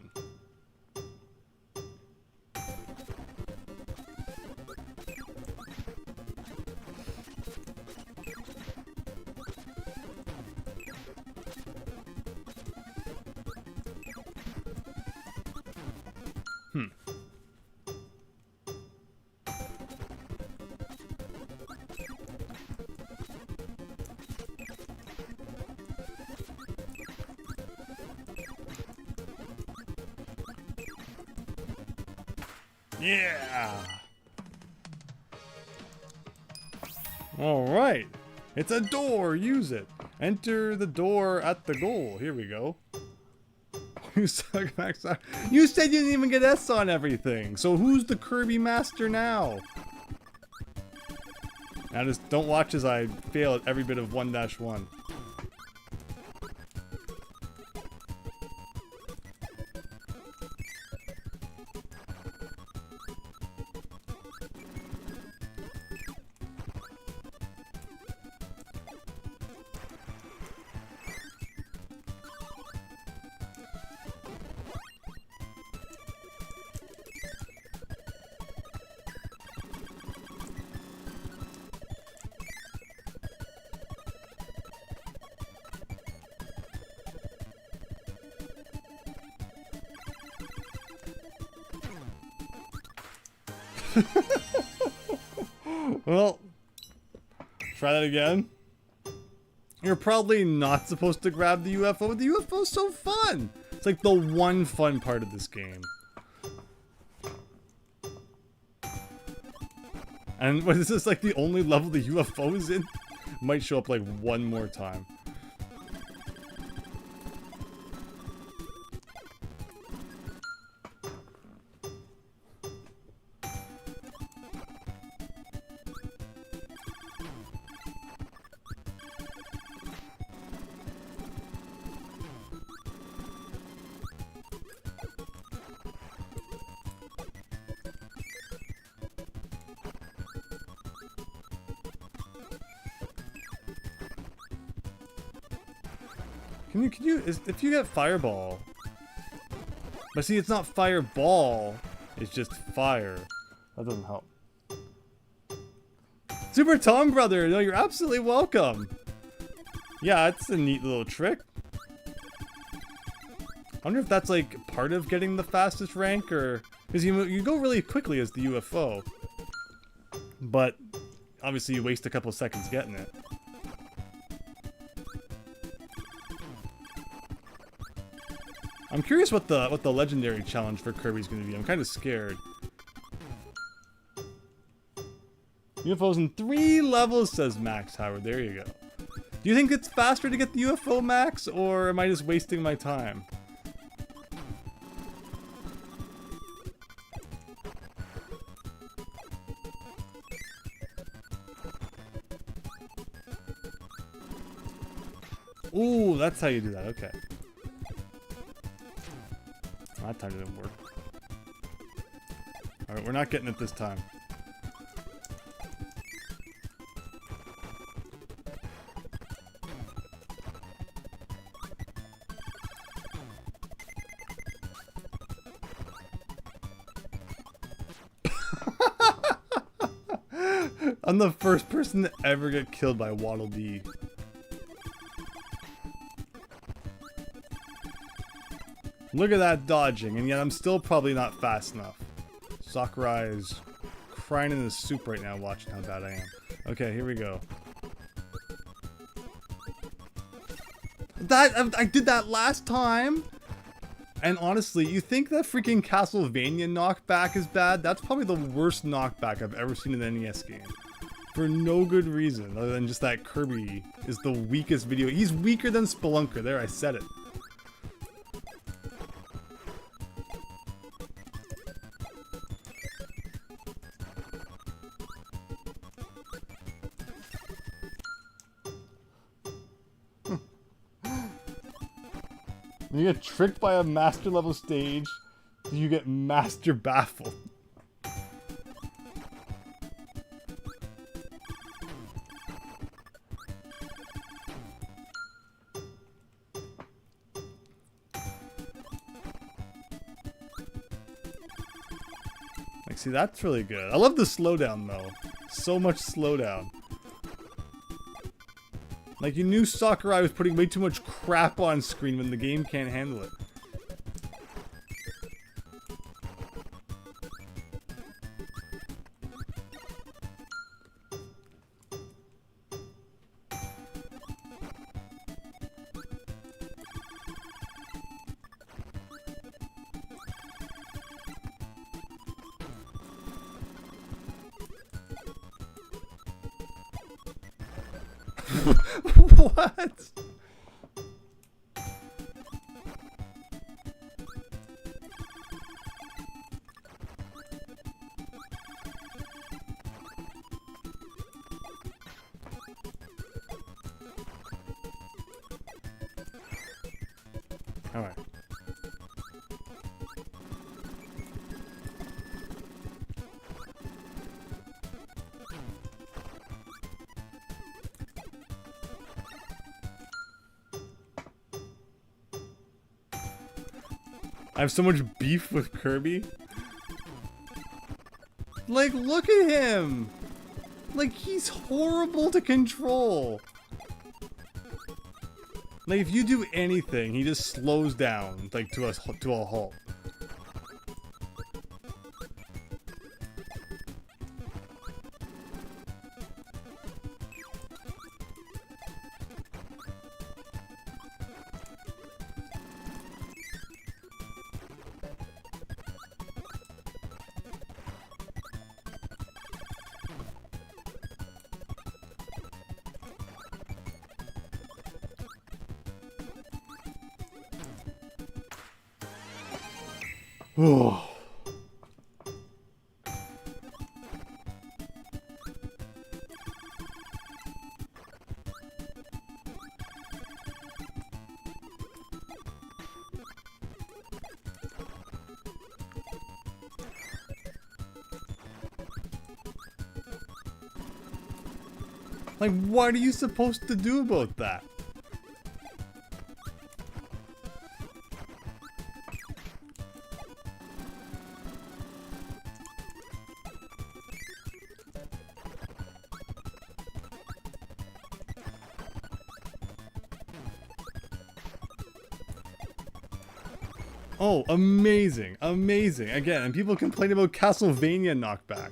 Yeah! Alright. It's a door. Use it. Enter the door at the goal. Here we go. You suck, Max. You said you didn't even get S on everything. So who's the Kirby master now? Now just don't watch as I fail at every bit of 1-1. Well, try that again. You're probably not supposed to grab the UFO, but the UFO's so fun. It's like the one fun part of this game. And what is this, like the only level the UFO is in? Might show up like one more time. If you get Fireball, but see, it's not Fireball, it's just fire. That doesn't help. Super Tom Brother, no, you're absolutely welcome. Yeah, it's a neat little trick. I wonder if that's like part of getting the fastest rank, or because you go really quickly as the UFO, but obviously you waste a couple seconds getting it. I'm curious what the legendary challenge for Kirby's going to be. I'm kind of scared. UFOs in 3 levels, says Max Howard. There you go. Do you think it's faster to get the UFO, Max, or am I just wasting my time? Ooh, that's how you do that. Okay. That time didn't work. Alright, we're not getting it this time. I'm the first person to ever get killed by Waddle Dee. Look at that dodging, and yet I'm still probably not fast enough. Sakurai is crying in his soup right now watching how bad I am. Okay, here we go. I did that last time! And honestly, you think that freaking Castlevania knockback is bad? That's probably the worst knockback I've ever seen in an NES game. For no good reason, other than just that Kirby is the weakest video. He's weaker than Spelunker. There, I said it. You get tricked by a master level stage, you get master baffled. Like, see, that's really good. I love the slowdown though. So much slowdown. Like, you knew Sakurai was putting way too much crap on screen when the game can't handle it. What? All right. I have so much beef with Kirby. Like, look at him! Like, he's horrible to control. Like, if you do anything, he just slows down, like, to a halt. Oh. Like, what are you supposed to do about that? Oh, amazing, amazing. Again, and people complain about Castlevania knockback.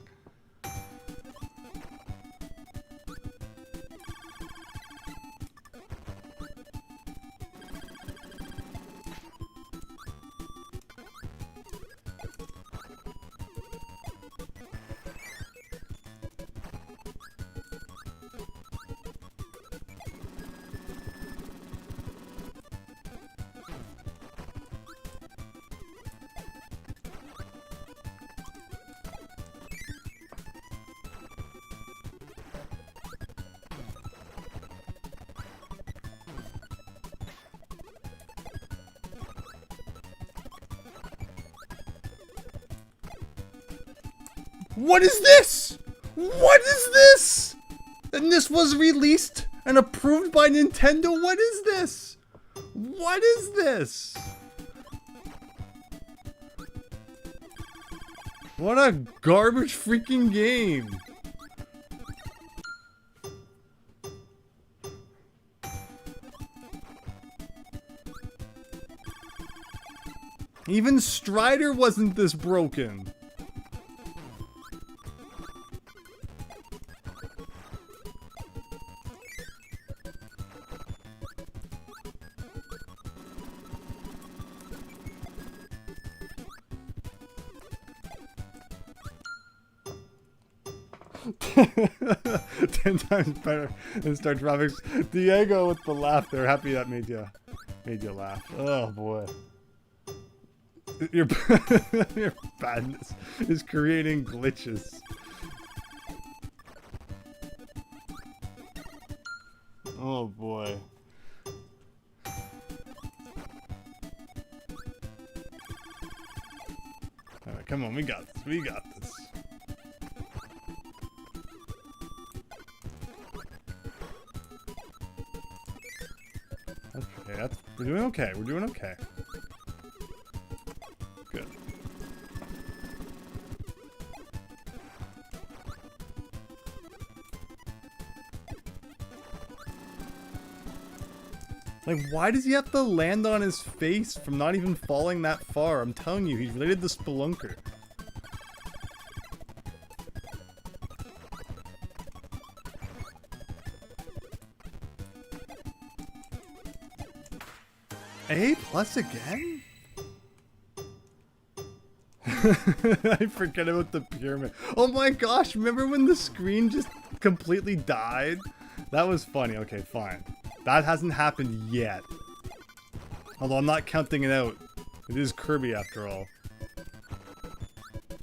What is this? What is this? And this was released and approved by Nintendo? What is this? What is this? What a garbage freaking game. Even Strider wasn't this broken. Ten times better than Star Tropics. Diego with the laugh there. Happy that made you laugh. Oh boy. Your badness is creating glitches. Oh boy. Alright, come on, we got this. We got this. Okay, we're doing okay. We're doing okay. Good. Like, why does he have to land on his face from not even falling that far? I'm telling you, he's related to Spelunker. A+ again? I forget about the pyramid. Oh my gosh, remember when the screen just completely died? That was funny. Okay, fine. That hasn't happened yet. Although I'm not counting it out. It is Kirby after all.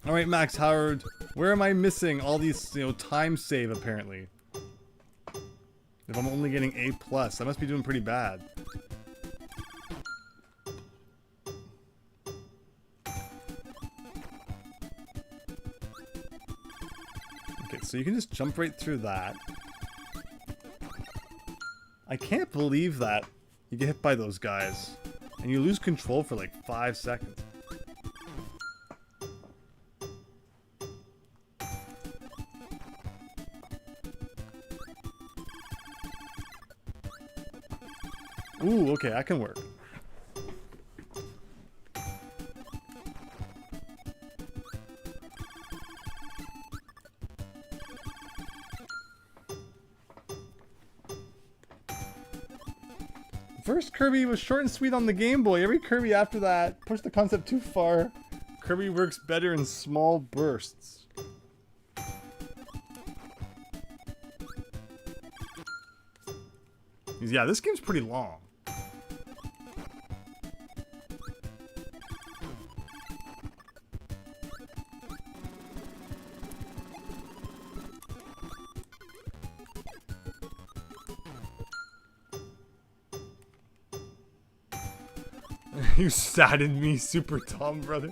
Alright, Max Howard. Where am I missing all these, time save apparently? If I'm only getting A+, I must be doing pretty bad. So you can just jump right through that. I can't believe that you get hit by those guys and you lose control for like 5 seconds. Ooh, okay, that can work. First Kirby was short and sweet on the Game Boy. Every Kirby after that pushed the concept too far. Kirby works better in small bursts. Yeah, this game's pretty long. You saddened me, Super Tom, brother.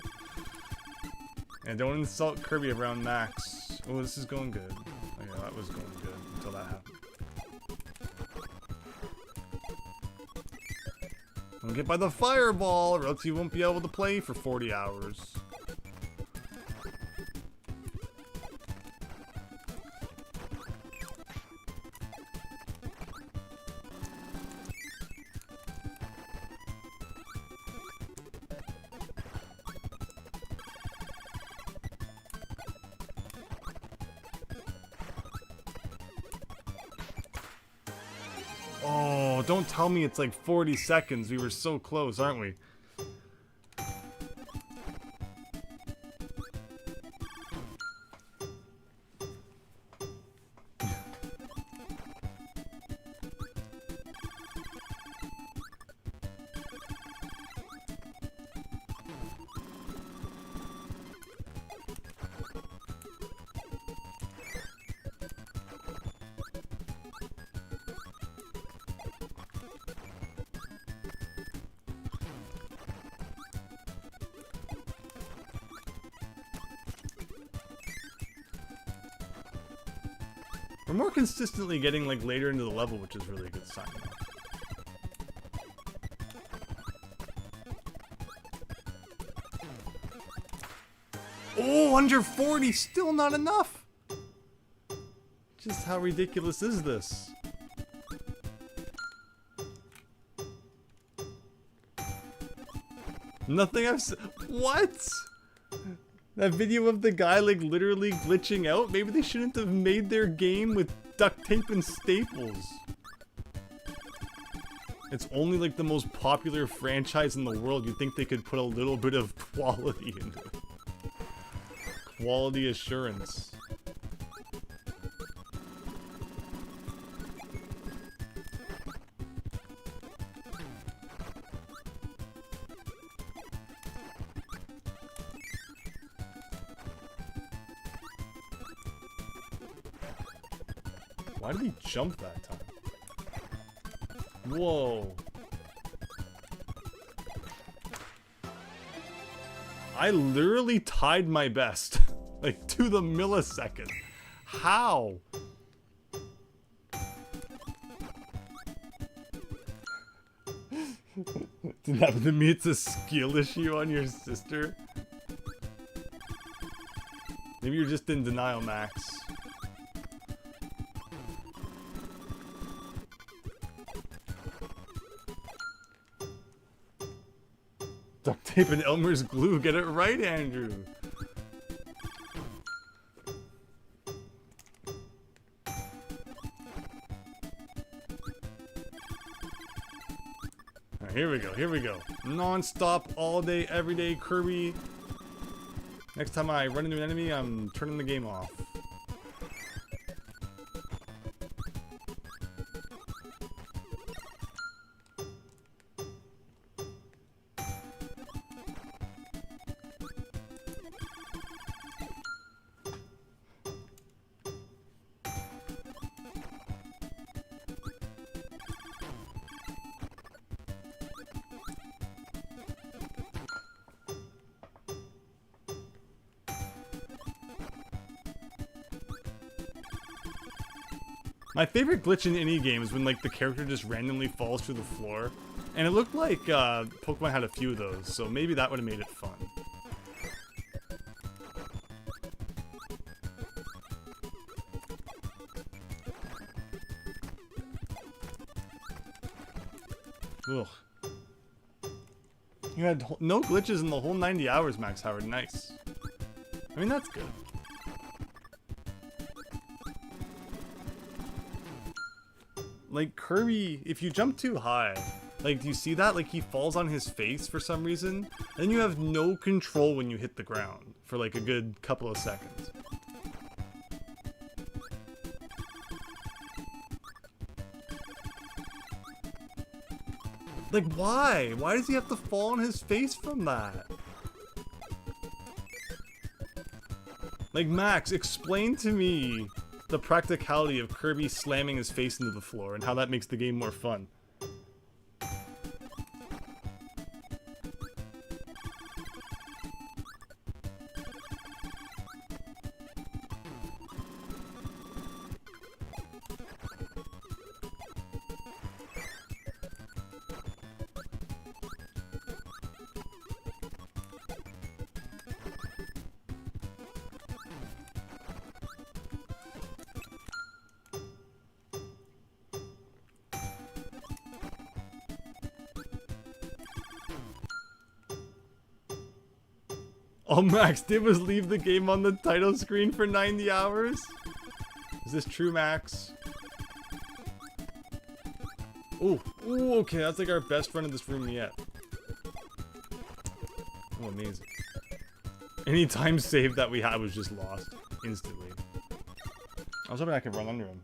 And don't insult Kirby around Max. Oh, this is going good. Oh, yeah, that was going good until that happened. Don't get by the fireball, or else you won't be able to play for 40 hours. Oh, don't tell me it's like 40 seconds. We were so close, aren't we? We're more consistently getting like later into the level, which is really a good sign. Oh, under 40, still not enough. Just how ridiculous is this? Nothing I've said. What? That video of the guy like literally glitching out? Maybe they shouldn't have made their game with duct tape and staples. It's only like the most popular franchise in the world. You'd think they could put a little bit of quality into it. Quality assurance. Why did he jump that time? Whoa. I literally tied my best. Like, to the millisecond. How? Didn't happen to me, it's a skill issue on your sister. Maybe you're just in denial, Max. Duct tape and Elmer's glue. Get it right, Andrew. Alright, here we go. Here we go. Non-stop, all day, every day, Kirby. Next time I run into an enemy, I'm turning the game off. My favorite glitch in any game is when like the character just randomly falls through the floor. And it looked like Pokemon had a few of those, so maybe that would have made it fun. Ugh. You had no glitches in the whole 90 hours, Max Howard. Nice. I mean, that's good. Like, Kirby, if you jump too high, like, do you see that? Like, he falls on his face for some reason, and then you have no control when you hit the ground for, like, a good couple of seconds. Like, why? Why does he have to fall on his face from that? Like, Max, explain to me the practicality of Kirby slamming his face into the floor and how that makes the game more fun. All Max did was leave the game on the title screen for 90 hours? Is this true, Max? Ooh, ooh, okay, that's like our best run in this room yet. Oh, amazing. Any time save that we had was just lost instantly. I was hoping I could run under him.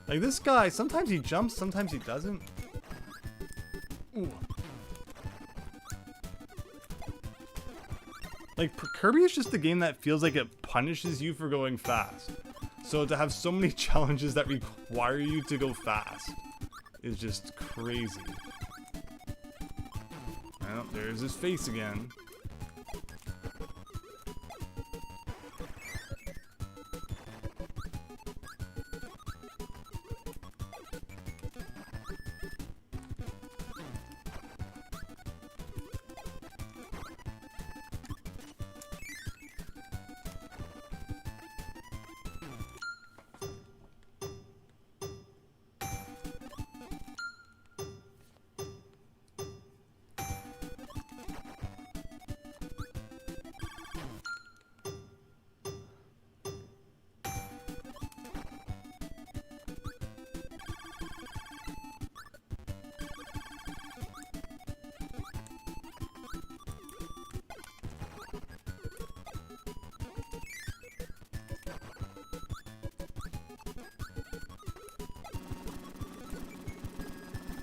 Like, this guy, sometimes he jumps, sometimes he doesn't. Ooh. Like, Kirby is just a game that feels like it punishes you for going fast. So to have so many challenges that require you to go fast is just crazy. Well, there's his face again.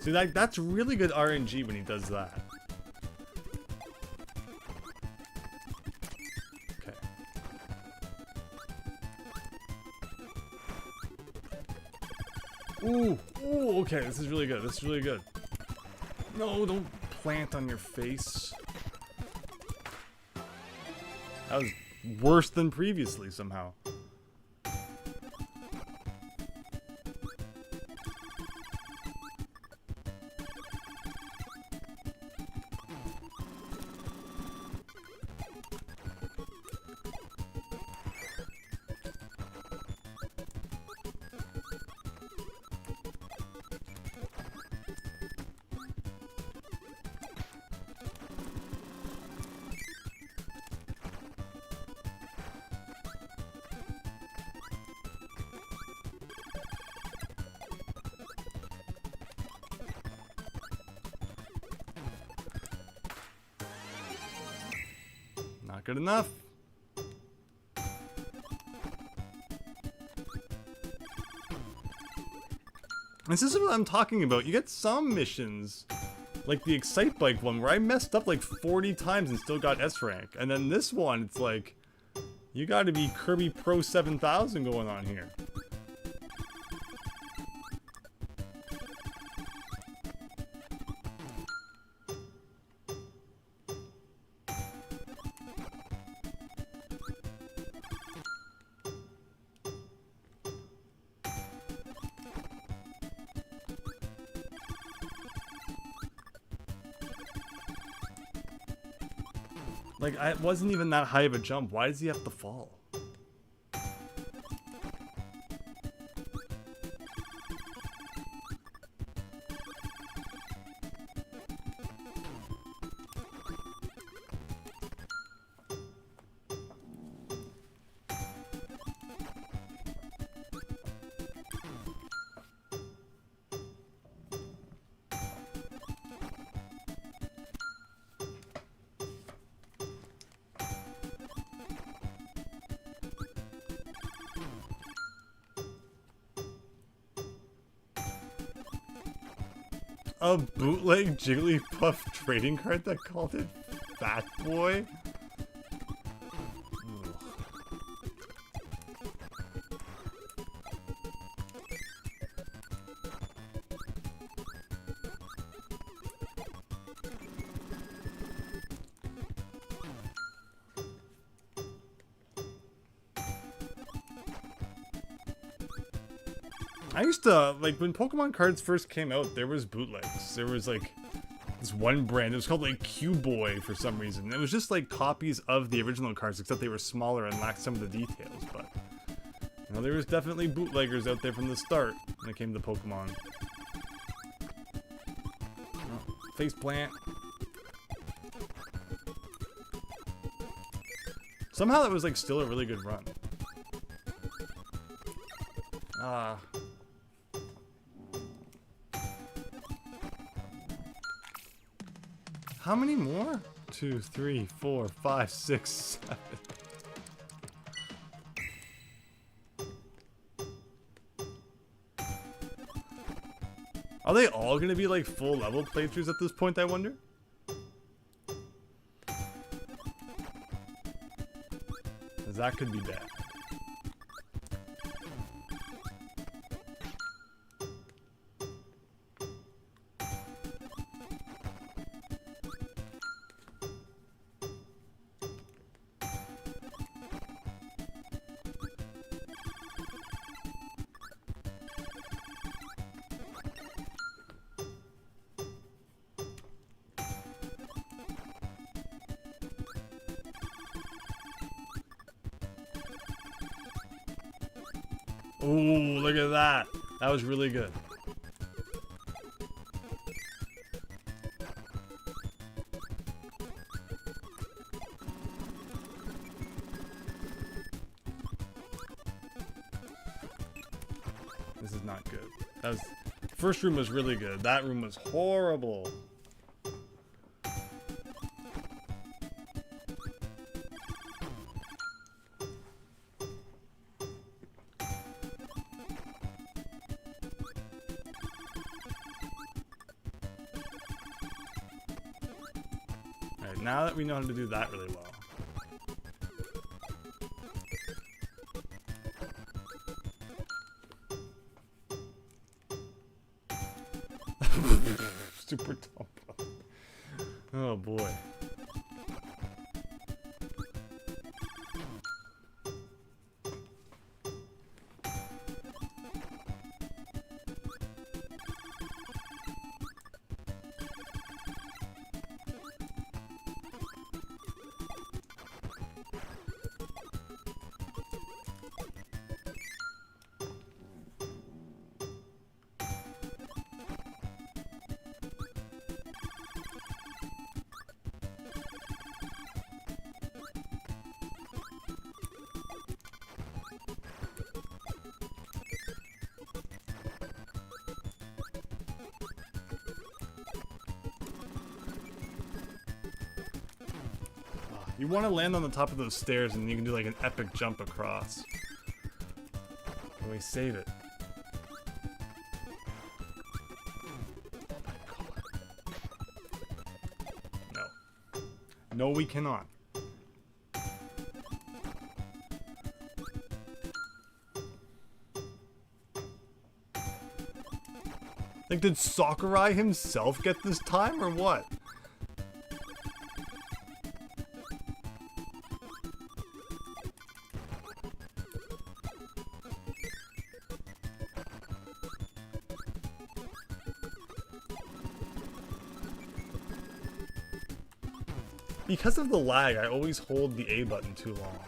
See, that's really good RNG when he does that. Okay. Ooh, ooh, okay, this is really good. This is really good. No, don't plant on your face. That was worse than previously somehow. Not good enough. This is what I'm talking about. You get some missions, like the Excite Bike one, where I messed up like 40 times and still got S rank. And then this one, it's like, you gotta be Kirby Pro 7000 going on here. Like, it wasn't even that high of a jump. Why does he have to fall? A bootleg Jigglypuff trading card that called it Fat Boy? Ugh. I used to, like, when Pokemon cards first came out, there was bootlegs. There was, like, this one brand. It was called, like, Q-Boy for some reason. It was just, like, copies of the original cards, except they were smaller and lacked some of the details. But, you know, there was definitely bootleggers out there from the start when it came to Pokemon. Oh, face plant. Somehow that was, like, still a really good run. Ah. How many more? 2, 3, 4, 5, 6, 7. Are they all gonna be like full level playthroughs at this point, I wonder? that could be bad. Ooh, look at that. That was really good. This is not good. That was, first room was really good. That room was horrible. Now that we know how to do that really well. Super dumb. Oh boy. You want to land on the top of those stairs and you can do like an epic jump across. Can we save it? No. No, we cannot. Like, did Sakurai himself get this time or what? Because of the lag, I always hold the A button too long.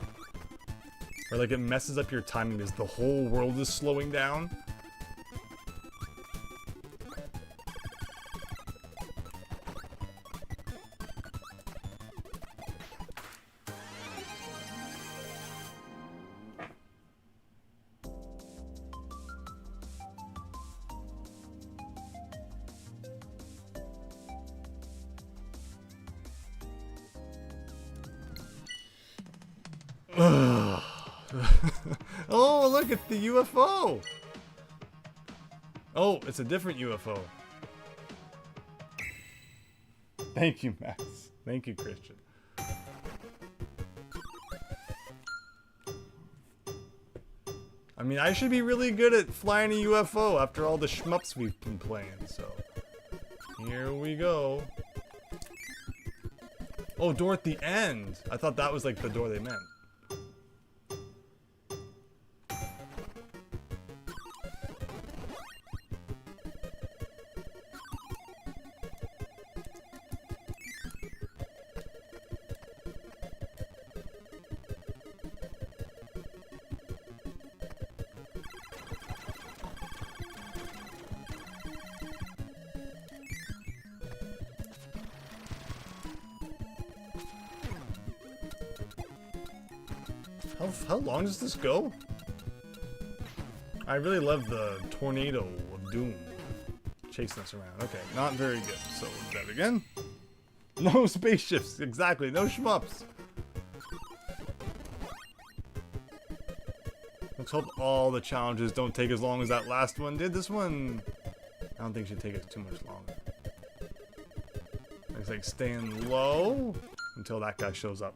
Or like it messes up your timing because the whole world is slowing down. Oh, look, it's the UFO! Oh, it's a different UFO. Thank you, Max. Thank you, Christian. I mean, I should be really good at flying a UFO after all the shmups we've been playing, so... Here we go. Oh, door at the end! I thought that was like the door they meant. How long does this go? I really love the tornado of doom chasing us around. Okay, not very good. So we'll do that again. No spaceships, exactly. No shmups. Let's hope all the challenges don't take as long as that last one did. This one, I don't think should take us too much longer. It's like staying low until that guy shows up.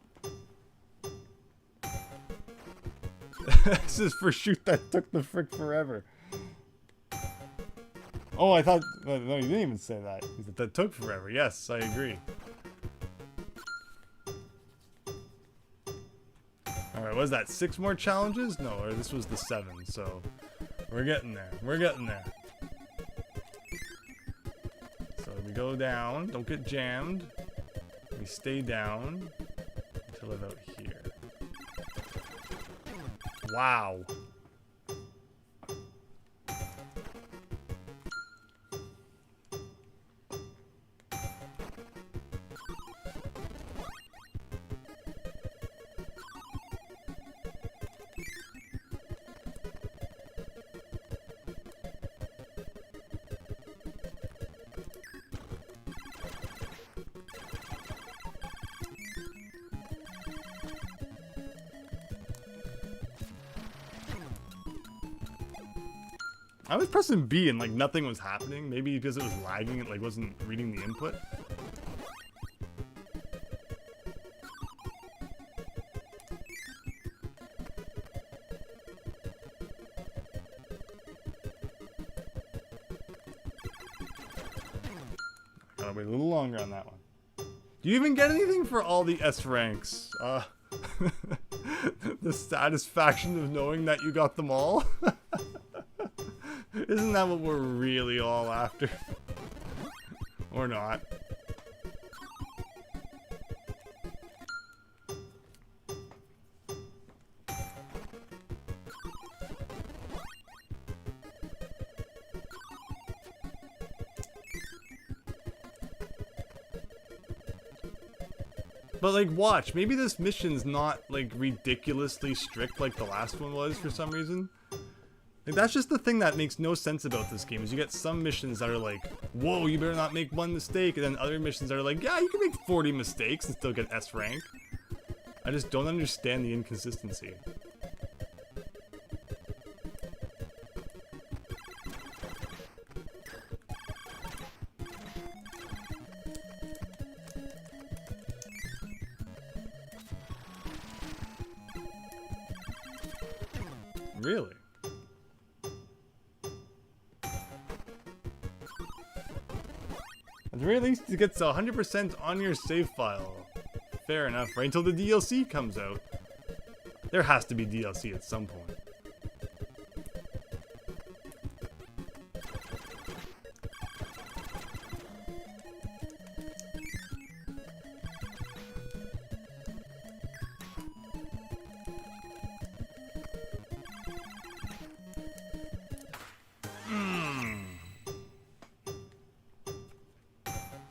This is for shoot that took the frick forever. Oh, I thought... No, you didn't even say that. He said that took forever. Yes, I agree. Alright, what is that? 6 more challenges? No, or this was the 7, so... We're getting there. We're getting there. So we go down. Don't get jammed. We stay down until about here. Wow. I was pressing B and like nothing was happening. Maybe because it was lagging, it like wasn't reading the input. Gotta wait a little longer on that one. Do you even get anything for all the S ranks? The satisfaction of knowing that you got them all? Isn't that what we're really all after? Or not? But like, watch, maybe this mission's not like ridiculously strict like the last one was for some reason. Like, that's just the thing that makes no sense about this game, is you get some missions that are like, whoa, you better not make one mistake, and then other missions that are like, yeah, you can make 40 mistakes and still get S rank. I just don't understand the inconsistency. Really? At the very least, it gets 100% on your save file. Fair enough, right until the DLC comes out. There has to be DLC at some point.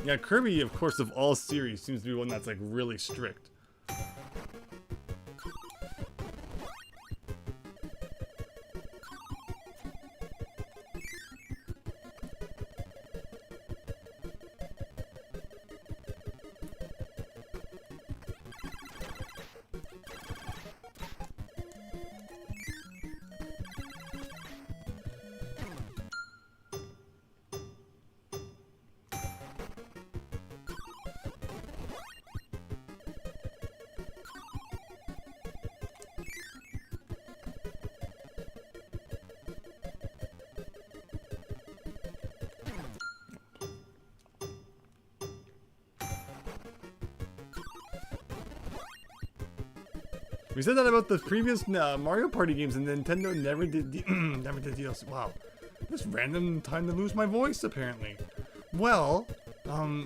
Yeah, Kirby, of course, of all series, seems to be one that's, like, really strict. We said that about the previous Mario Party games, and Nintendo never did DLC. Wow, this random time to lose my voice, apparently. Well,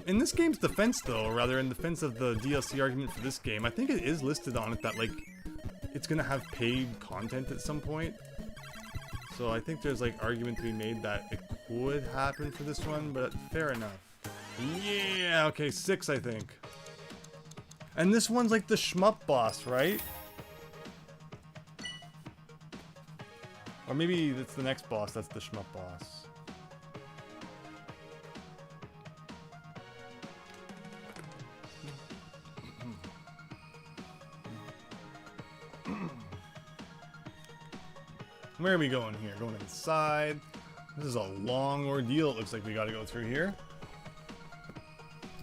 in this game's defense, though, or rather in defense of the DLC argument for this game, I think it is listed on it that, like, it's gonna have paid content at some point. So I think there's, like, argument to be made that it could happen for this one, but fair enough. Yeah, okay, 6, I think. And this one's, like, the shmup boss, right? Or maybe it's the next boss, that's the shmup boss. Where are we going here? Going inside. This is a long ordeal it looks like we gotta go through here.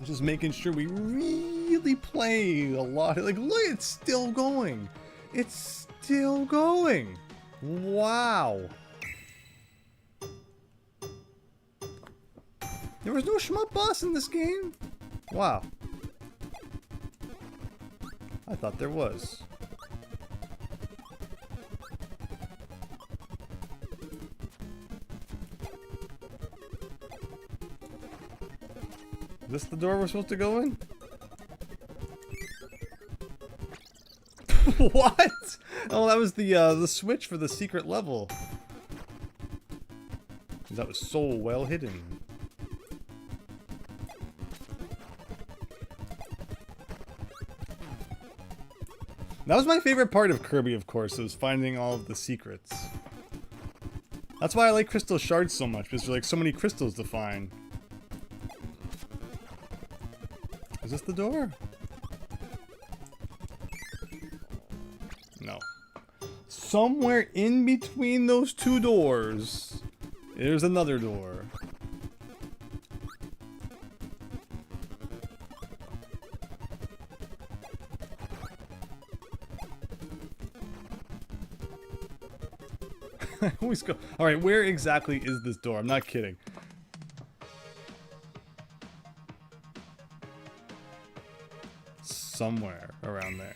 Just making sure we really play a lot. Like, look, it's still going. It's still going. Wow. There was no shmup boss in this game? Wow. I thought there was. Is this the door we're supposed to go in? What? Oh, that was the switch for the secret level. That was so well hidden. That was my favorite part of Kirby, of course, was finding all of the secrets. That's why I like crystal shards so much, because there's like so many crystals to find. Is this the door? No. Somewhere in between those two doors, there's another door. I always go. Alright, where exactly is this door? I'm not kidding. Somewhere around there.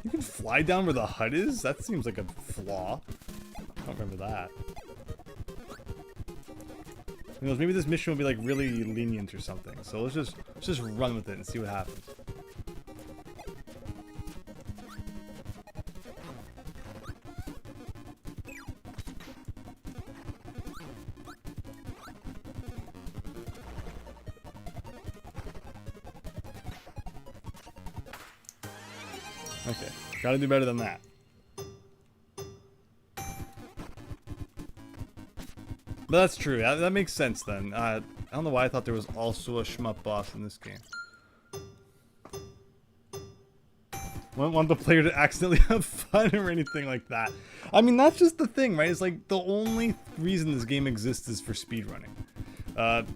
You can fly down where the hut is? That seems like a flaw. I don't remember that. Who knows, maybe this mission will be like really lenient or something. So let's just run with it and see what happens. Okay, gotta do better than that. But that's true. That makes sense then. I don't know why I thought there was also a shmup boss in this game. Wouldn't want the player to accidentally have fun or anything like that. I mean, that's just the thing, right? It's like the only reason this game exists is for speedrunning.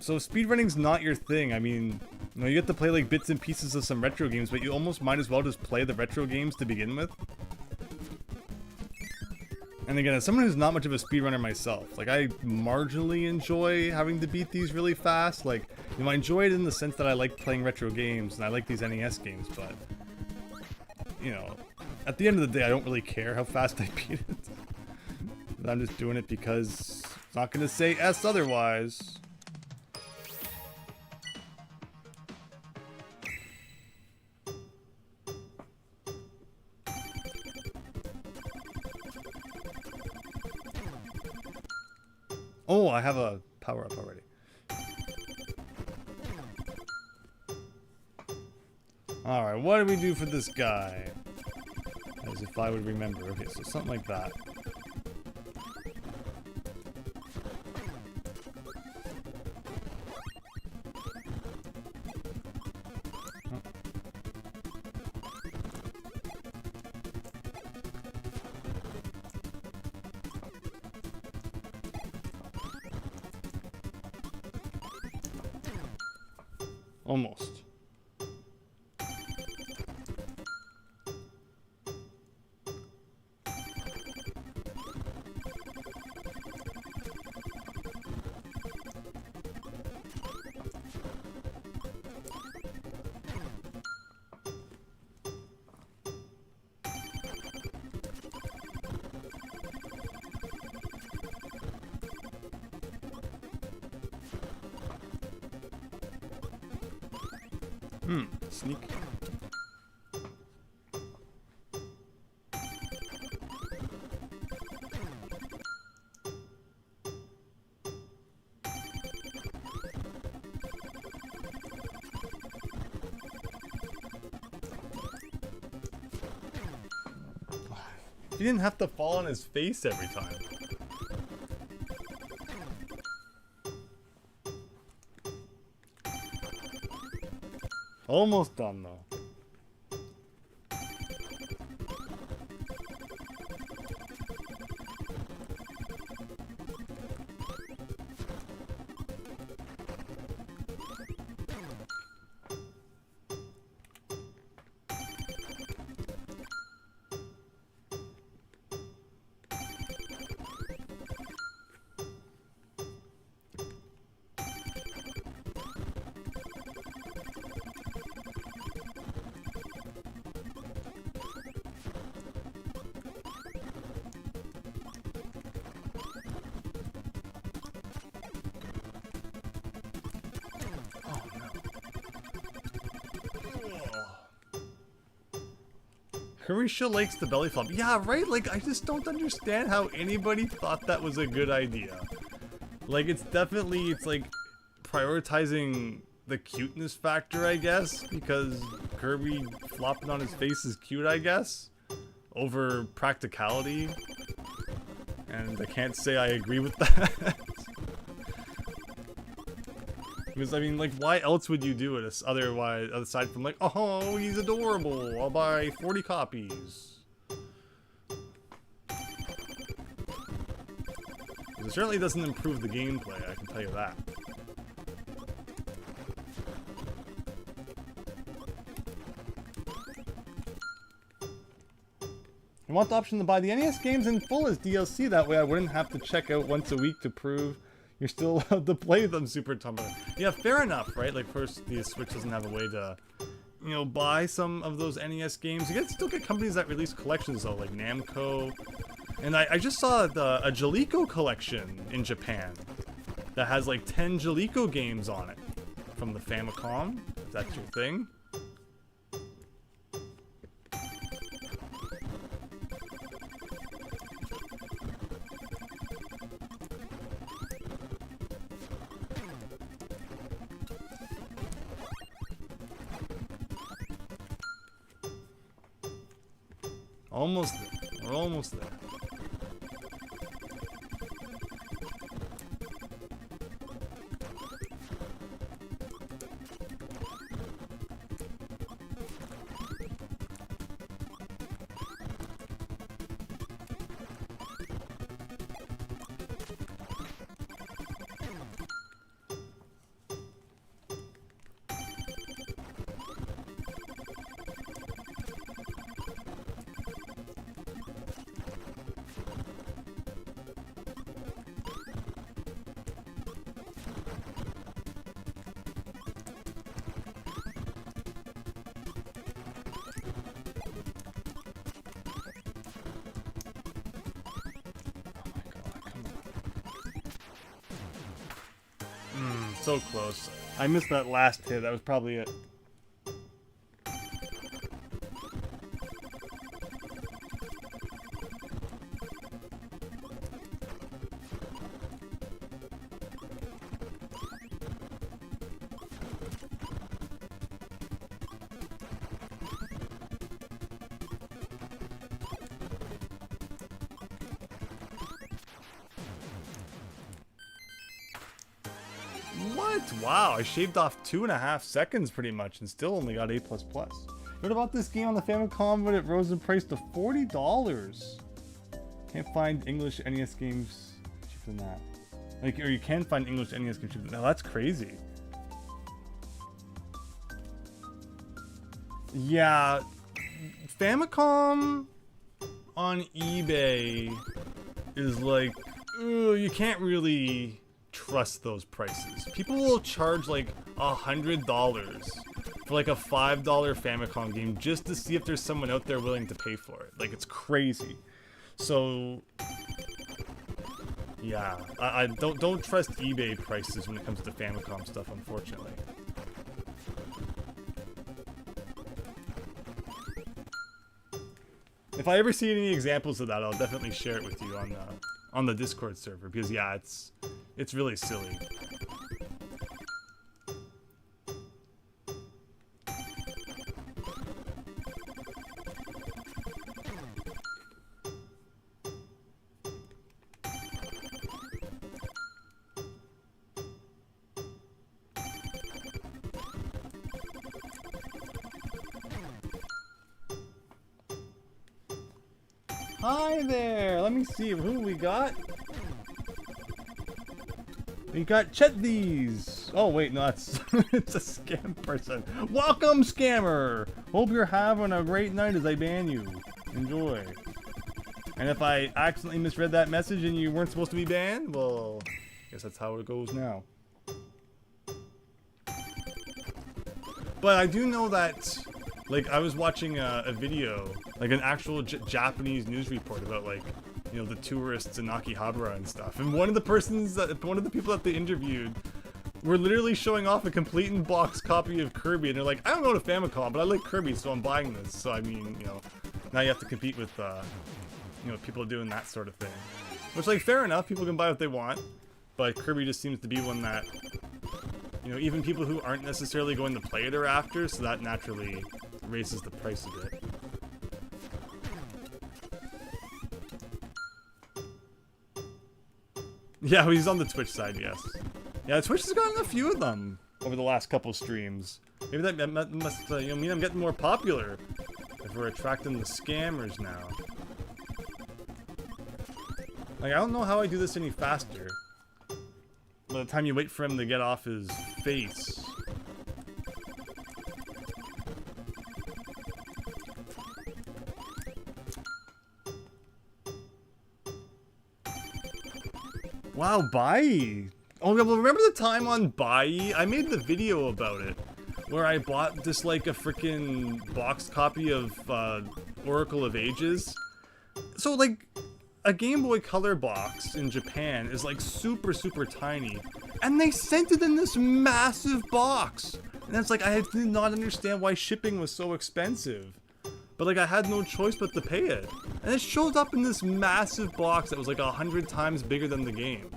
So speedrunning's not your thing. I mean, you know, you get to play like bits and pieces of some retro games, but you almost might as well just play the retro games to begin with. And again, as someone who's not much of a speedrunner myself, like I marginally enjoy having to beat these really fast. Like, you know, I enjoy it in the sense that I like playing retro games and I like these NES games, but you know, at the end of the day, I don't really care how fast I beat it. But I'm just doing it because it's not going to say S otherwise. Oh, I have a power-up already. Alright, what do we do for this guy? As if I would remember. Okay, so something like that. Almost. Sneak. You didn't have to fall on his face every time. Almost done though. Carisha likes the belly flop. Yeah, right? Like, I just don't understand how anybody thought that was a good idea. Like, it's definitely, it's like prioritizing the cuteness factor, I guess, because Kirby flopping on his face is cute, I guess, over practicality. And I can't say I agree with that. Because, I mean, like, why else would you do it otherwise, aside from like, oh, he's adorable, I'll buy 40 copies. It certainly doesn't improve the gameplay, I can tell you that. I want the option to buy the NES games in full as DLC, that way I wouldn't have to check out once a week to prove you're still allowed to play them, Super Tumblr. Yeah, fair enough, right? Like, first, the Switch doesn't have a way to, you know, buy some of those NES games. You can still get companies that release collections, though, like Namco. And I just saw a Jaleco collection in Japan that has, like, 10 Jaleco games on it from the Famicom, if that's your thing. Almost there. We're almost there. So close. I missed that last hit. That was probably it. Wow, I shaved off 2.5 seconds pretty much and still only got A++. Heard about this game on the Famicom, but it rose in price to $40. Can't find English NES games cheaper than that. Like, or you can find English NES games cheaper than that. That's crazy. Yeah, Famicom on eBay is like, you can't really trust those prices. People will charge like $100 for like a $5 Famicom game just to see if there's someone out there willing to pay for it. Like, it's crazy. So yeah, I don't trust eBay prices when it comes to Famicom stuff, unfortunately. If I ever see any examples of that, I'll definitely share it with you on the Discord server, because yeah, it's really silly. Hi there! Let me see who we got. We got Chet These. Oh wait, no, that's it's a scam person. Welcome, scammer! Hope you're having a great night as I ban you. Enjoy. And if I accidentally misread that message and you weren't supposed to be banned, well, I guess that's how it goes now. But I do know that, like, I was watching a video, like an actual Japanese news report about, like, you know, the tourists in Akihabara and stuff. And one of the people that they interviewed were literally showing off a complete in-box copy of Kirby, and they're like, I don't know to Famicom, but I like Kirby, so I'm buying this. So I mean, you know, Now you have to compete with, you know, people doing that sort of thing. Which, like, fair enough, people can buy what they want, but Kirby just seems to be one that, you know, even people who aren't necessarily going to play it are after, so that naturally raises the price a bit. Yeah, he's on the Twitch side, yes. Yeah, Twitch has gotten a few of them over the last couple streams. Maybe that must you know, mean I'm getting more popular if we're attracting the scammers now. Like, I don't know how I do this any faster. By the time you wait for him to get off his face. Wow, Bai! Oh, well, remember the time on Bai? I made the video about it. Where I bought this, like, a freaking boxed copy of, Oracle of Ages. So, like, a Game Boy Color box in Japan is, like, super, super tiny. And they sent it in this massive box! And it's like, I did not understand why shipping was so expensive. But, like, I had no choice but to pay it. And it showed up in this massive box that was, like, 100 times bigger than the game.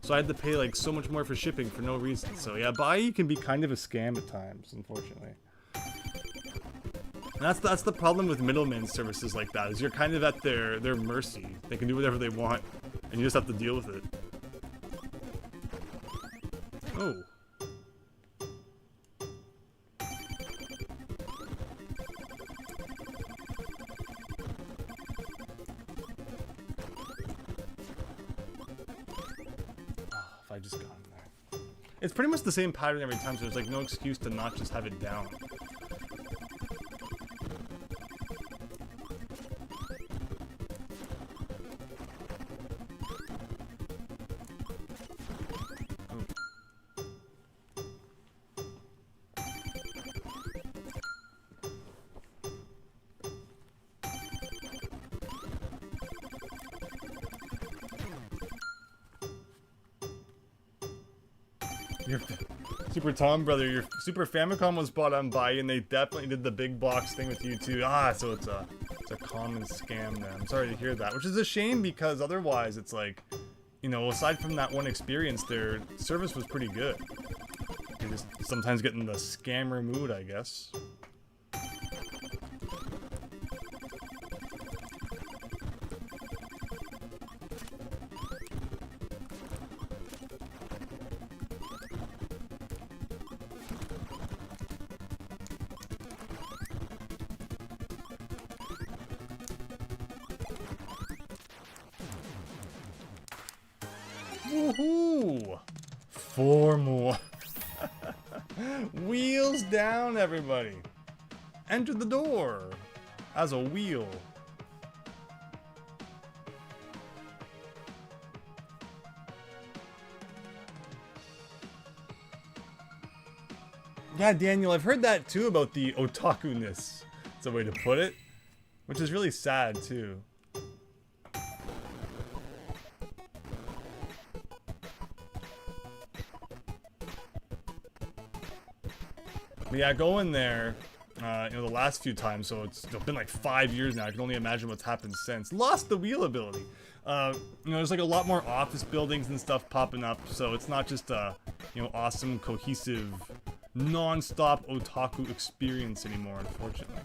So I had to pay, like, so much more for shipping for no reason. So, yeah, Bai can be kind of a scam at times, unfortunately. And that's the problem with middleman services like that, is you're kind of at their mercy. They can do whatever they want, and you just have to deal with it. Oh. If I just got in there. It's pretty much the same pattern every time, so there's like no excuse to not just have it down. Your Super Tom brother, your Super Famicom was bought on Bai, and they definitely did the big box thing with you too. Ah, so it's a common scam then. I'm sorry to hear that, which is a shame because otherwise it's like, you know, aside from that one experience, their service was pretty good. You just sometimes get in the scammer mood, I guess. Woohoo! 4 more. Wheels down, everybody. Enter the door as a wheel. Yeah, Daniel, I've heard that too about the otaku-ness. It's a way to put it. Which is really sad too. But yeah, go in there, you know, the last few times, so it's been like 5 years now. I can only imagine what's happened since. Lost the wheel ability. You know, there's like a lot more office buildings and stuff popping up, so it's not just a, you know, awesome, cohesive, non-stop otaku experience anymore, unfortunately.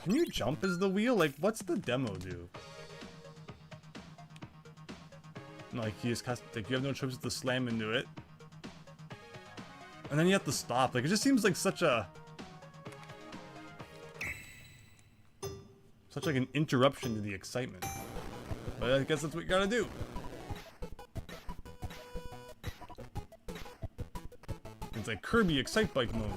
Can you jump as the wheel? Like, what's the demo do? Like, you just like, you have no choice but to slam into it. And then you have to stop. Like, it just seems like such like an interruption to the excitement. But I guess that's what you gotta do. It's like Kirby Excite Bike mode.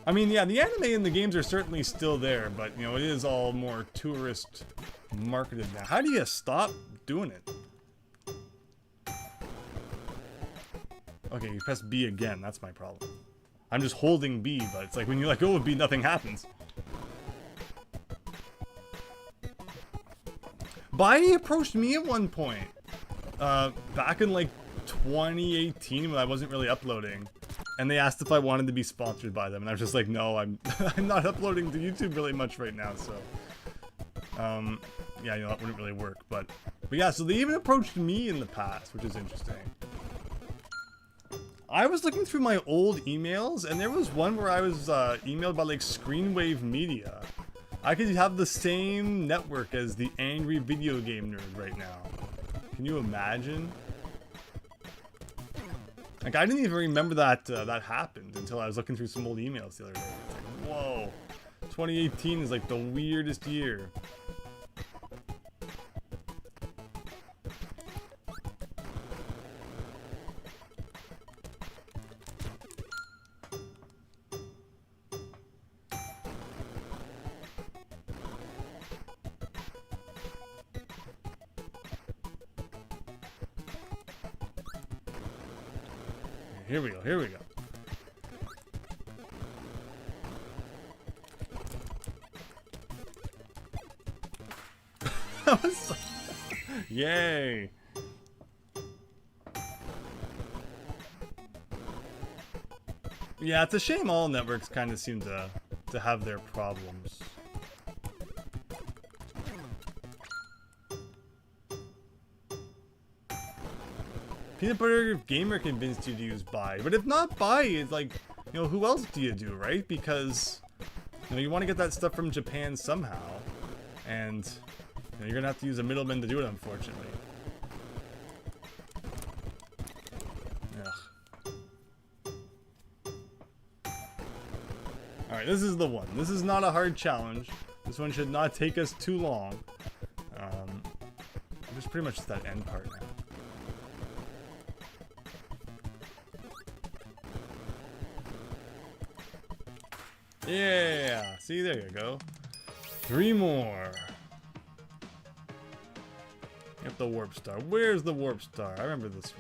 I mean, yeah, the anime and the games are certainly still there, but, you know, it is all more tourist marketed now. How do you stop doing it? Okay, you press B again. That's my problem. I'm just holding B, but it's like when you let go of B, nothing happens. Biden approached me at one point, back in like 2018 when I wasn't really uploading, and they asked if I wanted to be sponsored by them, and I was just like, no, I'm I'm not uploading to YouTube really much right now, so yeah, you know, that wouldn't really work, but yeah, so they even approached me in the past, which is interesting. I was looking through my old emails, and there was one where I was emailed by like Screenwave Media. I could have the same network as the angry video game nerd right now. Can you imagine? Like, I didn't even remember that that happened until I was looking through some old emails the other day. It's like, whoa, 2018 is like the weirdest year. Here we go, here we go. That was so... Yay! Yeah, it's a shame all networks kind of seem to have their problems. Peanut Butter Gamer convinced you to use buy, but if not buy, it's like, you know, who else do you do, right? Because, you know, you want to get that stuff from Japan somehow, and you know, you're gonna have to use a middleman to do it, unfortunately. Ugh. Alright, this is the one. This is not a hard challenge. This one should not take us too long. There's pretty much just that end part now. Yeah, see, there you go. 3 more. Get the warp star. Where's the warp star? I remember this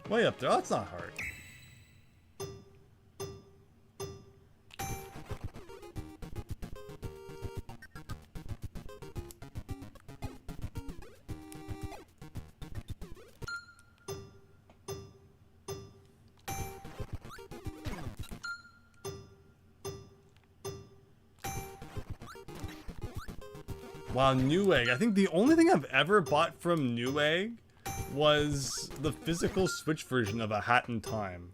one. Way up there. Oh, that's not hard. Wow, Newegg. I think the only thing I've ever bought from Newegg was the physical Switch version of A Hat in Time.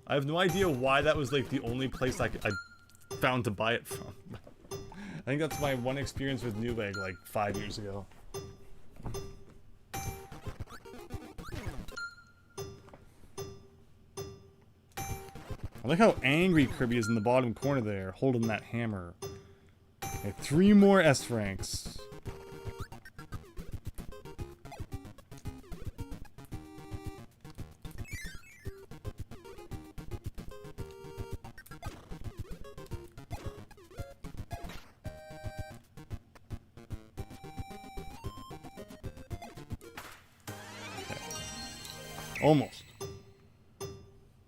I have no idea why that was like the only place I found to buy it from. I think that's my one experience with Newegg like 5 years ago. I like how angry Kirby is in the bottom corner there, holding that hammer. Okay, 3 more S ranks. Okay. Almost.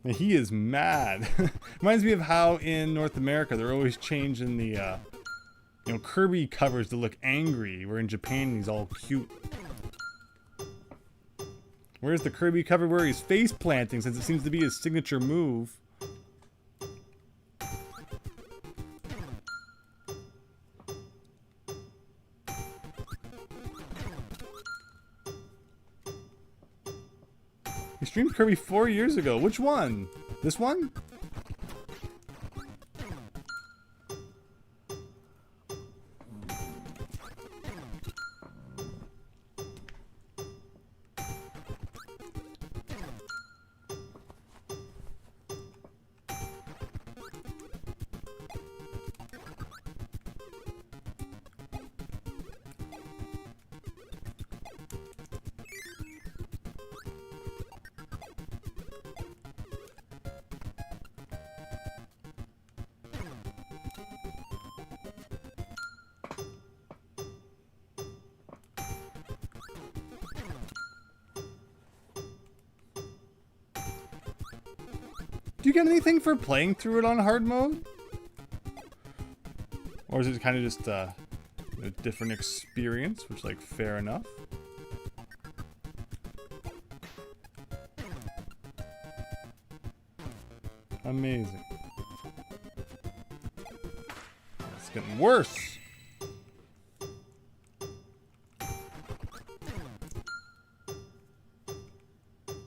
And he is mad. Reminds me of how in North America they're always changing the you know, Kirby covers to look angry, where in Japan he's all cute. Where's the Kirby cover where he's face planting, since it seems to be his signature move? He streamed Kirby 4 years ago. Which one? This one? Do you get anything for playing through it on hard mode? Or is it kind of just a different experience, which, like, fair enough? Amazing. It's getting worse.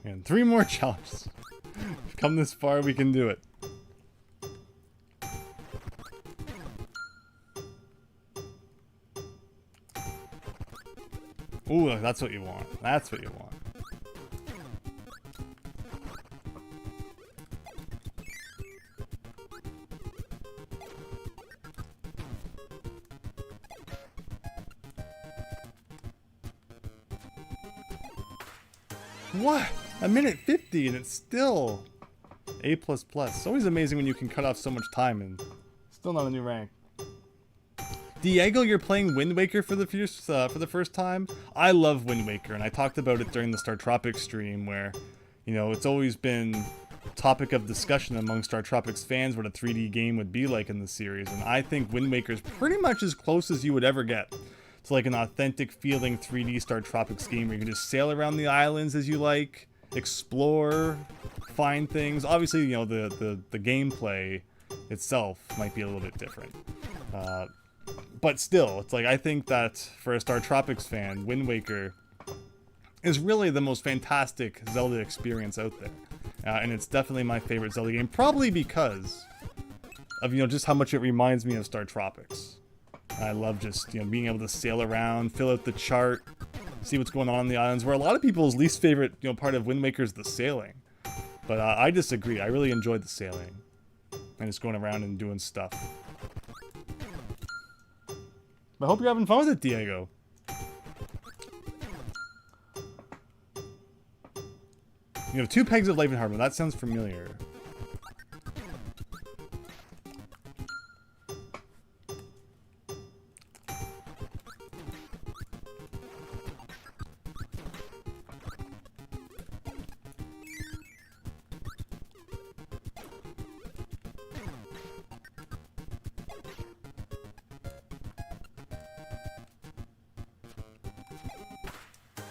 And 3 more challenges. We've come this far, we can do it. Ooh, that's what you want. That's what you want. What? A minute 50 and it's still A++. It's always amazing when you can cut off so much time and still not a new rank. Diego, you're playing Wind Waker for the first time? I love Wind Waker, and I talked about it during the Star Tropics stream where, you know, it's always been topic of discussion among Star Tropics fans what a 3D game would be like in the series, and I think Wind Waker is pretty much as close as you would ever get to like an authentic feeling 3D Star Tropics game where you can just sail around the islands as you like, explore, find things. Obviously, you know, the gameplay itself might be a little bit different. But still, it's like, I think that for a Star Tropics fan, Wind Waker is really the most fantastic Zelda experience out there. And it's definitely my favorite Zelda game, probably because of, you know, just how much it reminds me of Star Tropics. I love just, you know, being able to sail around, fill out the chart, see what's going on the islands, where a lot of people's least favorite, you know, part of Wind Waker is the sailing. But I disagree. I really enjoyed the sailing and just going around and doing stuff. I hope you're having fun with it, Diego. You have 2 pegs of life in hard mode. That sounds familiar.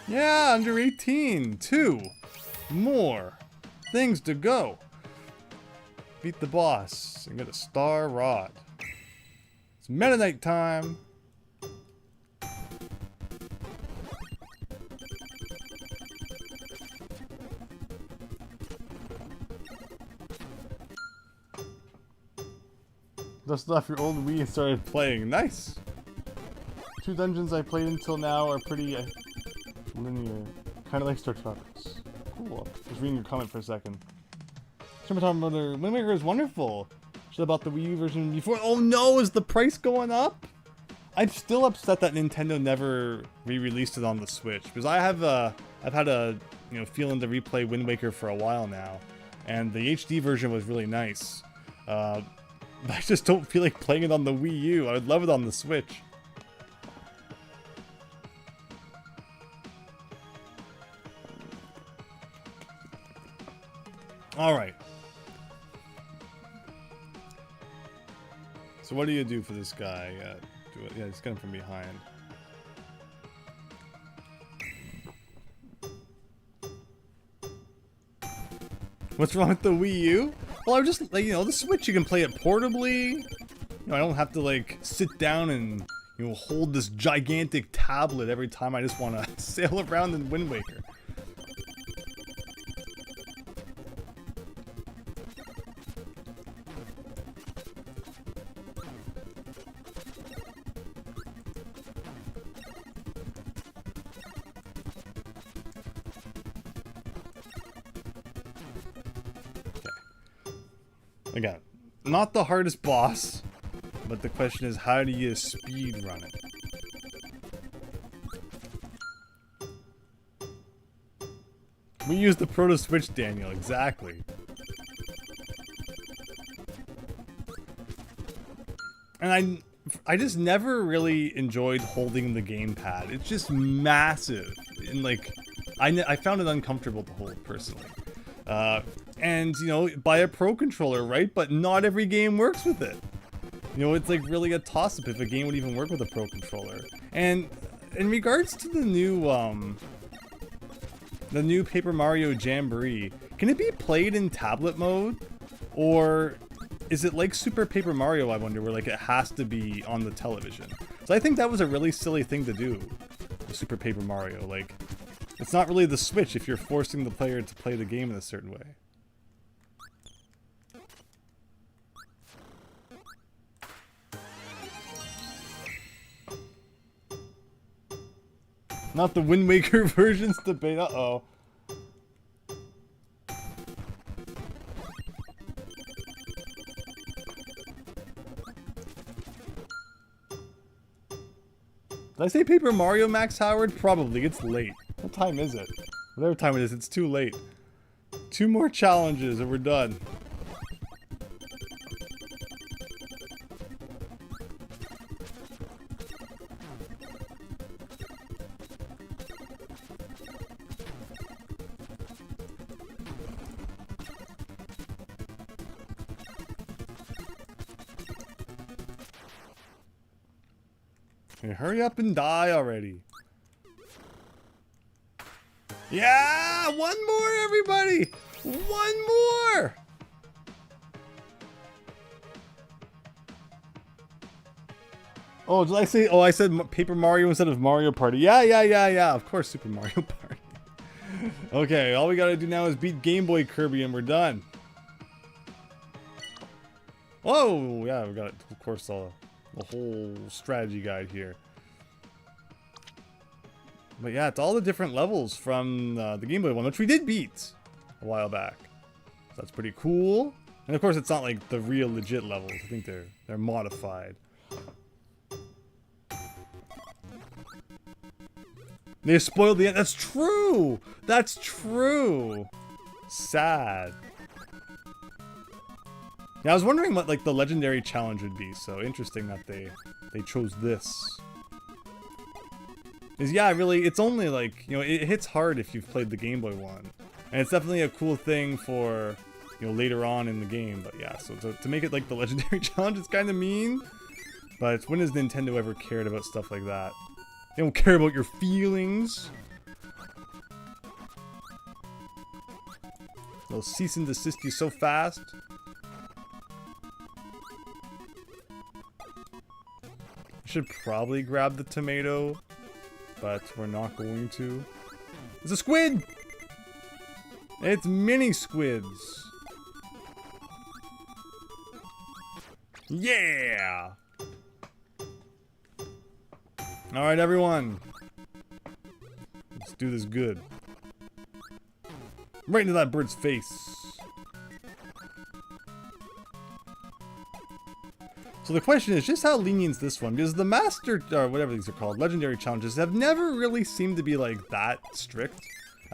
Yeah, under 18. 2 more things to go. Beat the boss and get a star rod. It's Meta Knight time. Dusted off your old Wii and started playing. Nice. 2 dungeons I played until now are pretty linear. Kind of like Star Tropics. Cool. Just reading your comment for a second. Wind Waker is wonderful. Should have bought the Wii U version before. Oh no, is the price going up? I'm still upset that Nintendo never re-released it on the Switch, because I've had a, you know, feeling to replay Wind Waker for a while now, and the HD version was really nice. But I just don't feel like playing it on the Wii U. I would love it on the Switch. Alright. So what do you do for this guy? Yeah, he's coming from behind. What's wrong with the Wii U? Well, I just, like, you know, the Switch, you can play it portably. You know, I don't have to, like, sit down and, you know, hold this gigantic tablet every time I just want to sail around in Wind Waker. Again, not the hardest boss, but the question is, how do you speed run it? We use the Proto Switch, Daniel, exactly. And I just never really enjoyed holding the gamepad. It's just massive, and like, I found it uncomfortable to hold personally. and, you know, buy a Pro Controller, right? But not every game works with it. You know, it's like really a toss-up if a game would even work with a Pro Controller. And in regards to the new Paper Mario Jamboree, can it be played in tablet mode? Or is it like Super Paper Mario, I wonder, where like it has to be on the television? So I think that was a really silly thing to do with Super Paper Mario. Like, it's not really the Switch if you're forcing the player to play the game in a certain way. Not the Wind Waker versions debate. Uh-oh. Did I say Paper Mario, Max Howard? Probably. It's late. What time is it? Whatever time it is, it's too late. 2 more challenges and we're done. Hey, hurry up and die already. Yeah! 1 more, everybody! 1 more! Oh, did I say... Oh, I said Paper Mario instead of Mario Party. Yeah. Of course, Super Mario Party. Okay, all we gotta do now is beat Game Boy Kirby and we're done. Whoa! Yeah, we got, of course, the whole strategy guide here. But yeah, it's all the different levels from the Game Boy one, which we did beat a while back. So that's pretty cool. And of course, it's not like the real legit levels. I think they're modified. They spoiled the end. That's true. That's true. Sad. Yeah, I was wondering what like the legendary challenge would be. So interesting that they chose this. Is yeah, really, it's only like, you know, it hits hard if you've played the Game Boy one. And it's definitely a cool thing for, you know, later on in the game. But yeah, so to make it like the legendary challenge is kind of mean. But when has Nintendo ever cared about stuff like that? They don't care about your feelings. They'll cease and desist you so fast. I should probably grab the tomato, but we're not going to. It's a squid! It's mini squids! Yeah! Alright, everyone. Let's do this good. Right into that bird's face. So the question is just how lenient is this one? Because the Master, or whatever these are called, Legendary Challenges, have never really seemed to be like that strict.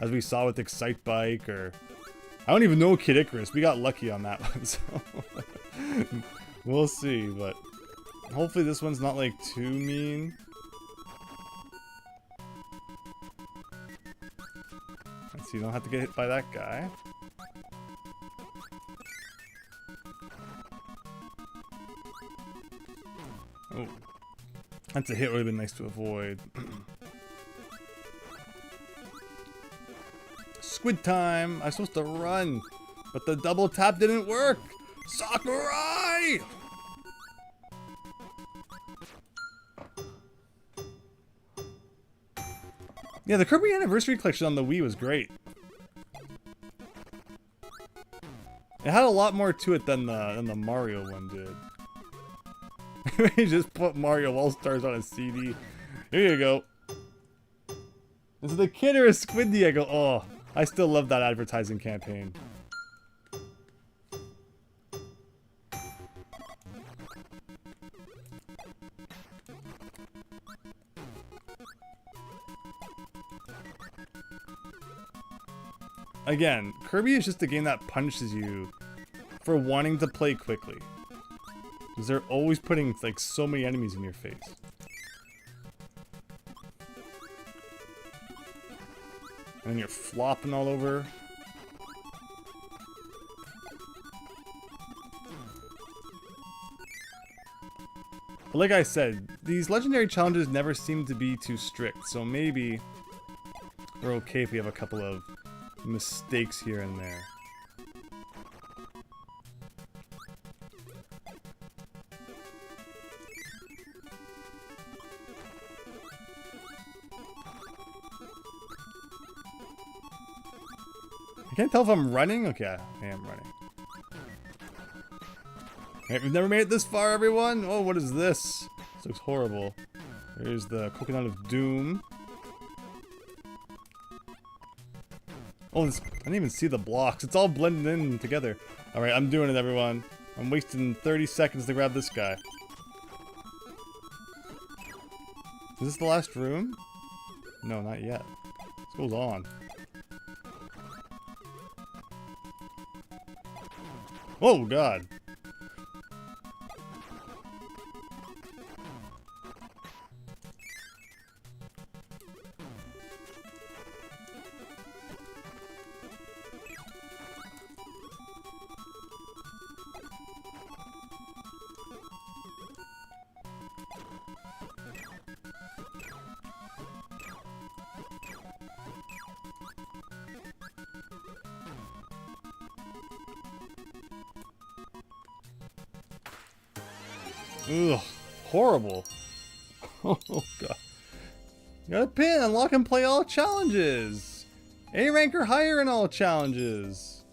As we saw with Excite Bike, or... I don't even know Kid Icarus. We got lucky on that one, so... we'll see, but... hopefully this one's not like too mean. So you don't have to get hit by that guy. Oh. That's a hit would have been nice to avoid. Squid time! I'm supposed to run, but the double tap didn't work! Sakurai! Yeah, the Kirby Anniversary Collection on the Wii was great. It had a lot more to it than the Mario one did. He just put Mario All-Stars on a CD. Here you go. Is it a kid or a squiddy? I go, oh, I still love that advertising campaign. Again, Kirby is just a game that punishes you for wanting to play quickly. Because they're always putting like so many enemies in your face. And then you're flopping all over. But like I said, these legendary challenges never seem to be too strict, so maybe we're okay if we have a couple of mistakes here and there. I can't tell if I'm running. Okay, I am running. Alright, we've never made it this far, everyone. Oh, what is this? This looks horrible. There's the Coconut of Doom. Oh, this, I didn't even see the blocks. It's all blended in together. Alright, I'm doing it, everyone. I'm wasting 30 seconds to grab this guy. Is this the last room? No, not yet. This goes on. Oh, God. Ugh, horrible. Oh god. You got a pin, unlock and play all challenges. A rank or higher in all challenges.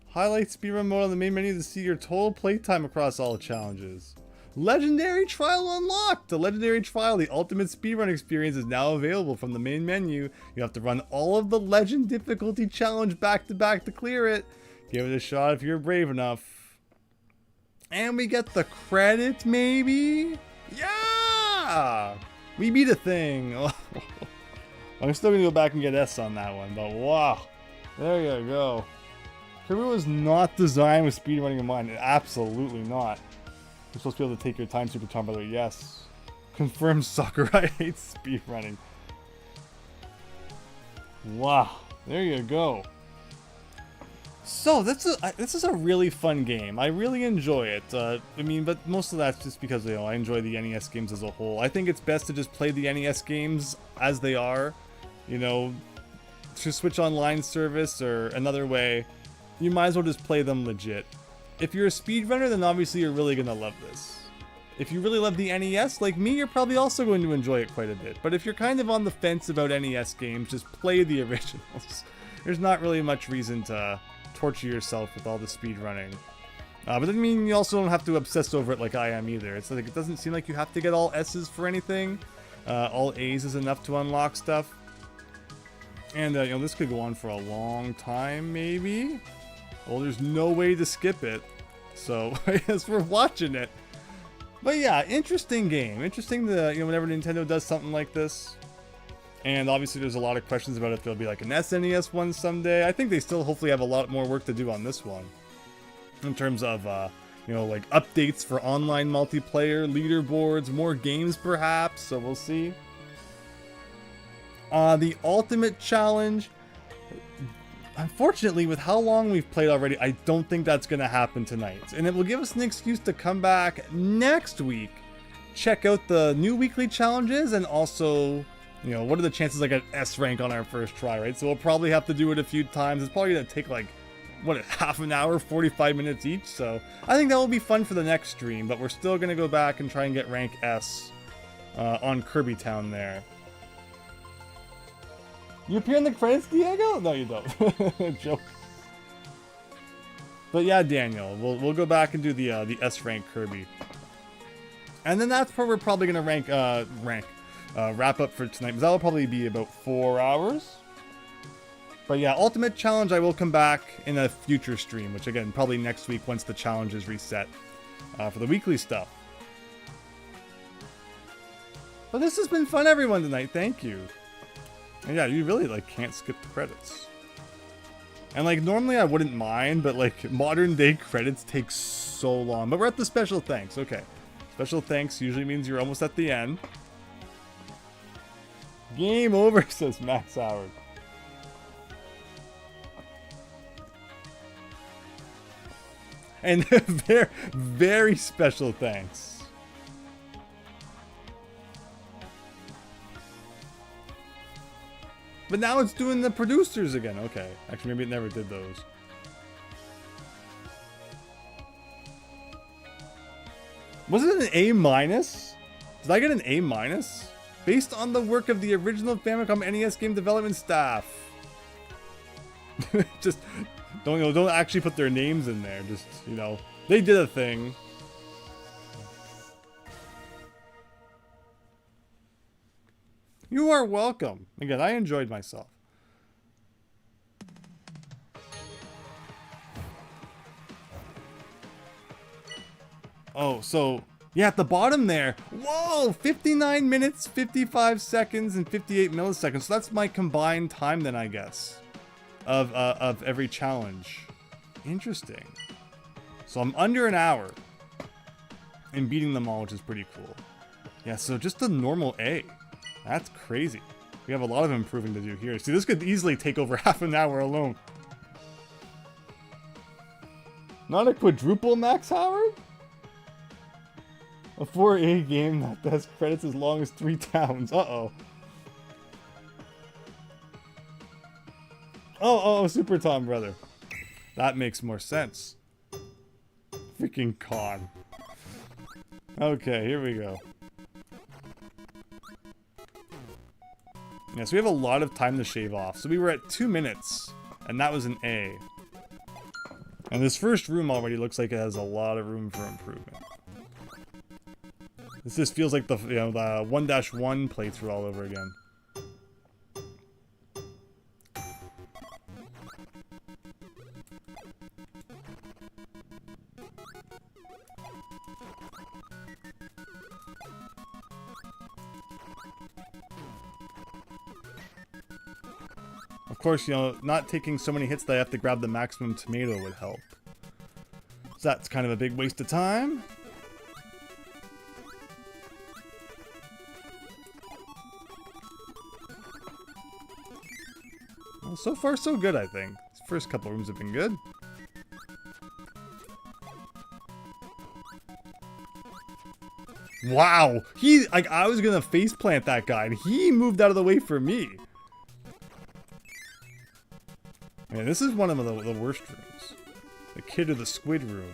Highlight speedrun mode on the main menu to see your total playtime across all challenges. Legendary trial unlocked! The legendary trial, the ultimate speedrun experience, is now available from the main menu. You have to run all of the legend difficulty challenge back to back to clear it. Give it a shot if you're brave enough. And we get the credit, maybe? Yeah! We beat a thing. I'm still gonna go back and get S on that one, but wow. There you go. Kirby was not designed with speedrunning in mind. Absolutely not. You're supposed to be able to take your time, Super Tom, by the way. Yes. Confirmed Sakurai hates speedrunning. Wow. There you go. So this is a really fun game. I really enjoy it. I mean, but most of that's just because, you know, I enjoy the NES games as a whole. I think it's best to just play the NES games as they are. You know, through Switch Online service or another way, you might as well just play them legit. If you're a speedrunner, then obviously you're really gonna love this. If you really love the NES, like me, you're probably also going to enjoy it quite a bit. But if you're kind of on the fence about NES games, just play the originals. There's not really much reason to torture yourself with all the speedrunning. But I mean, you also don't have to obsess over it like I am either. It's like, it doesn't seem like you have to get all S's for anything. All A's is enough to unlock stuff. And, you know, this could go on for a long time, maybe? Well, there's no way to skip it. So, I guess we're watching it. But yeah, interesting game. Interesting that, you know, whenever Nintendo does something like this. And obviously there's a lot of questions about if there'll be like an SNES one someday. I think they still hopefully have a lot more work to do on this one. In terms of, you know, like updates for online multiplayer, leaderboards, more games perhaps. So we'll see. The Ultimate Challenge. Unfortunately, with how long we've played already, I don't think that's going to happen tonight. And it will give us an excuse to come back next week, check out the new weekly challenges, and also, you know, what are the chances I get S rank on our first try, right? So we'll probably have to do it a few times. It's probably going to take like, what, half an hour, 45 minutes each. So I think that will be fun for the next stream, but we're still going to go back and try and get rank S on Kirby Town there. You appear in the credits, Diego? No, you don't. Joke. But yeah, Daniel, we'll go back and do the S rank Kirby, and then that's where we're probably gonna wrap up for tonight. Because that will probably be about 4 hours. But yeah, Ultimate Challenge, I will come back in a future stream, which again probably next week once the challenge is reset for the weekly stuff. But this has been fun, everyone, tonight. Thank you. And yeah, you really, like, can't skip the credits. And, like, normally I wouldn't mind, but, like, modern day credits take so long. But we're at the special thanks. Okay. Special thanks usually means you're almost at the end. Game over, says Max Howard. And very, very special thanks But now it's doing the producers again. Okay. Actually, maybe it never did those. Was it an A minus? Did I get an A minus? Based on the work of the original Famicom NES game development staff. Just don't actually put their names in there. Just, you know, they did a thing. You are welcome. Again, I enjoyed myself. Oh, so yeah, at the bottom there. Whoa, 59 minutes, 55 seconds, and 58 milliseconds. So that's my combined time then, I guess, of every challenge. Interesting. So I'm under an hour in beating them all, which is pretty cool. Yeah, so just a normal A. That's crazy. We have a lot of improving to do here. See, this could easily take over half an hour alone. Not a quadruple, Max Howard? A 4A game that does credits as long as 3 towns. Uh-oh. Oh, Super Tom, brother. That makes more sense. Freaking con. Okay, here we go. Yeah, so we have a lot of time to shave off. So we were at 2 minutes, and that was an A. And this first room already looks like it has a lot of room for improvement. This just feels like the, you know, the 1-1 playthrough all over again. Of course, you know, not taking so many hits that I have to grab the maximum tomato would help. So that's kind of a big waste of time. Well, so far so good, I think. These first couple rooms have been good. Wow! I was gonna faceplant that guy, and he moved out of the way for me. Man, this is one of the worst rooms. The kid of the squid room.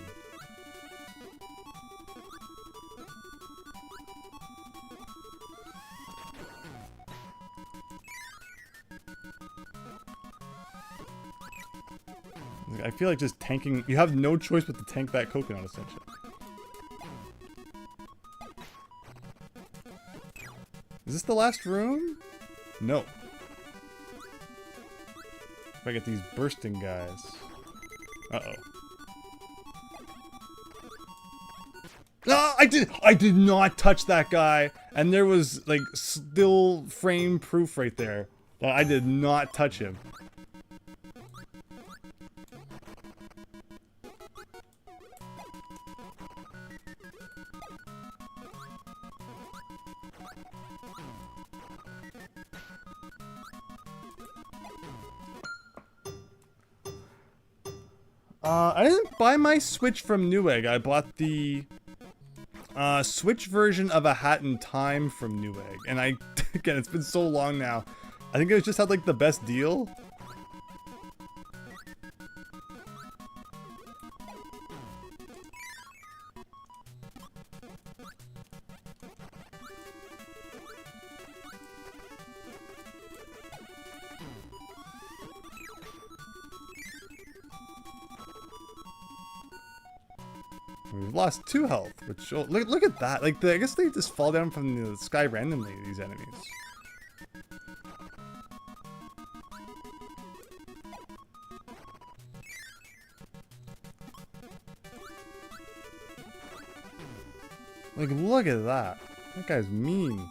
I feel like just tanking... You have no choice but to tank that coconut, essentially. Is this the last room? No. If I get these bursting guys. Uh-oh. Ah, I did not touch that guy. And there was, like, still frame proof right there that I did not touch him. I didn't buy my Switch from Newegg. I bought the Switch version of A Hat in Time from Newegg. And again, it's been so long now. I think it just had like the best deal. We've lost 2 health, which, oh, look at that. Like, I guess they just fall down from the sky randomly, these enemies. Like, look at that. That guy's mean.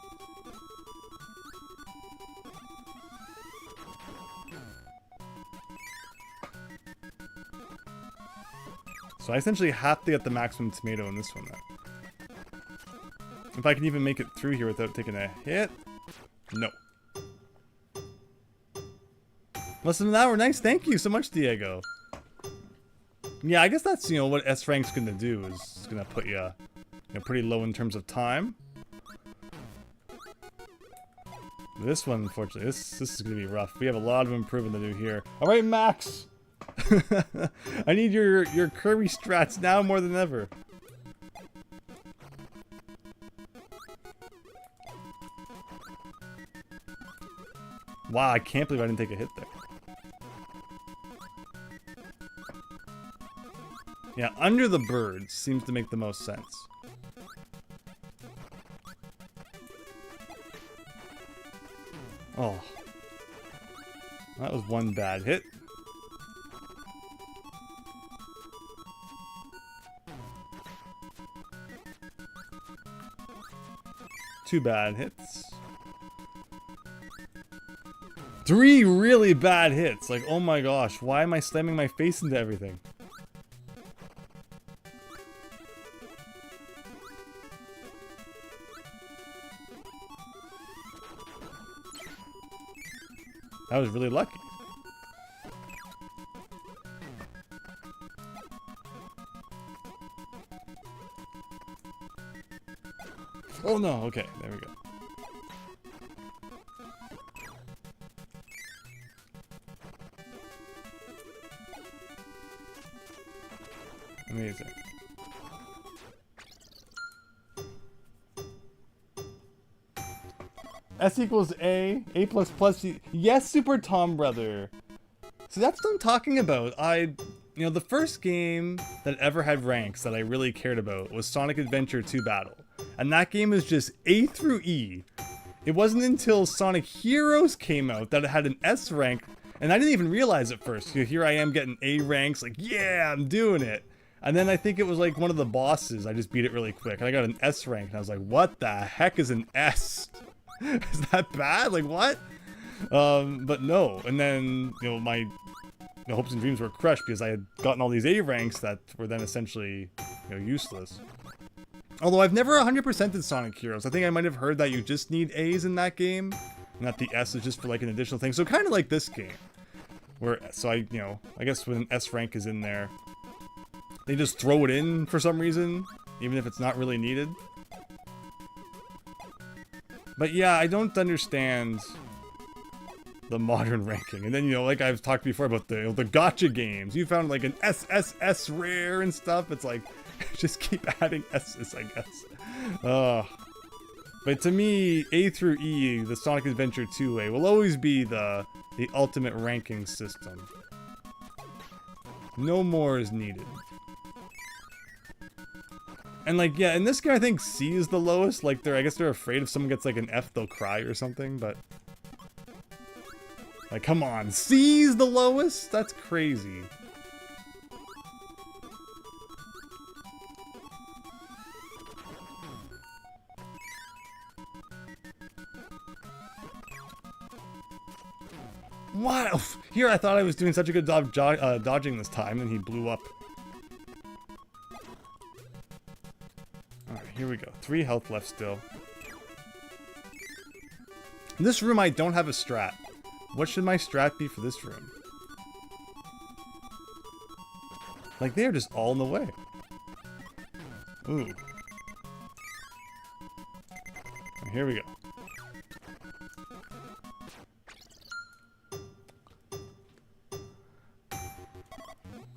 So I essentially have to get the maximum tomato in this one then. If I can even make it through here without taking a hit. No. Less than an hour. Nice. Thank you so much, Diego. Yeah, I guess that's, you know, what S rank's gonna do is gonna put you know, pretty low in terms of time. This one, unfortunately, this is gonna be rough. We have a lot of improvement to do here. All right, Max. I need your Kirby strats now more than ever. Wow, I can't believe I didn't take a hit there. Yeah, under the birds seems to make the most sense. Oh. That was one bad hit. Two bad hits. Three really bad hits. Like, oh my gosh, why am I slamming my face into everything? I was really lucky. Oh no, okay, there we go. Amazing. S equals A plus plus. Yes, Super Tom Brother. So that's what I'm talking about. You know, the first game that ever had ranks that I really cared about was Sonic Adventure 2 Battle. And that game was just A through E. It wasn't until Sonic Heroes came out that it had an S rank, and I didn't even realize at first. You know, here I am getting A ranks, like, yeah, I'm doing it. And then I think it was like one of the bosses, I just beat it really quick, and I got an S rank, and I was like, what the heck is an S? Is that bad? Like, what? But no. And then, you know, my hopes and dreams were crushed because I had gotten all these A ranks that were then essentially, you know, useless. Although I've never 100%ed Sonic Heroes. I think I might have heard that you just need A's in that game, and that the S is just for like an additional thing. So kind of like this game, where, so I guess when an S rank is in there, they just throw it in for some reason, even if it's not really needed. But yeah, I don't understand the modern ranking. And then, you know, like I've talked before about the gacha games. You found like an SSS rare and stuff. It's like, just keep adding S's, I guess. But to me, A through E, the Sonic Adventure 2A, will always be the ultimate ranking system. No more is needed. And like, yeah, in this game I think C is the lowest. Like, I guess they're afraid if someone gets like an F, they'll cry or something, but... Like, come on, C's the lowest? That's crazy. Wow! Here I thought I was doing such a good job dodging this time, and he blew up. Alright, here we go. 3 health left still. In this room I don't have a strat. What should my strat be for this room? Like, they're just all in the way. Ooh. Here we go.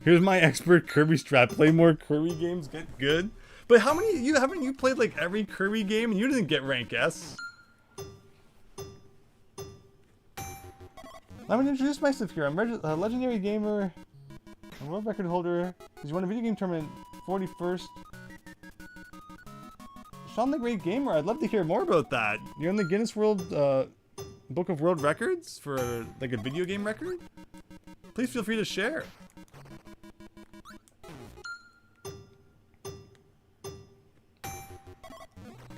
Here's my expert Kirby strat. Play more Kirby games, get good. But how many haven't you played like every Kirby game and you didn't get rank S? I'm gonna introduce myself here. I'm a legendary gamer, a world record holder. Because you won a video game tournament 41st. Sean the Great Gamer, I'd love to hear more about that. You're in the Guinness World Book of World Records for like a video game record? Please feel free to share.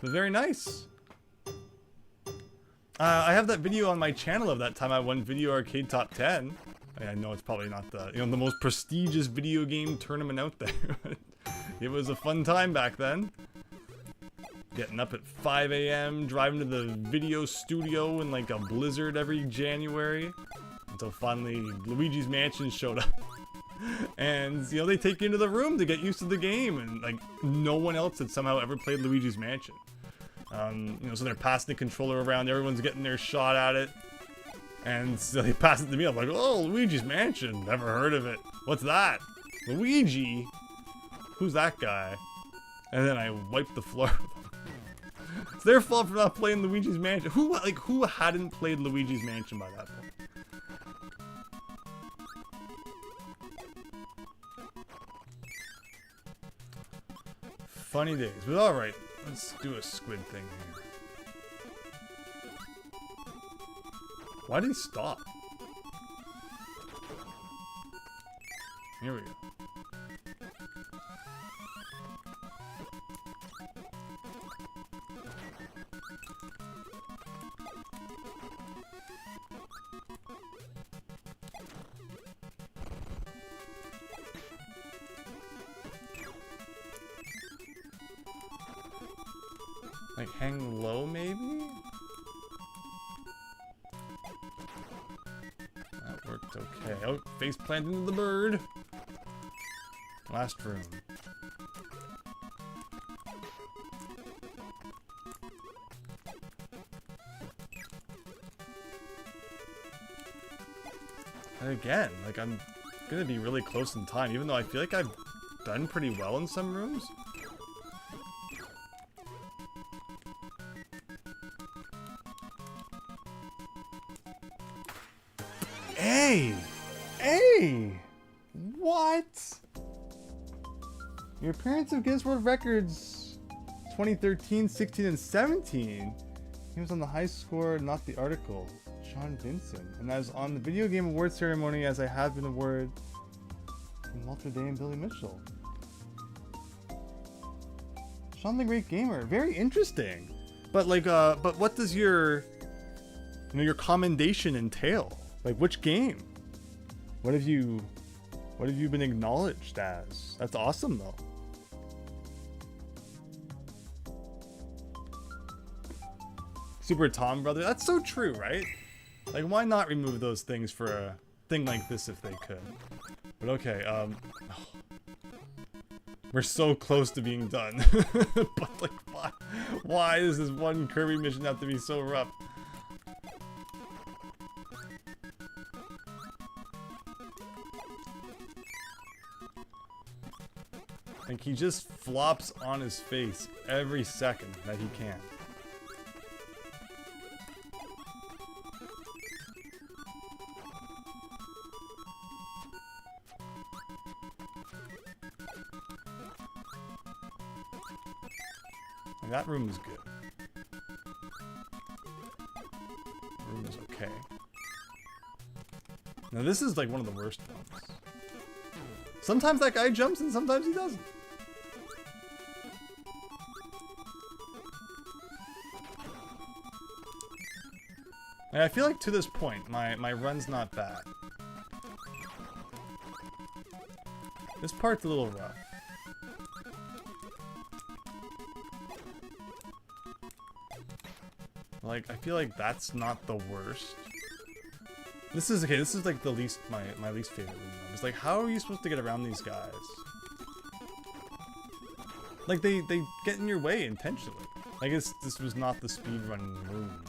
But very nice. I have that video on my channel of that time I won Video Arcade Top 10. I know it's probably not the the most prestigious video game tournament out there, but it was a fun time back then. Getting up at 5 AM, driving to the video studio in like a blizzard every January, until finally Luigi's Mansion showed up. And they take you into the room to get used to the game, and like no one else had somehow ever played Luigi's Mansion. You know, so they're passing the controller around, everyone's getting their shot at it. And so they pass it to me, I'm like, oh, Luigi's Mansion, never heard of it. What's that? Luigi? Who's that guy? And then I wipe the floor. It's their fault for not playing Luigi's Mansion. Who hadn't played Luigi's Mansion by that point? Funny days, but alright, let's do a squid thing here. Why did he stop? Here we go. Like hang low maybe? That worked okay. Oh, face planted into the bird. Last room. And again, like I'm gonna be really close in time, even though I feel like I've done pretty well in some rooms. Hey! Hey! What? Your appearance of Guinness World Records 2013, 16, and 17. He was on the high score, not the article. Sean Vincent. And I was on the Video Game Awards ceremony as I have been awarded from Walter Day and Billy Mitchell. Sean the Great Gamer. Very interesting. But like, but what does your, you know, your commendation entail? Like, which game? What have you been acknowledged as? That's awesome, though. Super Tom Brother. That's so true, right? Like, why not remove those things for a thing like this if they could? But okay, we're so close to being done. But like, why does this one Kirby mission have to be so rough? Like, he just flops on his face every second that he can. Like, that room is good. The room is okay. Now this is like one of the worst ones. Sometimes that guy jumps and sometimes he doesn't. And I feel like to this point, my run's not bad. This part's a little rough. Like, I feel like that's not the worst. This is okay, this is like the least, my least favorite room. It's like, how are you supposed to get around these guys? Like, they get in your way intentionally. Like, this was not the speedrun room.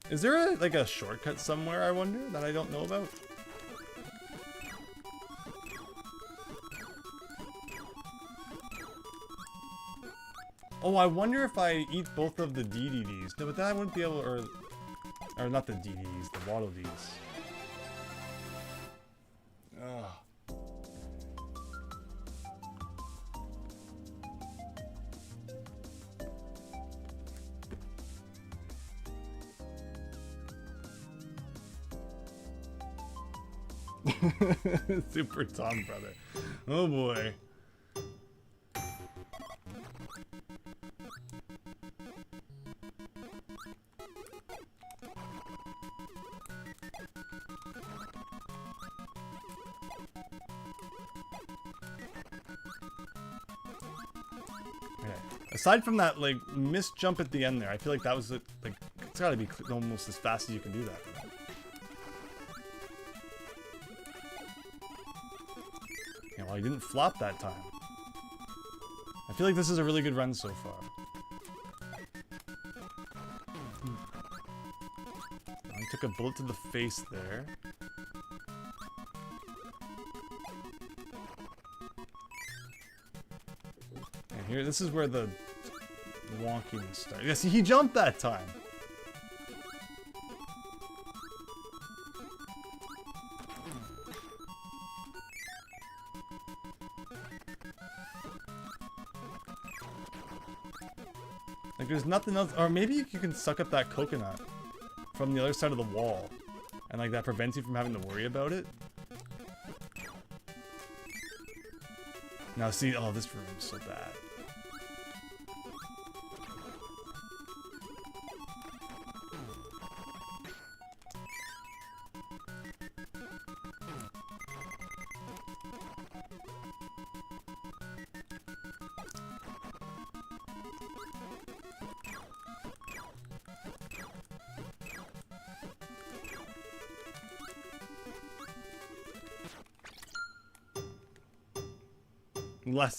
Is there like a shortcut somewhere, I wonder, that I don't know about? Oh, I wonder if I eat both of the DDDs. No, but then I wouldn't be able, or not the DDDs, the Waddle Dees. Ugh. Super Tom Brother. Oh boy. Okay. Aside from that, like, missed jump at the end there, I feel like that was, like, it's gotta be almost as fast as you can do that. Okay, well, he didn't flop that time. I feel like this is a really good run so far. He took a bullet to the face there. And here, this is where the wonking starts. Yeah, see, he jumped that time. Like, there's nothing else. Or maybe you can suck up that coconut from the other side of the wall. And, like, that prevents you from having to worry about it. Now, see, oh, this room is so bad.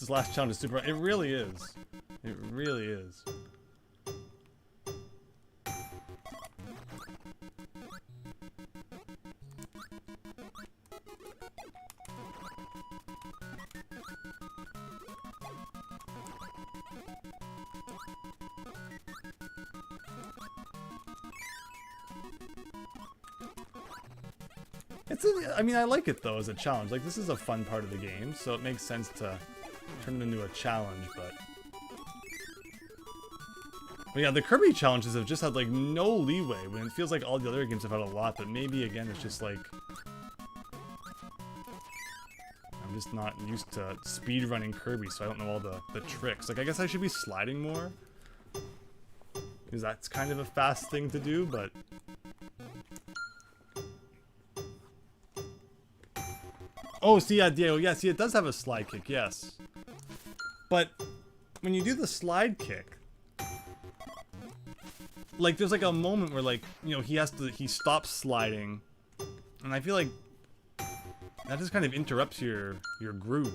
This last challenge is super. It really is. It really is. I mean, I like it though as a challenge. Like, this is a fun part of the game, so it makes sense to turn it into a challenge, but yeah, the Kirby challenges have just had, like, no leeway, when it feels like all the other games have had a lot, but maybe, again, it's just, like, I'm just not used to speedrunning Kirby, so I don't know all the tricks. Like, I guess I should be sliding more, because that's kind of a fast thing to do, but oh, see, yeah, Diego, yeah, see, it does have a slide kick, yes. But when you do the slide kick, like, there's like a moment where, like, you know, he stops sliding, and I feel like that just kind of interrupts your groove.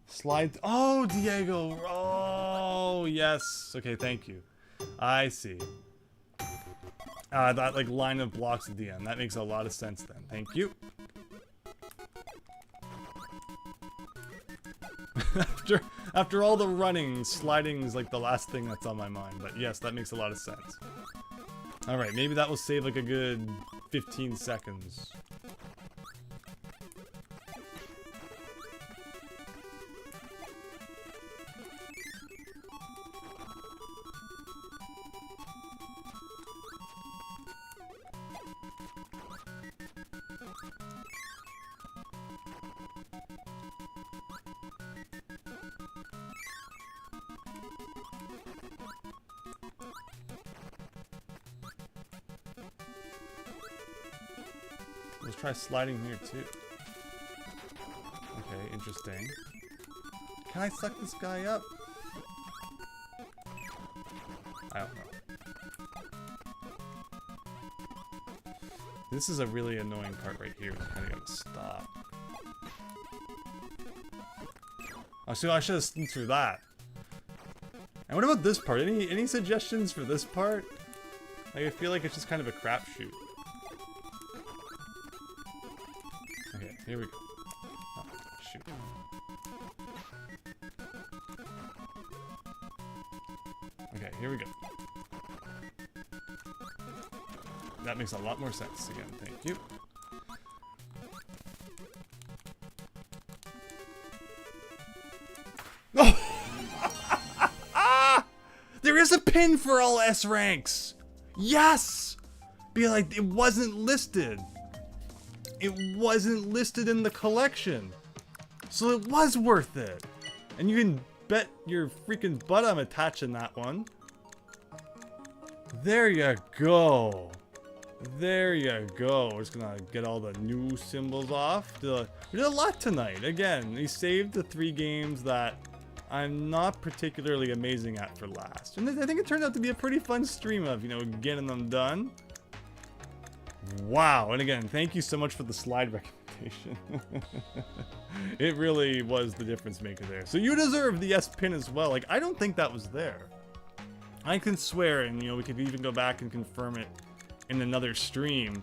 Slide. Oh, Diego. Oh, yes. Okay, thank you. I see. That, like, line of blocks at the end. That makes a lot of sense then. Thank you. After all the running, sliding is, like, the last thing that's on my mind. But yes, that makes a lot of sense. Alright, maybe that will save, like, a good 15 seconds. Let's try sliding here too. Okay, interesting. Can I suck this guy up? I don't know. This is a really annoying part right here. I kinda gotta stop. Oh, so I should have sneaked through that. And what about this part? Any suggestions for this part? Like, I feel like it's just kind of a crapshoot. Okay, here we go. Oh, shoot. Okay, here we go. That makes a lot more sense again, thank you. There is a pin for all S ranks! Yes! Be like, it wasn't listed. It wasn't listed in the collection. So it was worth it. And you can bet your freaking butt I'm attaching that one. There you go. There you go. We're just gonna get all the new symbols off. We did a lot tonight. Again, we saved the 3 games that I'm not particularly amazing at for last. And I think it turned out to be a pretty fun stream of, you know, getting them done. Wow. And again, thank you so much for the slide recommendation. It really was the difference maker there. So you deserve the S pin as well. Like, I don't think that was there. I can swear, and, you know, we could even go back and confirm it in another stream,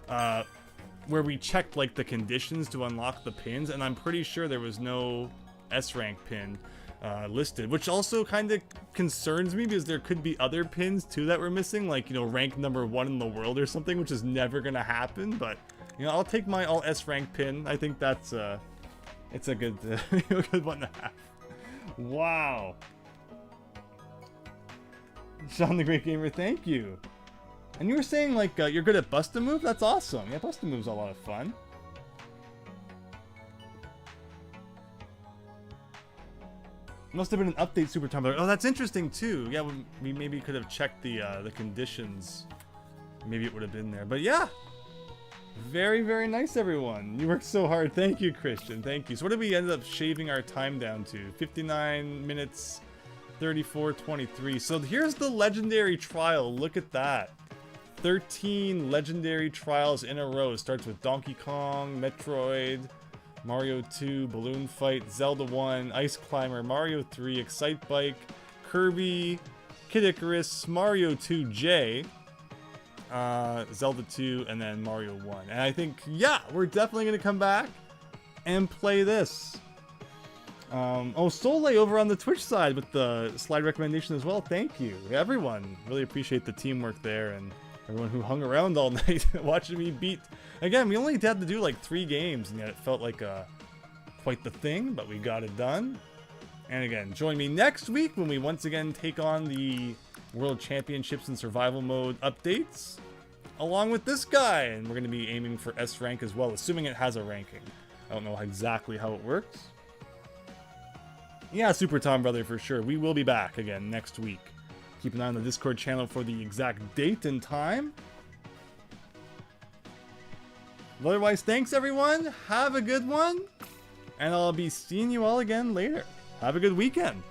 where we checked like the conditions to unlock the pins, and I'm pretty sure there was no S rank pin listed, which also kind of concerns me because there could be other pins too that we're missing, like, you know, rank number 1 in the world or something, which is never gonna happen. But, you know, I'll take my all S rank pin. I think that's it's a good good one to have. Wow. Sean the Great Gamer, thank you. And you were saying, like, you're good at Bust-A-Move? That's awesome. Yeah, Bust-A-Move's a lot of fun. Must have been an update Super Tumblr. Oh, that's interesting, too. Yeah, we maybe could have checked the conditions. Maybe it would have been there. But yeah, very, very nice, everyone. You worked so hard. Thank you, Christian. Thank you. So what did we end up shaving our time down to? 59 minutes, 34:23. So here's the legendary trial. Look at that. 13 legendary trials in a row. Starts with Donkey Kong, Metroid, Mario 2, Balloon Fight, Zelda 1, Ice Climber, Mario 3, Excite Bike, Kirby, Kid Icarus, Mario 2J, Zelda 2, and then Mario 1. And I think, yeah, we're definitely going to come back and play this. Oh, Soleil over on the Twitch side with the slide recommendation as well. Thank you, everyone. Really appreciate the teamwork there, and everyone who hung around all night watching me beat. Again, we only had to do like 3 games, and yet it felt like quite the thing, but we got it done. And again, join me next week when we once again take on the World Championships in Survival Mode updates, along with this guy. And we're going to be aiming for S rank as well, assuming it has a ranking. I don't know exactly how it works. Yeah, Super Tom Brother, for sure. We will be back again next week. Keep an eye on the Discord channel for the exact date and time. Otherwise, thanks everyone. Have a good one. And I'll be seeing you all again later. Have a good weekend.